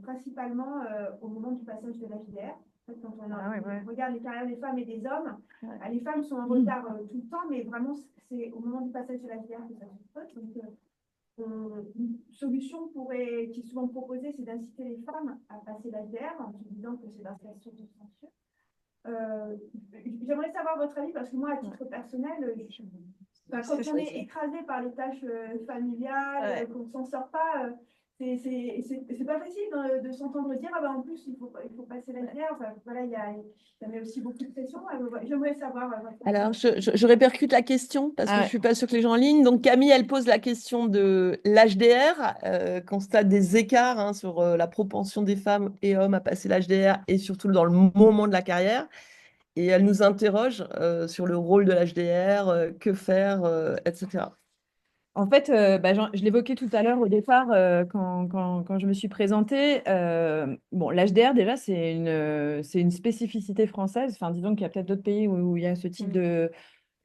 principalement au moment du passage de l'HDR. En fait, quand on regarde les carrières des femmes et des hommes, les femmes sont en retard tout le temps, mais vraiment, c'est au moment du passage de l'HDR que ça se fait. Donc, une solution qui est souvent proposée, c'est d'inciter les femmes à passer l'HDR en se disant que c'est dans la source de censure. J'aimerais savoir votre avis parce que moi, à titre personnel, quand on est écrasé par les tâches familiales, qu'on ne s'en sort pas, c'est pas facile de s'entendre dire ah ben en plus il faut passer la guerre. Enfin, voilà, ça met aussi beaucoup de pression. J'aimerais savoir. Alors, je répercute la question parce que je ne suis pas sûre que les gens en ligne. Donc, Camille, elle pose la question de l'HDR, constate des écarts, hein, sur la propension des femmes et hommes à passer l'HDR et surtout dans le moment de la carrière. Et elle nous interroge sur le rôle de l'HDR, que faire, etc. En fait, je l'évoquais tout à l'heure au départ quand je me suis présentée. Bon, l'HDR, déjà, c'est une spécificité française. Enfin, disons qu'il y a peut-être d'autres pays où il y a ce type de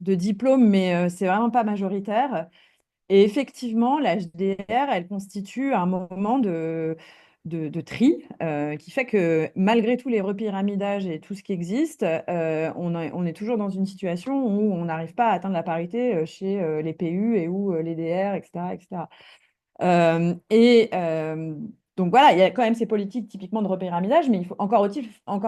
diplôme, mais c'est vraiment pas majoritaire. Et effectivement, l'HDR, elle constitue un moment de tri qui fait que malgré tous les repyramidages et tout ce qui existe, on est toujours dans une situation où on n'arrive pas à atteindre la parité chez les PU et ou les DR, etc. etc. Donc voilà, il y a quand même ces politiques typiquement de repyramidage, mais encore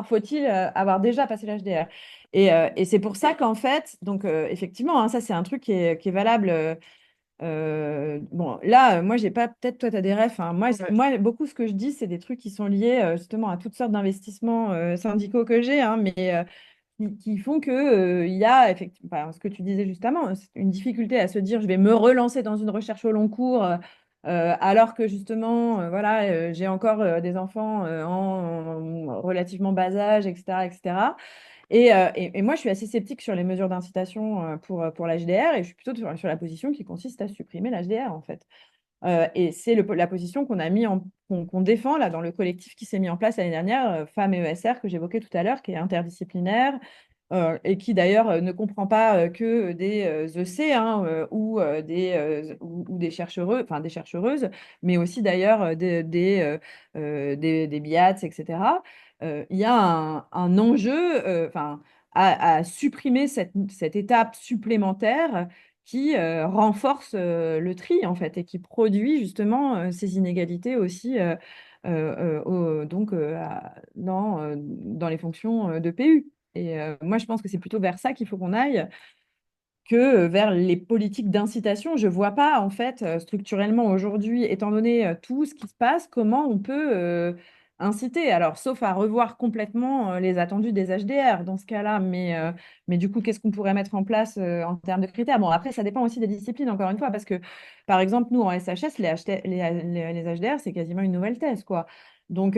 faut-il avoir déjà passé l'HDR. Et c'est pour ça qu'en fait, donc effectivement, hein, ça c'est un truc qui est valable. Bon, là, moi, j'ai pas, peut-être toi, tu as des refs, hein. Moi, beaucoup ce que je dis, c'est des trucs qui sont liés justement à toutes sortes d'investissements syndicaux que j'ai, hein, mais qui font que, il y a effectivement, ce que tu disais justement, c'est une difficulté à se dire je vais me relancer dans une recherche au long cours, alors que justement, voilà, j'ai encore des enfants en relativement bas âge, etc., etc. Et moi, je suis assez sceptique sur les mesures d'incitation pour l'HDR, et je suis plutôt sur la position qui consiste à supprimer l'HDR, en fait. Et c'est la position qu'on défend là dans le collectif qui s'est mis en place l'année dernière, Femmes et ESR, que j'évoquais tout à l'heure, qui est interdisciplinaire, et qui d'ailleurs ne comprend pas que des EC, hein, ou des chercheuses, enfin des chercheuses, mais aussi d'ailleurs des BIATS, etc. Il y a un enjeu, à supprimer cette étape supplémentaire qui renforce le tri, en fait, et qui produit justement ces inégalités aussi dans les fonctions de PU. Et moi, je pense que c'est plutôt vers ça qu'il faut qu'on aille que vers les politiques d'incitation. Je ne vois pas, en fait, structurellement aujourd'hui, étant donné tout ce qui se passe, comment on peut inciter. Alors, sauf à revoir complètement les attendus des HDR dans ce cas-là, mais du coup, qu'est-ce qu'on pourrait mettre en place en termes de critères? Bon, après, ça dépend aussi des disciplines, encore une fois, parce que, par exemple, nous, en SHS, les HDR, c'est quasiment une nouvelle thèse, quoi. Donc,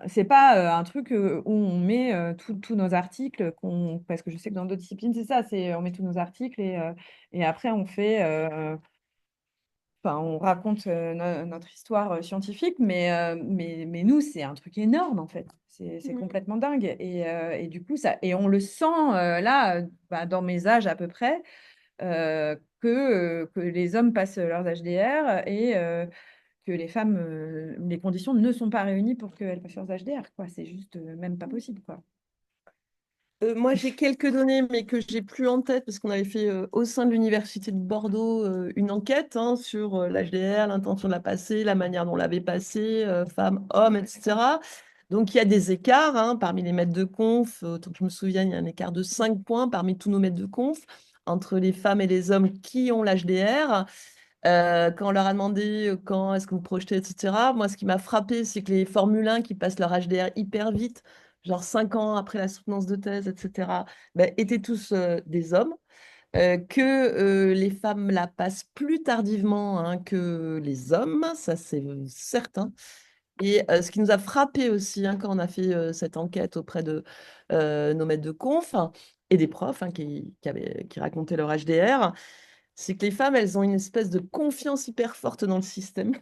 c'est pas un truc où on met tous nos articles, parce que je sais que dans d'autres disciplines, c'est ça, on met tous nos articles et après on raconte notre histoire scientifique, mais nous, c'est un truc énorme en fait. C'est complètement dingue. Et du coup, et on le sent là, dans mes âges à peu près, que les hommes passent leurs HDR et que les femmes, les conditions ne sont pas réunies pour qu'elles passent leurs HDR, quoi. C'est juste même pas possible, quoi. Moi, j'ai quelques données, mais que j'ai plus en tête parce qu'on avait fait au sein de l'Université de Bordeaux une enquête sur l'HDR, l'intention de la passer, la manière dont on l'avait passée, femmes, hommes, etc. Donc, il y a des écarts parmi les maîtres de conf. Autant que je me souvienne, il y a un écart de 5 points parmi tous nos maîtres de conf entre les femmes et les hommes qui ont l'HDR. Quand on leur a demandé quand est-ce que vous projetez, etc., moi, ce qui m'a frappé, c'est que les Formule 1 qui passent leur HDR hyper vite, genre 5 ans après la soutenance de thèse, etc., ben, étaient tous des hommes. Que les femmes la passent plus tardivement que les hommes, ça c'est certain. Et ce qui nous a frappé aussi quand on a fait cette enquête auprès de nos maîtres de conf et des profs qui racontaient leur HDR, c'est que les femmes, elles ont une espèce de confiance hyper forte dans le système.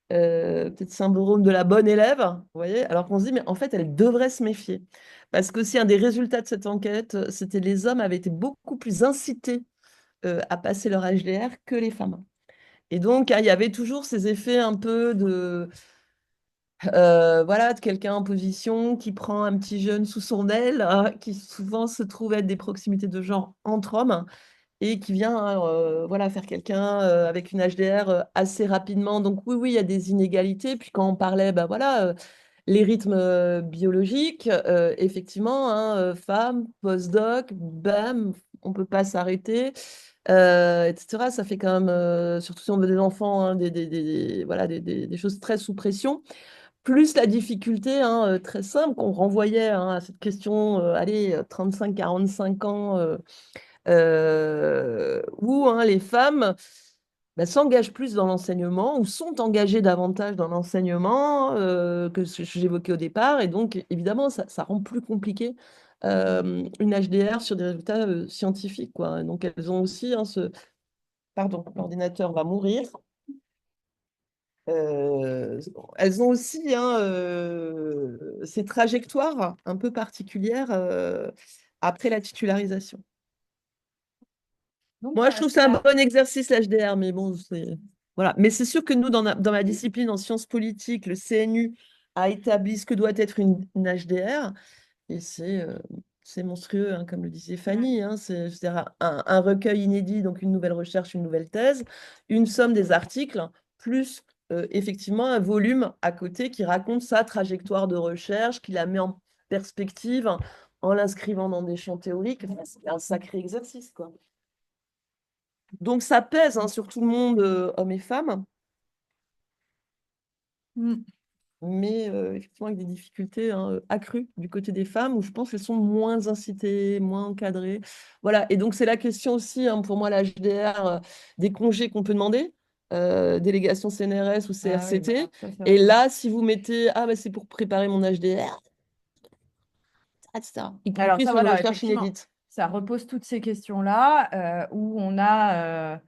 Peut-être syndrome de la bonne élève, vous voyez, alors qu'on se dit, mais en fait, elles devraient se méfier. Parce que un des résultats de cette enquête, c'était les hommes avaient été beaucoup plus incités à passer leur HDR que les femmes. Et donc, il y avait toujours ces effets un peu de quelqu'un en position qui prend un petit jeune sous son aile, qui souvent se trouve être des proximités de genre entre hommes et qui vient faire quelqu'un avec une HDR assez rapidement. Donc oui, oui, il y a des inégalités. Puis quand on parlait, les rythmes biologiques, effectivement, femmes, post-doc, bam, on peut pas s'arrêter, etc. Ça fait quand même, surtout si on veut des enfants, des choses très sous pression. Plus la difficulté très simple qu'on renvoyait à cette question, allez, 35-45 ans, où les femmes s'engagent plus dans l'enseignement ou sont engagées davantage dans l'enseignement que ce que j'évoquais au départ. Et donc, évidemment, ça rend plus compliqué une HDR sur des résultats scientifiques, quoi. Donc, elles ont aussi Pardon, l'ordinateur va mourir. Euh, Elles ont aussi ces trajectoires un peu particulières après la titularisation. Donc, Moi, je trouve que c'est un bon exercice, l'HDR, mais bon, voilà. Mais c'est sûr que nous, dans ma discipline en sciences politiques, le CNU a établi ce que doit être une HDR, et c'est monstrueux, comme le disait Fanny. C'est-à-dire un recueil inédit, donc une nouvelle recherche, une nouvelle thèse, une somme des articles, plus effectivement un volume à côté qui raconte sa trajectoire de recherche, qui la met en perspective en l'inscrivant dans des champs théoriques. Enfin, c'est un sacré exercice, quoi. Donc ça pèse sur tout le monde, hommes et femmes. Mm. mais effectivement avec des difficultés accrues du côté des femmes, où je pense qu'elles sont moins incitées, moins encadrées. Voilà, et donc c'est la question aussi, pour moi, la HDR, des congés qu'on peut demander, délégation CNRS ou Ah oui, CRCT. ça, c'est Et vrai. là, si vous mettez, ah bah, c'est pour préparer mon HDR, etc., y Alors compris ça, sur une voilà, recherche effectivement, inédite. ça repose toutes ces questions-là où on a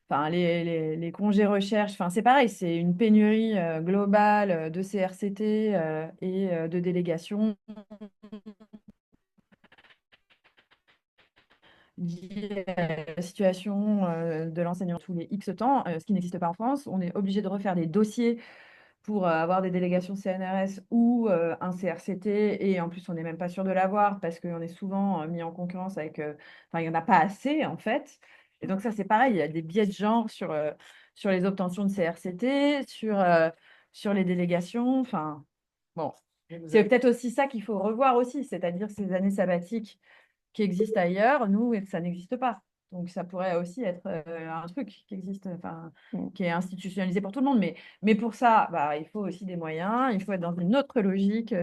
enfin, les congés recherche, enfin, c'est pareil, c'est une pénurie globale de CRCT et de délégations liées à la situation de l'enseignant tous les X temps, ce qui n'existe pas en France. On est obligé de refaire des dossiers pour avoir des délégations CNRS ou un CRCT, et en plus, on n'est même pas sûr de l'avoir parce qu'on est souvent mis en concurrence avec... Enfin, il n'y en a pas assez, en fait. Et donc ça, c'est pareil, il y a des biais de genre sur les obtentions de CRCT, sur les délégations. Enfin, bon, c'est peut-être aussi ça qu'il faut revoir aussi, c'est-à-dire ces années sabbatiques qui existent ailleurs, nous, ça n'existe pas. Donc ça pourrait aussi être un truc qui existe, enfin, qui est institutionnalisé pour tout le monde. Mais pour ça, bah, il faut aussi des moyens, il faut être dans une autre logique.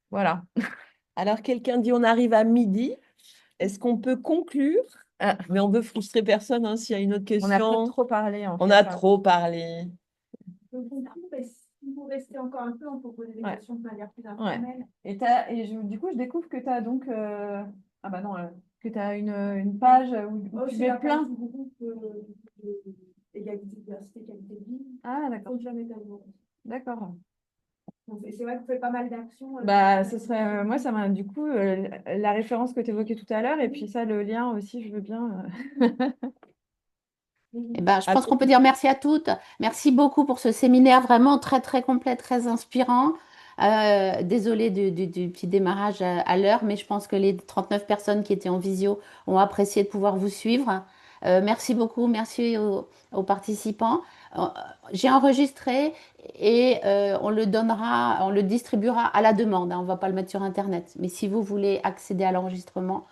Voilà. Alors, quelqu'un dit on arrive à midi. Est-ce qu'on peut conclure? Ah, Mais on veut frustrer personne, s'il y a une autre on a peut-être question. trop parlé, en On fait. a trop parlé. Donc, du coup, si vous restez encore un peu, on peut poser des Ouais. questions de manière plus Ouais. informelle. Du coup, je découvre que tu as donc... Ah bah non, que tu as une page où tu C'est mets la plein. page du groupe égalité, diversité, qualité de vie. Ah, Il d'accord. faut jamais être à jour. D'accord. Donc, c'est vrai que vous faites pas mal d'actions. Bah, ce serait, moi, ça m'a, du coup, la référence que tu évoquais tout à l'heure, et puis ça, le lien aussi, je veux bien. Eh ben, je Ah, pense qu'on peut dire merci à toutes. Merci beaucoup pour ce séminaire vraiment très, très complet, très inspirant. Désolée du petit démarrage à l'heure, mais je pense que les 39 personnes qui étaient en visio ont apprécié de pouvoir vous suivre. Merci beaucoup, merci aux participants. Euh, J'ai enregistré et on le donnera, on le distribuera à la demande, hein. On ne va pas le mettre sur Internet. Mais si vous voulez accéder à l'enregistrement,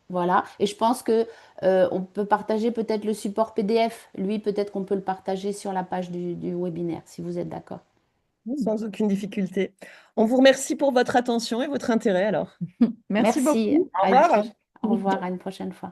voilà. Et je pense que on peut partager peut-être le support PDF. Lui, peut-être qu'on peut le partager sur la page du webinaire, si vous êtes d'accord. sans aucune difficulté. On vous remercie pour votre attention et votre intérêt alors. Merci Merci. beaucoup. Au revoir. Au revoir, à une prochaine fois.